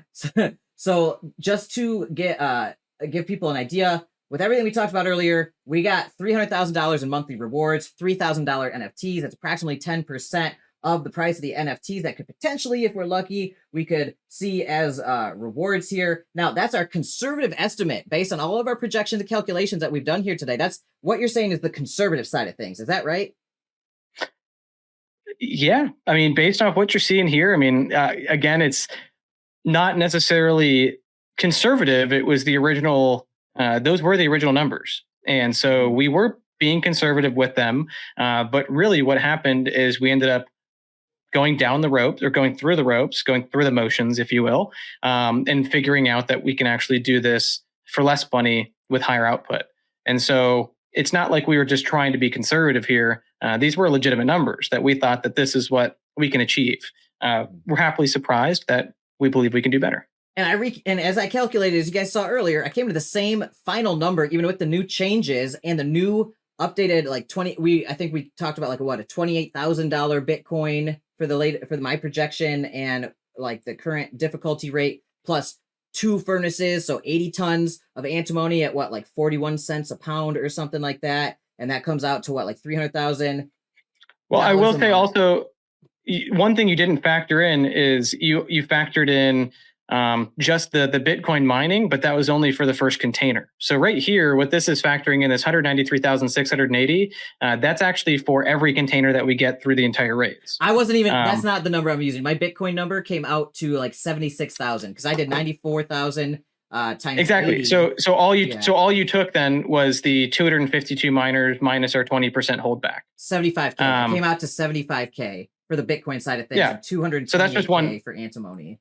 So just to give people an idea, with everything we talked about earlier, we got $300,000 in monthly rewards, $3,000 NFTs. That's approximately 10% of the price of the NFTs that could potentially, if we're lucky, we could see as rewards here. Now, that's our conservative estimate based on all of our projections and calculations that we've done here today. That's what you're saying is the conservative side of things. Is that right? Yeah. I mean, based off what you're seeing here, I mean, again, it's not necessarily conservative. It was the original, those were the original numbers. And so we were being conservative with them. But really what happened is we ended up going down the ropes, or going through the ropes, going through the motions, if you will, and figuring out that we can actually do this for less money with higher output. And so it's not like we were just trying to be conservative here. These were legitimate numbers that we thought that this is what we can achieve. We're happily surprised that we believe we can do better. And as I calculated, as you guys saw earlier, I came to the same final number, even with the new changes and the new updated I think we talked about a $28,000 Bitcoin for my projection, and like the current difficulty rate plus 2 furnaces, so 80 tons of antimony at 41 cents a pound or something like that, and that comes out to $300,000. Well, I will say also, one thing you didn't factor in is you factored in just the Bitcoin mining, but that was only for the first container. So right here, what this is factoring in is 193,680. That's actually for every container that we get through the entire raise. I wasn't even, that's not the number I'm using. My Bitcoin number came out to 76,000 because I did 94,000 times exactly. 80. So all you took then was the 252 miners minus our 20% holdback. 75K. It came out to 75K for the Bitcoin side of things. Yeah. And 228K so that's just one for antimony.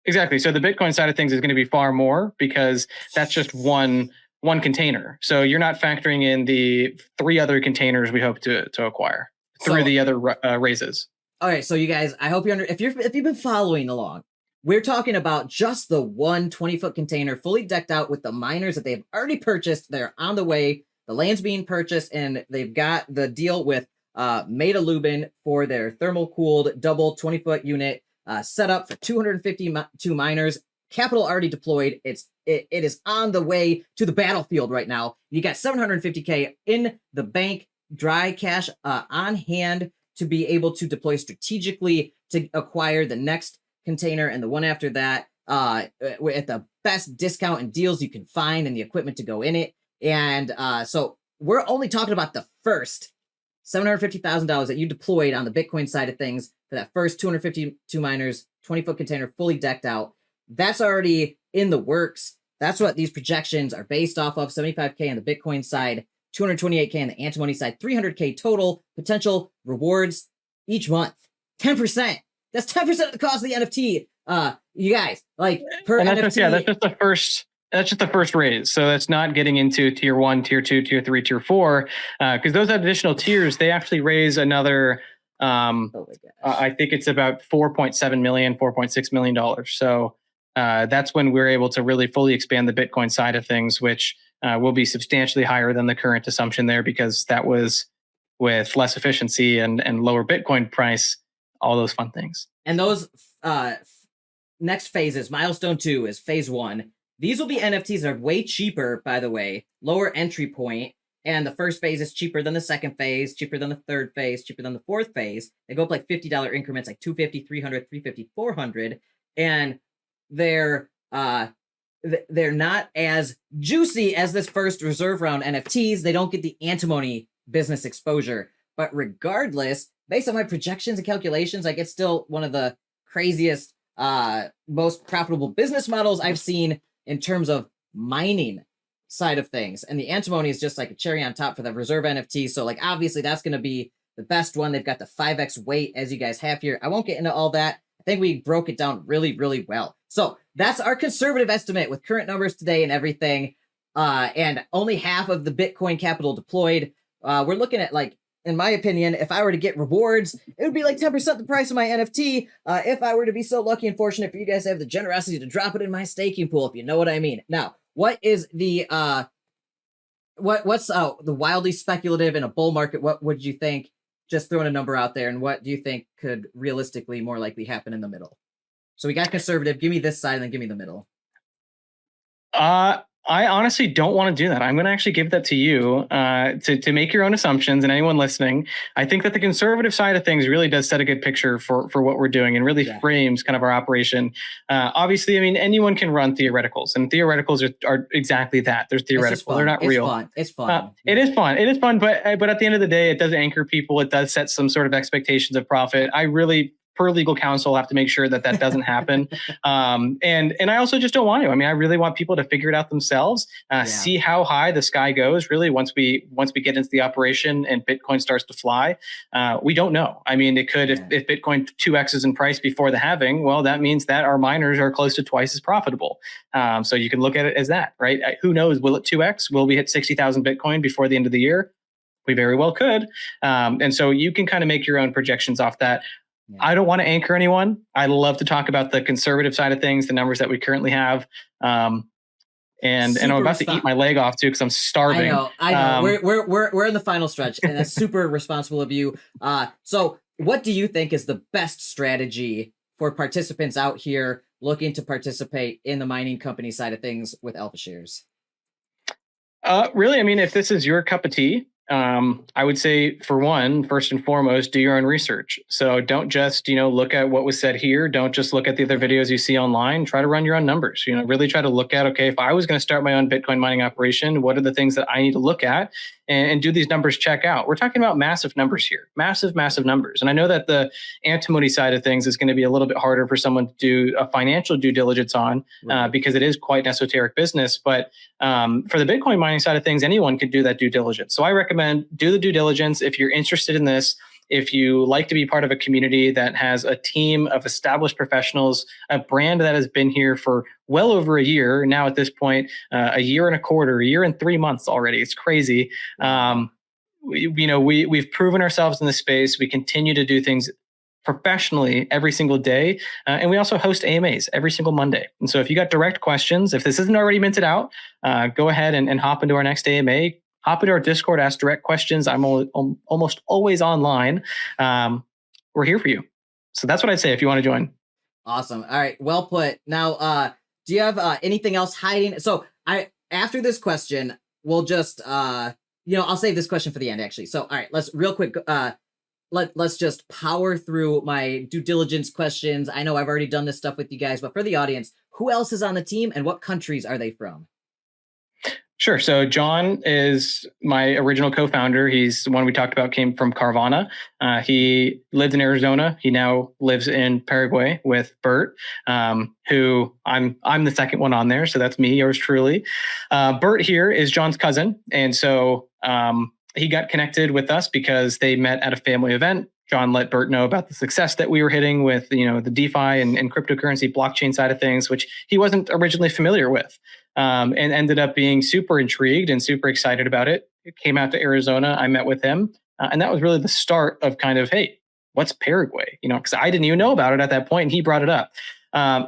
Exactly. So the Bitcoin side of things is going to be far more because that's just one container. So you're not factoring in the 3 other containers we hope to acquire through the other raises. All right. So you guys, I hope if you've been following along, we're talking about just the one 20-foot container fully decked out with the miners that they've already purchased. They're on the way. The land's being purchased, and they've got the deal with Meta Lubin for their thermal cooled double 20-foot unit. Set up for 252 miners, capital already deployed. It is on the way to the battlefield right now. You got 750K in the bank, dry cash on hand to be able to deploy strategically to acquire the next container and the one after that at the best discount and deals you can find, and the equipment to go in it. And so we're only talking about the first $750,000 that you deployed on the Bitcoin side of things for that first 252 miners, 20-foot container fully decked out. That's already in the works. That's what these projections are based off of. 75K on the Bitcoin side, 228K on the antimony side, 300K total potential rewards. each month. 10%. That's 10% of the cost of the NFT. You guys, like per and NFT. That's just the first raise. So that's not getting into tier 1, tier 2, tier 3, tier 4, because those additional tiers, they actually raise another. I think it's about $4.7 million, $4.6 million. So that's when we're able to really fully expand the Bitcoin side of things, which will be substantially higher than the current assumption there, because that was with less efficiency and lower Bitcoin price, all those fun things. And those next phases, milestone 2 is phase 1. These will be NFTs that are way cheaper, by the way, lower entry point. And the first phase is cheaper than the second phase, cheaper than the third phase, cheaper than the fourth phase. They go up like $50 increments, like $250, $300, $350, $400. And they're not as juicy as this first reserve round NFTs. They don't get the antimony business exposure. But regardless, based on my projections and calculations, like it's still one of the craziest, most profitable business models I've seen in terms of mining side of things. And the antimony is just like a cherry on top for the reserve NFT. So like, obviously that's going to be the best one. They've got the 5x weight as you guys have here. I won't get into all that. I think we broke it down really, really well. So that's our conservative estimate with current numbers today and everything. And only half of the Bitcoin capital deployed. We're looking at, like, in my opinion, if I were to get rewards, it would be like 10% the price of my NFT. If I were to be so lucky and fortunate for you guys to have the generosity to drop it in my staking pool, if you know what I mean. Now, what is the what's the wildly speculative in a bull market? What would you think? Just throwing a number out there, and what do you think could realistically more likely happen in the middle? So we got conservative. Give me this side, and then give me the middle. I honestly don't want to do that. I'm going to actually give that to you to make your own assumptions, and anyone listening. I think that the conservative side of things really does set a good picture for what we're doing, and really frames kind of our operation. Obviously, I mean, anyone can run theoreticals, and theoreticals are exactly that. They're theoretical. They're not real. It's fun. It is fun. It is fun. But at the end of the day, it does anchor people. It does set some sort of expectations of profit. I really, per legal counsel, have to make sure that doesn't happen. And I also just don't want to. I mean, I really want people to figure it out themselves, see how high the sky goes. Really, once we get into the operation and Bitcoin starts to fly, we don't know. I mean, it could, if Bitcoin 2x's in price before the halving, well, that means that our miners are close to twice as profitable. So you can look at it as that, right? Who knows? Will it 2x? Will we hit 60,000 Bitcoin before the end of the year? We very well could. And so you can kind of make your own projections off that. Yeah. I don't want to anchor anyone. I love to talk about the conservative side of things, the numbers that we currently have. And I'm about to eat my leg off too, because I'm starving. I know. We're in the final stretch, and that's super responsible of you. So what do you think is the best strategy for participants out here looking to participate in the mining company side of things with Alpha Shares? Really, I mean, if this is your cup of tea, I would say, for one, first and foremost, do your own research. So don't just, look at what was said here. Don't just look at the other videos you see online. Try to run your own numbers. Really try to look at, okay, if I was going to start my own Bitcoin mining operation, what are the things that I need to look at and do these numbers check out? We're talking about massive numbers here, massive numbers. And I know that the antimony side of things is going to be a little bit harder for someone to do a financial due diligence on, because it is quite an esoteric business. But for the Bitcoin mining side of things, anyone can do that due diligence. So I recommend do the due diligence if you're interested in this. If you like to be part of a community that has a team of established professionals, a brand that has been here for well over a year now at this point, a year and a quarter, a year and 3 months already. It's crazy. We've proven ourselves in this space. We continue to do things professionally every single day. And we also host AMAs every single Monday. And so if you got direct questions, if this isn't already minted out, go ahead and hop into our next AMA. Hop into our Discord, ask direct questions. I'm almost always online. We're here for you. So that's what I'd say if you want to join. Awesome. All right. Well put. Now, do you have anything else hiding? So after this question, we'll just, I'll save this question for the end, actually. So, all right, let's real quick, let's just power through my due diligence questions. I know I've already done this stuff with you guys, but for the audience, who else is on the team and what countries are they from? Sure. So John is my original co-founder. He's the one we talked about, came from Carvana. He lived in Arizona. He now lives in Paraguay with Bert, who I'm the second one on there. So that's me, yours truly. Bert here is John's cousin. And so he got connected with us because they met at a family event. John let Bert know about the success that we were hitting with, the DeFi and cryptocurrency blockchain side of things, which he wasn't originally familiar with, and ended up being super intrigued and super excited about it. It came out to Arizona. I met with him, and that was really the start of kind of, hey, what's Paraguay? Because I didn't even know about it at that point, and he brought it up.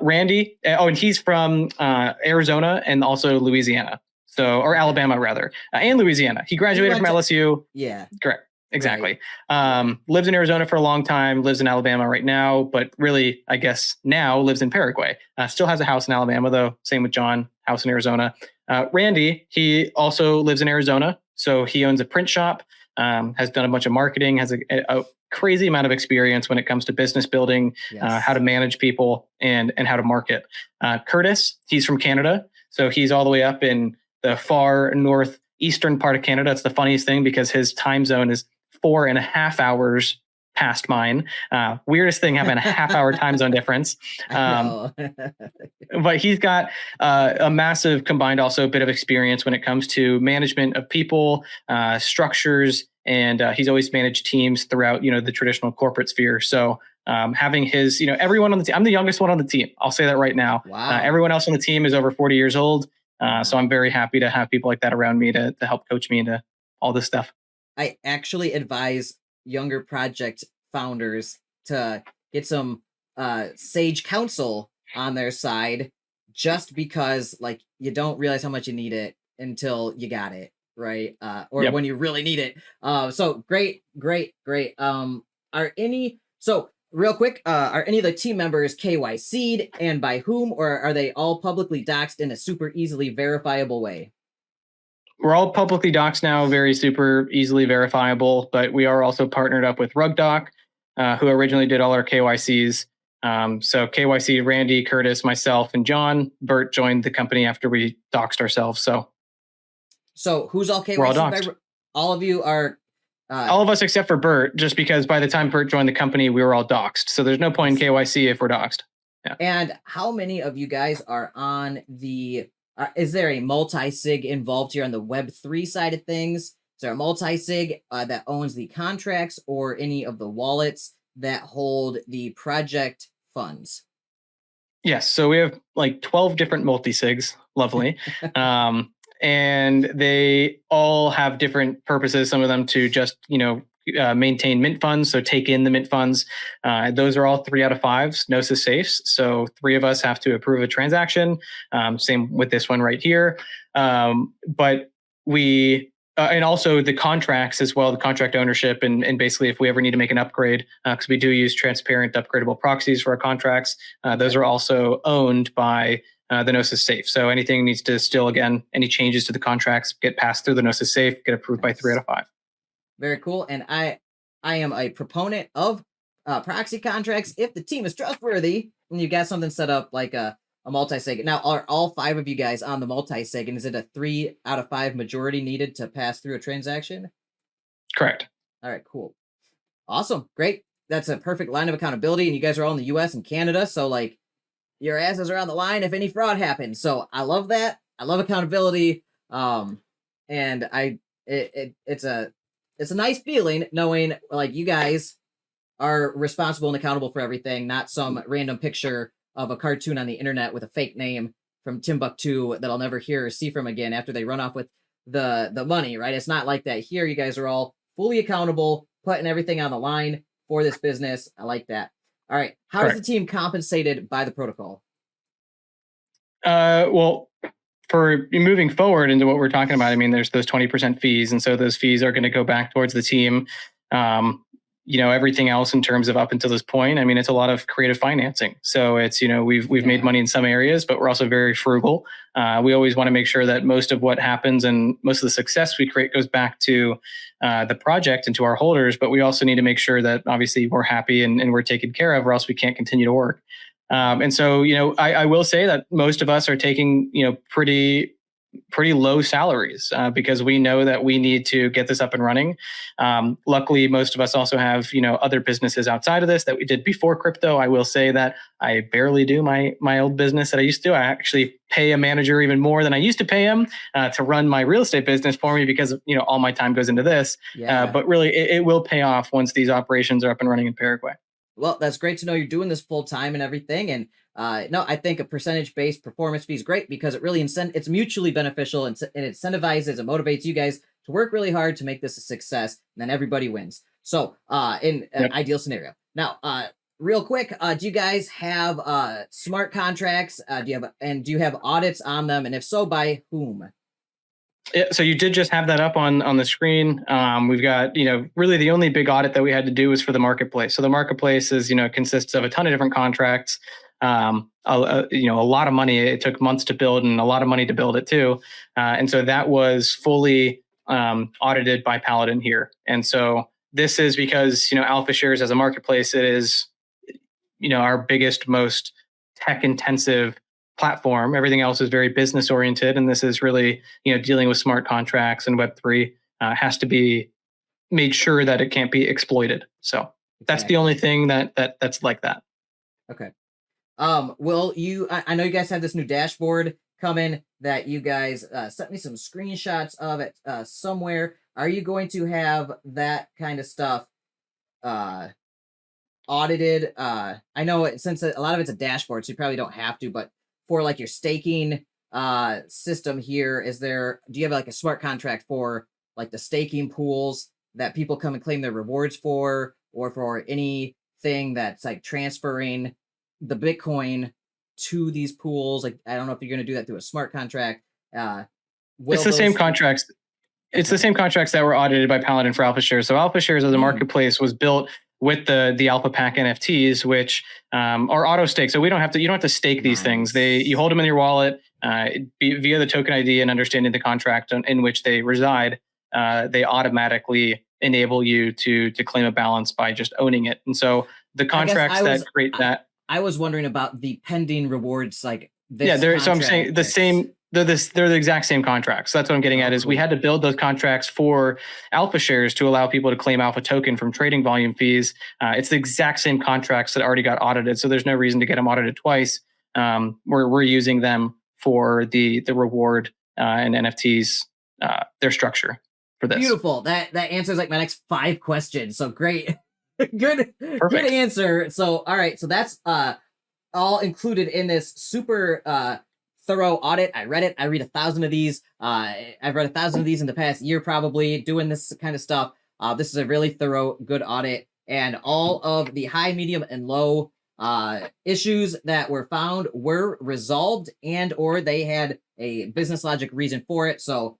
Randy, and he's from Arizona and also Louisiana, or Alabama rather, and Louisiana. He graduated from LSU. Yeah, correct. Exactly. Right. Lives in Arizona for a long time, lives in Alabama right now, but really, I guess now lives in Paraguay. Still has a house in Alabama, though. Same with John, house in Arizona. Randy, he also lives in Arizona. So he owns a print shop, has done a bunch of marketing, has a crazy amount of experience when it comes to business building, how to manage people and how to market. Curtis, he's from Canada. So he's all the way up in the far northeastern part of Canada. It's the funniest thing because his time zone is 4.5 hours past mine. Weirdest thing, having a half-hour time zone difference. But he's got a massive combined also bit of experience when it comes to management of people, structures, and he's always managed teams throughout, the traditional corporate sphere. So having his, everyone on the team, I'm the youngest one on the team. I'll say that right now. Wow. Everyone else on the team is over 40 years old. So I'm very happy to have people like that around me to help coach me into all this stuff. I actually advise younger project founders to get some sage counsel on their side, just because you don't realize how much you need it until you got it, right? Or when you really need it. So great. Real quick, are any of the team members KYC'd, and by whom, or are they all publicly doxed in a super easily verifiable way? We're all publicly doxed now, very super easily verifiable, but we are also partnered up with RugDoc, who originally did all our KYCs. So KYC, Randy, Curtis, myself, and John. Bert joined the company after we doxed ourselves. So who's all KYC? We're all doxed. All of you are... all of us except for Bert, just because by the time Bert joined the company, we were all doxed. So there's no point in KYC if we're doxed. Yeah. And how many of you guys are on the... is there a multi-sig involved here on the Web3 side of things? Is there a multi-sig that owns the contracts or any of the wallets that hold the project funds? Yes. So we have 12 different multi-sigs. Lovely. And they all have different purposes. Some of them to just, maintain mint funds. So take in the mint funds. Those are all 3 out of 5 Gnosis safes. So 3 of us have to approve a transaction. Same with this one right here. But we, and also the contracts as well, the contract ownership. And basically if we ever need to make an upgrade, because we do use transparent upgradable proxies for our contracts, those are also owned by the Gnosis safe. So anything needs to still, again, any changes to the contracts get passed through the Gnosis safe, get approved by 3 out of 5. Very cool. And I am a proponent of proxy contracts if the team is trustworthy and you got something set up like a multi-sig. Now, are all 5 of you guys on the multi-sig, and is it a 3 out of 5 majority needed to pass through a transaction? Correct. All right, cool. Awesome. Great. That's a perfect line of accountability. And you guys are all in the US and Canada. So your asses are on the line if any fraud happens. So I love that. I love accountability. And it's a nice feeling knowing you guys are responsible and accountable for everything, not some random picture of a cartoon on the internet with a fake name from Timbuktu that I'll never hear or see from again after they run off with the money, right? It's not like that here. You guys are all fully accountable, putting everything on the line for this business. I like that. All right. How is the team compensated by the protocol? Well, for moving forward into what we're talking about, I mean, there's those 20% fees. And so those fees are going to go back towards the team. Everything else in terms of up until this point, I mean, it's a lot of creative financing. So it's, we've made money in some areas, but we're also very frugal. We always want to make sure that most of what happens and most of the success we create goes back to the project and to our holders. But we also need to make sure that obviously we're happy and we're taken care of, or else we can't continue to work. And so, I will say that most of us are taking, pretty pretty low salaries because we know that we need to get this up and running. Luckily, most of us also have, other businesses outside of this that we did before crypto. I will say that I barely do my old business that I used to do. I actually pay a manager even more than I used to pay him to run my real estate business for me because, all my time goes into this. Yeah. But really, it will pay off once these operations are up and running in Paraguay. Well, that's great to know you're doing this full time and everything. And no, I think a percentage-based performance fee is great because it really it's mutually beneficial and it incentivizes and motivates you guys to work really hard to make this a success, and then everybody wins. So, in an ideal scenario. Now, real quick, do you guys have smart contracts? Do you have audits on them? And if so, by whom? Yeah, so you did just have that up on the screen. We've got, really the only big audit that we had to do was for the marketplace. So the marketplace is, consists of a ton of different contracts. A lot of money. It took months to build and a lot of money to build it too. And so that was fully audited by Paladin here. And so this is because, Alpha Shares as a marketplace, it is, our biggest, most tech intensive platform. Everything else is very business oriented, and this is really, dealing with smart contracts and Web3 has to be made sure that it can't be exploited. So that's the only thing that's like that. Okay. Will you? I know you guys have this new dashboard coming that you guys sent me some screenshots of it somewhere. Are you going to have that kind of stuff audited? I know since a lot of it's a dashboard, so you probably don't have to, but for like your staking system here, do you have like a smart contract for like the staking pools that people come and claim their rewards for, or for anything that's like transferring the Bitcoin to these pools? Like, I don't know if you're going to do that through a smart contract. It's the same contracts. It's the same contracts that were audited by Paladin for Alpha Shares. So Alpha Shares as a marketplace was built with the Alpha Pack NFTs, which are auto stake. So you don't have to stake these things. You hold them in your wallet via the token ID and understanding the contract in which they reside. They automatically enable you to claim a balance by just owning it. And so the contracts that create that. I was wondering about the pending rewards, like this. Yeah, so I'm saying the same. They're the exact same contracts. So that's what I'm getting at is we had to build those contracts for Alpha Shares to allow people to claim Alpha token from trading volume fees. It's the exact same contracts that already got audited. So there's no reason to get them audited twice. We're using them for the reward and NFTs, their structure for this. Beautiful. That answers like my next 5 questions. So great. Good answer. So, all right. So that's all included in this super thorough audit. I read it. I read 1,000 of these. I've read 1,000 of these in the past year, probably doing this kind of stuff. This is a really thorough, good audit, and all of the high, medium, and low issues that were found were resolved, or they had a business logic reason for it. So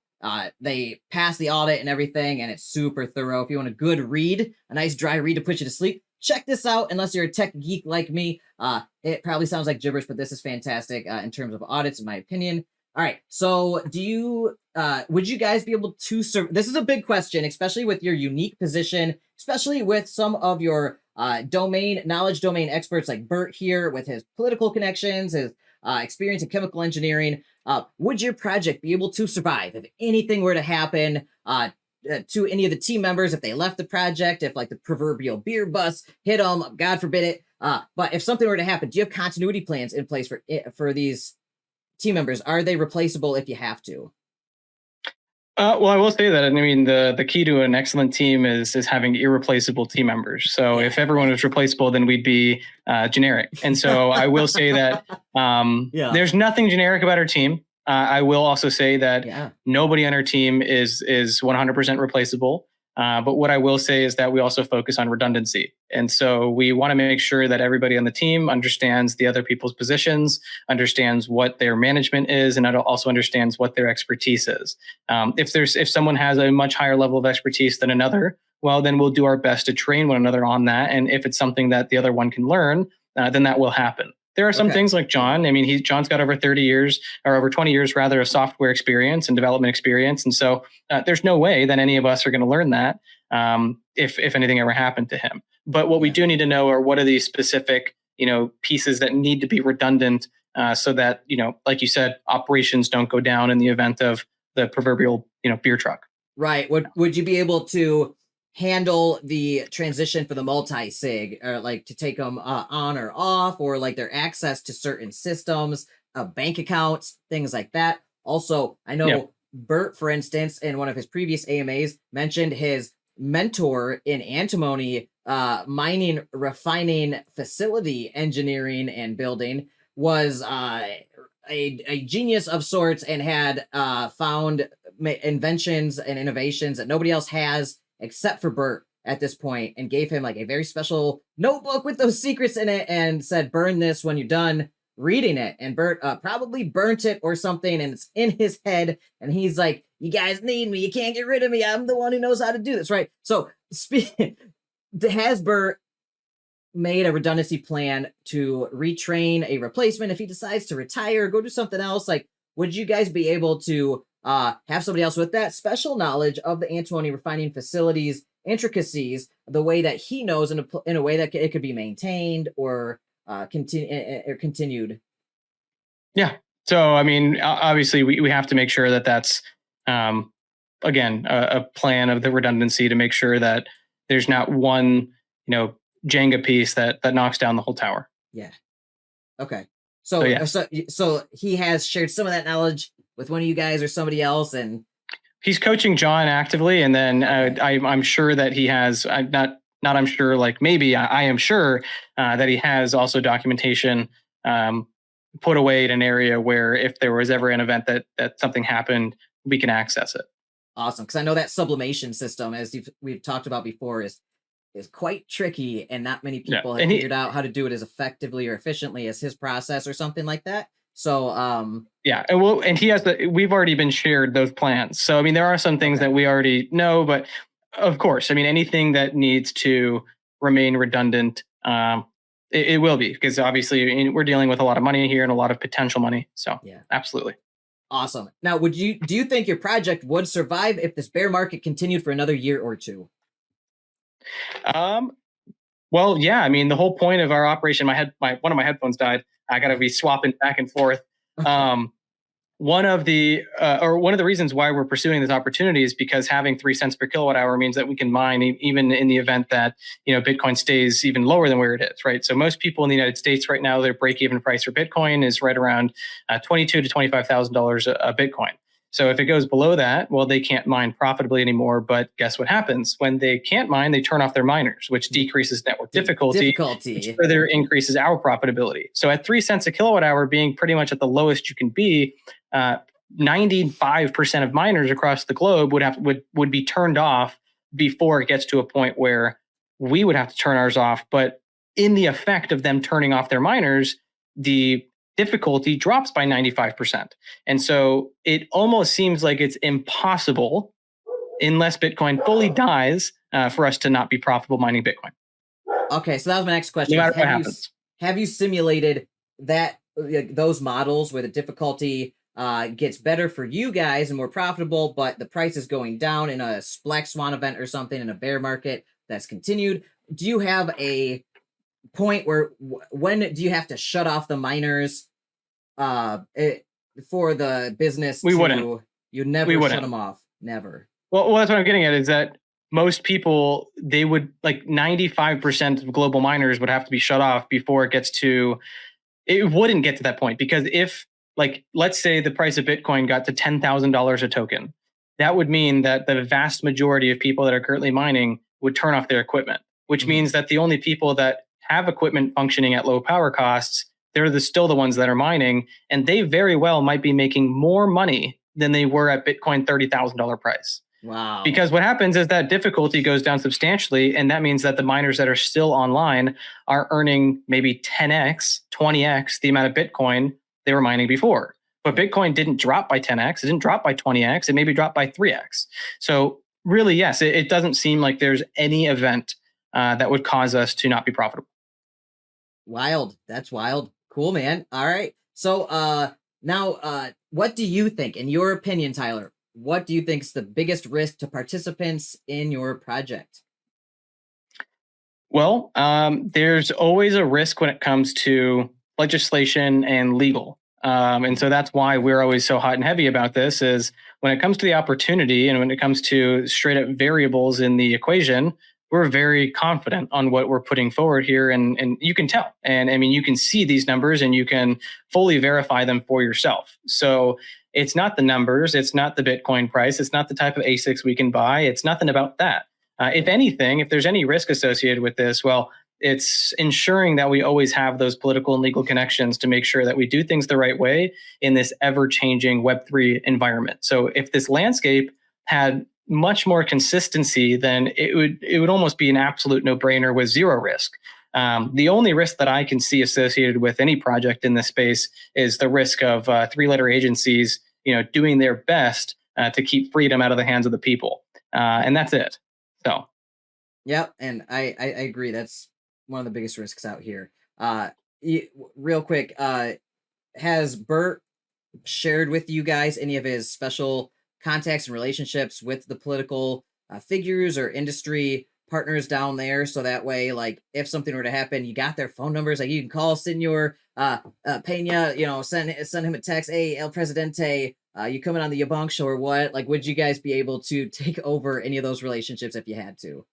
they passed the audit and everything, and it's super thorough. If you want a good read, a nice dry read to put you to sleep, check this out. Unless you're a tech geek like me, it probably sounds like gibberish, but this is fantastic in terms of audits, in my opinion. All right. So would you guys be able to this is a big question, especially with your unique position, especially with some of your domain experts like Bert here with his political connections, his experience in chemical engineering. Would your project be able to survive if anything were to happen to any of the team members, if they left the project, if like the proverbial beer bus hit them, God forbid it. But if something were to happen, do you have continuity plans in place for these team members? Are they replaceable if you have to? Well, I will say that, I mean, the key to an excellent team is having irreplaceable team members. So if everyone was replaceable, then we'd be generic. And so I will say that there's nothing generic about our team. I will also say that nobody on our team is 100% replaceable. But what I will say is that we also focus on redundancy. And so we want to make sure that everybody on the team understands the other people's positions, understands what their management is, and also understands what their expertise is. If someone has a much higher level of expertise than another, well, then we'll do our best to train one another on that. And if it's something that the other one can learn, then that will happen. There are some things like John. I mean, John's got over 30 years or over 20 years rather of software experience and development experience. And so there's no way that any of us are going to learn that if anything ever happened to him. But what we do need to know are what are these specific, pieces that need to be redundant so that, like you said, operations don't go down in the event of the proverbial, beer truck. Right. Would you be able to handle the transition for the multi-sig, or like to take them on or off, or like their access to certain systems, bank accounts, things like that? Also, I know Bert, for instance, in one of his previous AMAs, mentioned his mentor in antimony mining refining facility engineering and building was a genius of sorts, and had found inventions and innovations that nobody else has except for Bert at this point, and gave him like a very special notebook with those secrets in it, and said, burn this when you're done reading it. And Bert probably burnt it or something, and it's in his head, and he's like, you guys need me, you can't get rid of me, I'm the one who knows how to do this, right? So has Bert made a redundancy plan to retrain a replacement if he decides to retire, go do something else? Like, would you guys be able to have somebody else with that special knowledge of the antimony refining facilities intricacies, the way that he knows, in a way that it could be maintained or continued? Yeah. So, I mean, obviously we have to make sure that that's, again, a plan of the redundancy to make sure that there's not one, Jenga piece that knocks down the whole tower. Yeah. Okay. So he has shared some of that knowledge with one of you guys or somebody else, and he's coaching John actively. And then I'm sure that he has, I'm sure, like maybe I am sure that he has also documentation put away in an area where if there was ever an event that something happened, we can access it. Awesome. Because I know that sublimation system, as we've talked about before, is quite tricky, and not many people have figured out how to do it as effectively or efficiently as his process or something like that. So and he has we've already been shared those plans. So I mean, there are some things that we already know, but of course, I mean, anything that needs to remain redundant, it will be, because obviously we're dealing with a lot of money here and a lot of potential money. So yeah, absolutely. Awesome. Now, do you think your project would survive if this bear market continued for another year or two? Well, yeah, I mean, the whole point of our operation, one of my headphones died. I got to be swapping back and forth. One of the reasons why we're pursuing this opportunity is because having 3 cents per kilowatt hour means that we can mine even in the event that, Bitcoin stays even lower than where it is, right? So most people in the United States right now, their break-even price for Bitcoin is right around $22,000 to $25,000 a Bitcoin. So if it goes below that, well, they can't mine profitably anymore. But guess what happens? When they can't mine, they turn off their miners, which decreases network difficulty. Which further increases our profitability. So at 3 cents a kilowatt hour being pretty much at the lowest you can be, 95% of miners across the globe would be turned off before it gets to a point where we would have to turn ours off. But in the effect of them turning off their miners, the difficulty drops by 95%. And so it almost seems like it's impossible, unless Bitcoin fully dies, for us to not be profitable mining Bitcoin. Okay, so that was my next question. No matter what happens. Have you simulated those models where the difficulty gets better for you guys and more profitable, but the price is going down in a black swan event or something in a bear market that's continued? Do you have a point where when do you have to shut off the miners for the business? We wouldn't. You never shut them off. Never. Well, that's what I'm getting at, is that most people, they would, like 95% of global miners would have to be shut off before it wouldn't get to that point. Because if, like, let's say the price of Bitcoin got to $10,000 a token, that would mean that the vast majority of people that are currently mining would turn off their equipment, which means that the only people that have equipment functioning at low power costs, they're still the ones that are mining, and they very well might be making more money than they were at Bitcoin $30,000 price. Wow. Because what happens is that difficulty goes down substantially, and that means that the miners that are still online are earning maybe 10x, 20x the amount of Bitcoin they were mining before. But Bitcoin didn't drop by 10x, it didn't drop by 20x, it maybe dropped by 3x. So really, yes, it doesn't seem like there's any event that would cause us to not be profitable. Wild. That's wild. Cool, man. All right. So now, what do you think, in your opinion, Tyler, what do you think is the biggest risk to participants in your project? Well, there's always a risk when it comes to legislation, and legal. And so that's why we're always so hot and heavy about this, is when it comes to the opportunity and when it comes to straight up variables in the equation, we're very confident on what we're putting forward here. And you can tell. And I mean, you can see these numbers and you can fully verify them for yourself. So it's not the numbers. It's not the Bitcoin price. It's not the type of ASICs we can buy. It's nothing about that. If anything, if there's any risk associated with this, well, it's ensuring that we always have those political and legal connections to make sure that we do things the right way in this ever-changing Web3 environment. So if this landscape had much more consistency, then it would almost be an absolute no-brainer with zero risk. The only risk that I can see associated with any project in this space is the risk of three-letter agencies, doing their best to keep freedom out of the hands of the people, and that's it. So, yeah, and I agree. That's one of the biggest risks out here. Real quick, has Bert shared with you guys any of his special contacts and relationships with the political figures or industry partners down there, so that way, like, if something were to happen, you got their phone numbers, like you can call Senor Pena, send him a text, hey, El Presidente, you coming on the YaBonks show or what? Like, would you guys be able to take over any of those relationships if you had to?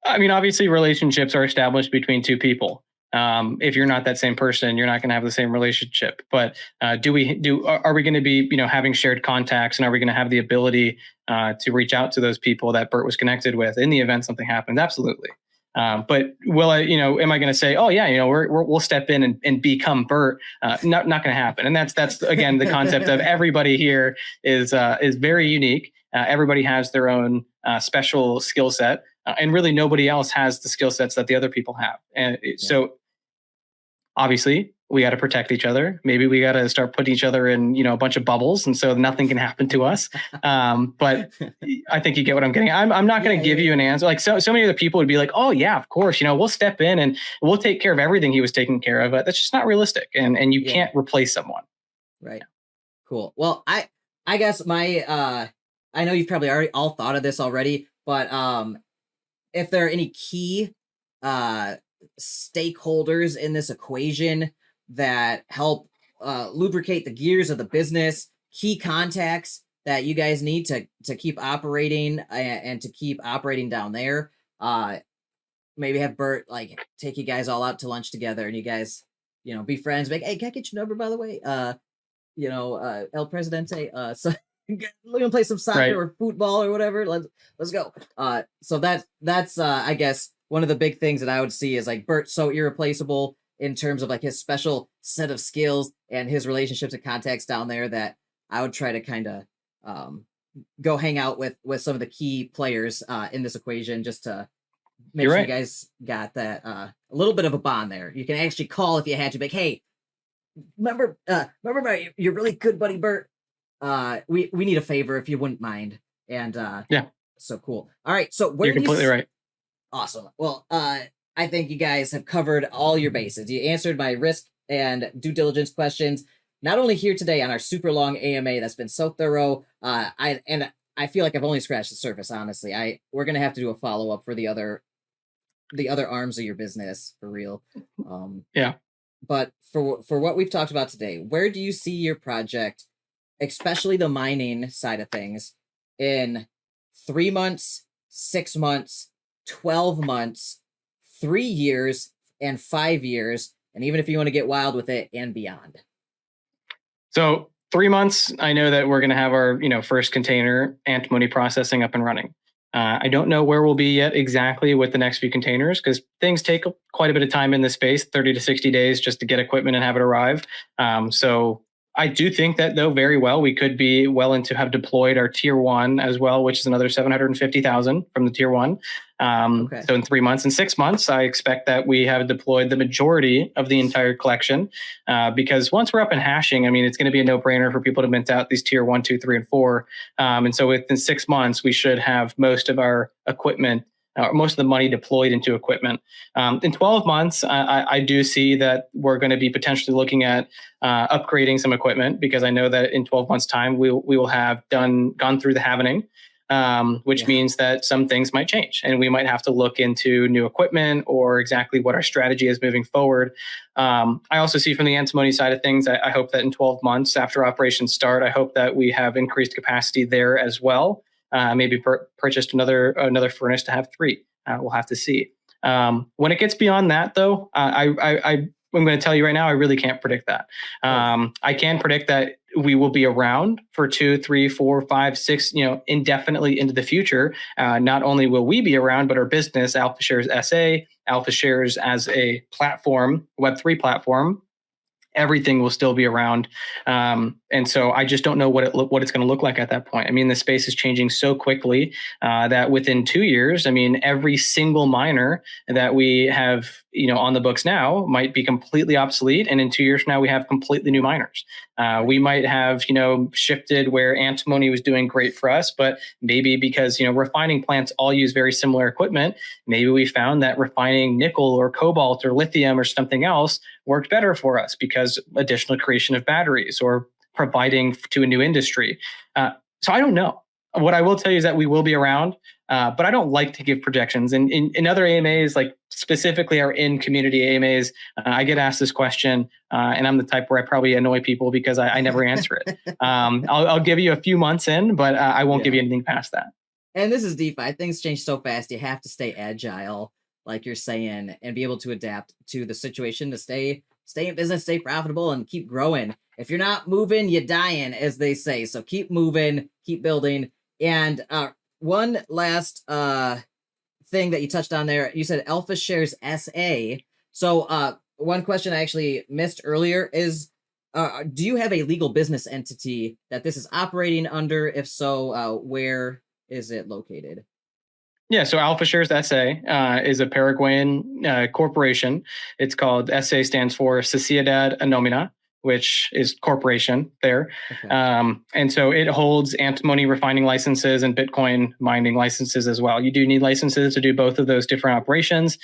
I mean, obviously relationships are established between two people. If you're not that same person, you're not going to have the same relationship. But are we going to be, having shared contacts, and are we going to have the ability to reach out to those people that Bert was connected with in the event something happens? Absolutely. But will I, am I going to say, oh yeah, we'll step in and become Bert? Not going to happen. And that's again, the concept of everybody here is very unique. Everybody has their own special skill set. And really nobody else has the skill sets that the other people have. And so obviously we got to protect each other. Maybe we got to start putting each other in, a bunch of bubbles. And so nothing can happen to us. But I think you get what I'm getting. I'm not going to give you an answer. Like so many other people would be like, oh yeah, of course, we'll step in and we'll take care of everything he was taking care of. That's just not realistic. And you can't replace someone. Right. Cool. Well, I guess I know you've probably already all thought of this already, but, if there are any key stakeholders in this equation that help lubricate the gears of the business, key contacts that you guys need to keep operating and to keep operating down there, maybe have Bert like take you guys all out to lunch together and you guys, be friends. Like, hey, can I get your number, by the way? El Presidente. So we're gonna play some soccer or football or whatever. Let's go. So that's I guess one of the big things that I would see is like Bert's so irreplaceable in terms of like his special set of skills and his relationships and contacts down there that I would try to kind of go hang out with some of the key players in this equation just to make sure you guys got that a little bit of a bond there. You can actually call if you had to, be like, hey, remember your really good buddy Bert. We need a favor if you wouldn't mind. And so cool. All right, so you're completely right. Awesome. Well, I think you guys have covered all your bases. You answered my risk and due diligence questions, not only here today on our super long AMA that's been so thorough. I feel like I've only scratched the surface. Honestly, we're gonna have to do a follow up for the other arms of your business for real. But for what we've talked about today, where do you see your project, especially the mining side of things, in 3 months, 6 months, 12 months, 3 years, and 5 years, and even if you want to get wild with it, and beyond? So 3 months, I know that we're going to have our first container antimony processing up and running. I don't know where we'll be yet exactly with the next few containers because things take quite a bit of time in this space, 30 to 60 days just to get equipment and have it arrive. So I do think that, though, very well, we could be well into have deployed our tier 1 as well, which is another 750,000 from the tier 1. So in 3 months and 6 months, I expect that we have deployed the majority of the entire collection because once we're up and hashing, I mean, it's going to be a no-brainer for people to mint out these tier 1, 2, 3, and 4. And so within 6 months, we should have most of our equipment, most of the money deployed into equipment. In 12 months, I do see that we're going to be potentially looking at upgrading some equipment because I know that in 12 months' time, we will have gone through the halvening. which means that some things might change and we might have to look into new equipment or exactly what our strategy is moving forward. I also see from the antimony side of things, I hope that in 12 months after operations start, I hope that we have increased capacity there as well. Maybe purchased another furnace to have 3. We'll have to see. When it gets beyond that, though, I'm going to tell you right now, I really can't predict that. I can predict that we will be around for 2, 3, 4, 5, 6, indefinitely into the future. Not only will we be around, but our business, Alpha Shares SA, Alpha Shares as a platform, Web3 platform, everything will still be around. And so I just don't know what it's going to look like at that point. I mean, the space is changing so quickly that within 2 years, I mean, every single miner that we have, on the books now might be completely obsolete. And in 2 years from now, we have completely new miners. We might have, shifted where antimony was doing great for us, but maybe because, refining plants all use very similar equipment, maybe we found that refining nickel or cobalt or lithium or something else worked better for us because additional creation of batteries or providing to a new industry. So I don't know. What I will tell you is that we will be around, but I don't like to give projections. And in other AMAs, like specifically our in-community AMAs, I get asked this question, and I'm the type where I probably annoy people because I never answer it. I'll give you a few months in, but I won't give you anything past that. And this is DeFi. Things change so fast. You have to stay agile, like you're saying, and be able to adapt to the situation to stay in business, stay profitable, and keep growing. If you're not moving, you're dying, as they say. So keep moving, keep building. And one last thing that you touched on there, you said Alpha Shares SA. So one question I actually missed earlier is, do you have a legal business entity that this is operating under? If so, where is it located? Yeah, so Alpha Shares SA is a Paraguayan corporation. It's called, SA stands for Sociedad Anónima, which is corporation there. Okay. And so it holds antimony refining licenses and Bitcoin mining licenses as well. You do need licenses to do both of those different operations.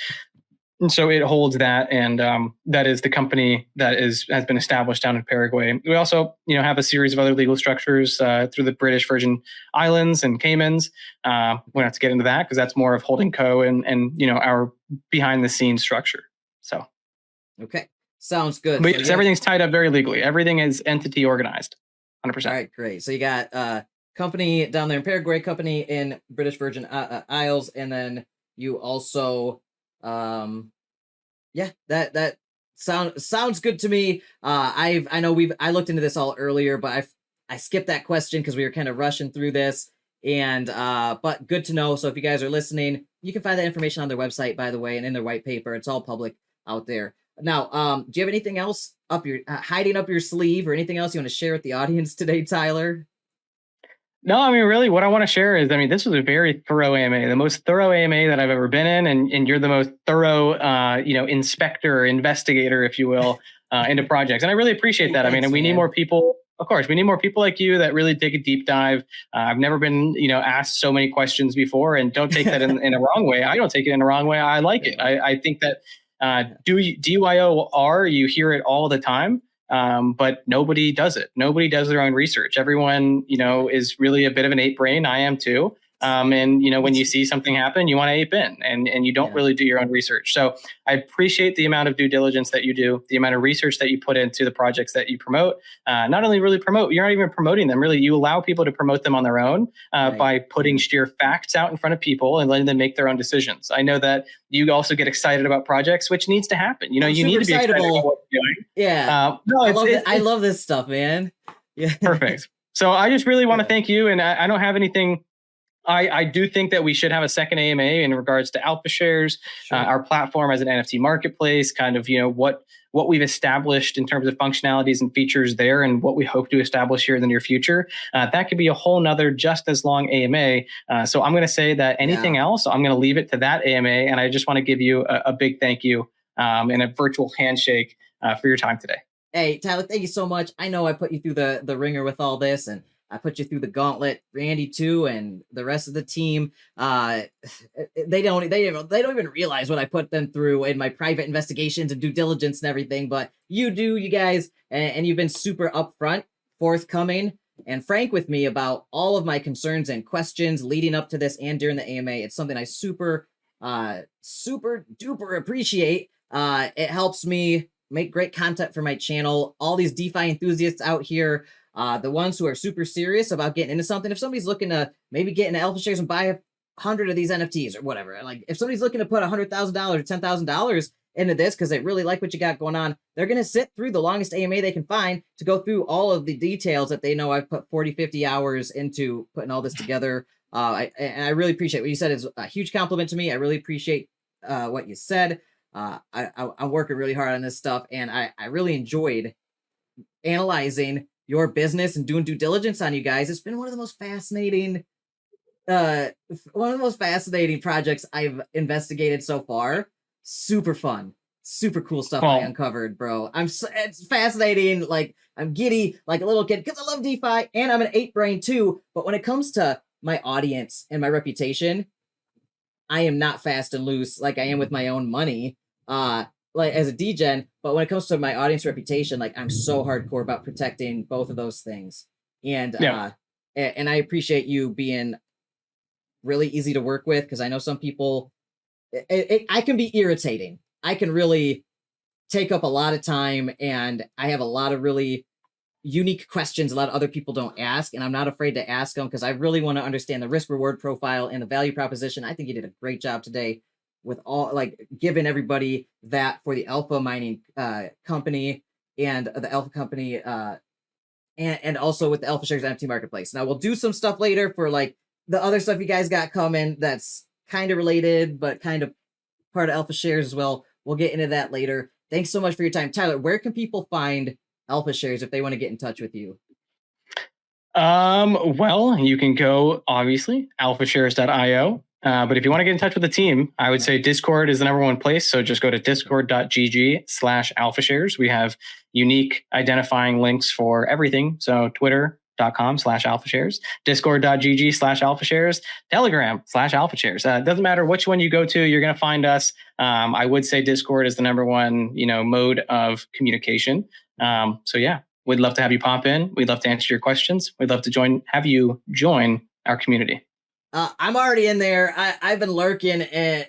And so it holds that, and that is the company that has been established down in Paraguay. We also, have a series of other legal structures through the British Virgin Islands and Caymans. We don't have to get into that because that's more of holding co and our behind the scenes structure. So, okay, sounds good. But so everything's tied up very legally. Everything is entity organized, 100%. All right, great. So you got company down there in Paraguay, company in British Virgin Isles, and then you also. That sounds good to me. I looked into this all earlier, but I skipped that question because we were kind of rushing through this, and but good to know. So if you guys are listening, you can find that information on their website, by the way, and in their white paper. It's all public out there. Now, do you have anything else up your hiding up your sleeve, or anything else you want to share with the audience today, Tyler? No, I mean, really, what I want to share is, this was a very thorough AMA, the most thorough AMA that I've ever been in, and you're the most thorough, inspector, investigator, if you will, into projects, and I really appreciate that. And we need more people. Of course, we need more people like you that really take a deep dive. I've never been, asked so many questions before, and don't take that in a wrong way. I don't take it in a wrong way. I like it. I think that DYOR, you hear it all the time. But nobody does it. Nobody does their own research. Everyone, is really a bit of an ape brain. I am too. And when you see something happen, you want to ape in, and you don't really do your own research. So I appreciate the amount of due diligence that you do, the amount of research that you put into the projects that you promote. Not only really promote, you're not even promoting them. Really, you allow people to promote them on their own by putting sheer facts out in front of people and letting them make their own decisions. I know that you also get excited about projects, which needs to happen. You need to be excited about what you're doing. Yeah. I love this stuff, man. Yeah. Perfect. So I just really want to thank you, and I don't have anything. I do think that we should have a second AMA in regards to Alpha Shares, our platform as an NFT marketplace, kind of, what we've established in terms of functionalities and features there, and what we hope to establish here in the near future. That could be a whole nother just as long AMA. So I'm going to say that anything else, I'm going to leave it to that AMA. And I just want to give you a big thank you and a virtual handshake for your time today. Hey, Tyler, thank you so much. I know I put you through the ringer with all this, and I put you through the gauntlet, Randy too, and the rest of the team. They don't even realize what I put them through in my private investigations and due diligence and everything. But you do, you guys, and you've been super upfront, forthcoming, and frank with me about all of my concerns and questions leading up to this and during the AMA. It's something I super duper appreciate. It helps me make great content for my channel. All these DeFi enthusiasts out here, the ones who are super serious about getting into something. If somebody's looking to maybe get into Alpha Shares and buy 100 of these NFTs or whatever, like if somebody's looking to put $100,000 or $10,000 into this because they really like what you got going on, they're going to sit through the longest AMA they can find to go through all of the details that they know I've put 40, 50 hours into putting all this together. I really appreciate what you said. Is a huge compliment to me. I really appreciate what you said. I'm working really hard on this stuff, and I really enjoyed analyzing your business and doing due diligence on you guys. It's been one of the most fascinating projects I've investigated so far. Super fun, super cool stuff I uncovered, bro. It's fascinating. Like I'm giddy like a little kid because I love DeFi and I'm an 8-brain too. But when it comes to my audience and my reputation, I am not fast and loose like I am with my own money, like as a degen. But when it comes to my audience reputation, like I'm so hardcore about protecting both of those things. And and I appreciate you being really easy to work with, because I know some people, I can be irritating. I can really take up a lot of time, and I have a lot of really unique questions a lot of other people don't ask, and I'm not afraid to ask them because I really want to understand the risk reward profile and the value proposition. I think you did a great job today with all, like, giving everybody that for the alpha mining company and the alpha company and also with the Alpha Shares NFT marketplace. Now we'll do some stuff later for like the other stuff you guys got coming that's kind of related but kind of part of Alpha Shares as well. We'll get into that later. Thanks so much for your time. Tyler, where can people find Alpha Shares if they want to get in touch with you? Well, you can go, obviously, alphashares.io. But if you want to get in touch with the team, I would say Discord is the #1 place. So just go to discord.gg/alphashares. We have unique identifying links for everything. So twitter.com/alphashares, discord.gg/alphashares, telegram/alphashares. It doesn't matter which one you go to, you're going to find us. I would say Discord is the #1, mode of communication. So yeah, we'd love to have you pop in. We'd love to answer your questions. We'd love to have you join our community. I'm already in there. I've been lurking, and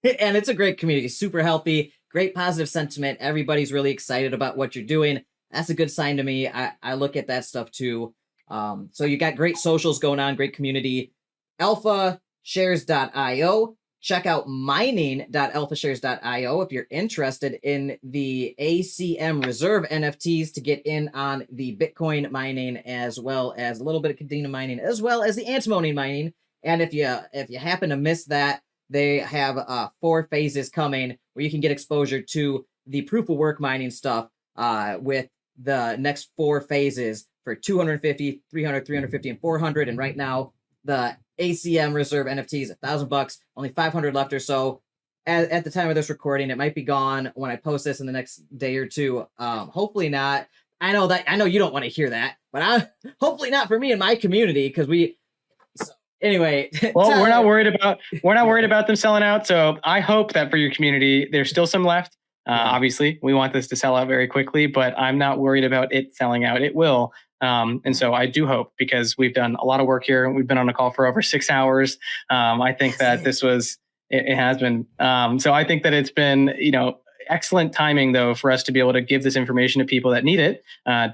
it's a great community, super healthy, great positive sentiment. Everybody's really excited about what you're doing. That's a good sign to me. I look at that stuff too. So you got great socials going on, great community. alphashares.io. Check out mining.alphashares.io if you're interested in the ACM Reserve NFTs to get in on the Bitcoin mining, as well as a little bit of Cadena mining, as well as the antimony mining. And if you happen to miss that, they have 4 phases coming where you can get exposure to the proof of work mining stuff with the next 4 phases for 250, 300, 350, and 400. And right now, the ACM Reserve NFTs, $1,000, only 500 left or so. At the time of this recording, it might be gone when I post this in the next day or two. Hopefully not. I know you don't want to hear that, but hopefully not for me and my community, because anyway. Well, we're not worried about them selling out. So I hope that for your community, there's still some left. Obviously, we want this to sell out very quickly, but I'm not worried about it selling out. It will. And so I do hope, because we've done a lot of work here. We've been on a call for over 6 hours. I think that it has been. So I think that it's been, excellent timing, though, for us to be able to give this information to people that need it,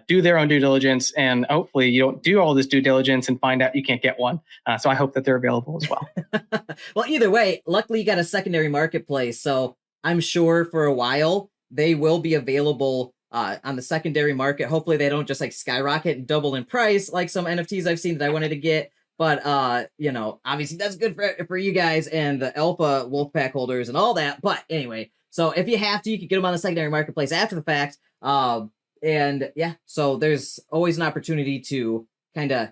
do their own due diligence, and hopefully you don't do all this due diligence and find out you can't get one. So I hope that they're available as well. Well, either way, luckily you got a secondary marketplace. So I'm sure for a while they will be available on the secondary market. Hopefully they don't just like skyrocket and double in price like some NFTs I've seen that I wanted to get. But obviously that's good for you guys and the Alpha Wolfpack holders and all that. But anyway, so if you have to, you can get them on the secondary marketplace after the fact. And yeah, so there's always an opportunity to kind of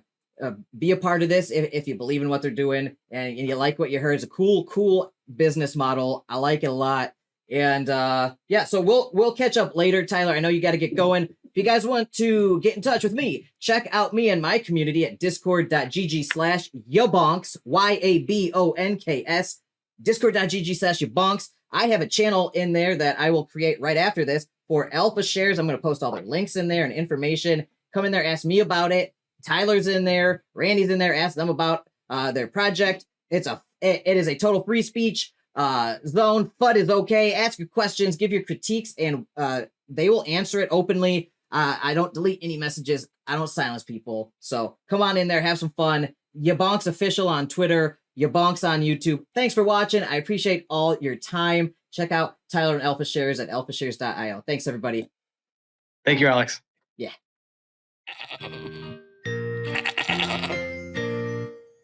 be a part of this if you believe in what they're doing and you like what you heard. It's a cool business model. I like it a lot. And yeah, so we'll catch up later. Tyler, I know you got to get going. If you guys want to get in touch with me, check out me and my community at discord.gg/YaBonks, YaBonks, discord.gg/YaBonks. I have a channel in there that I will create right after this for Alpha Shares. I'm going to post all their links in there and information. Come in there, ask me about it. Tyler's in there, Randy's in there. Ask them about their project. It is a total free speech zone. FUD is okay. Ask your questions, give your critiques, and they will answer it openly. I don't delete any messages. I don't silence people. So come on in there, have some fun. YaBonks official on Twitter, YaBonks on YouTube. Thanks for watching. I appreciate all your time. Check out Tyler and Alpha Shares at alphashares.io. Thanks, everybody. Thank you, Alex. Yeah.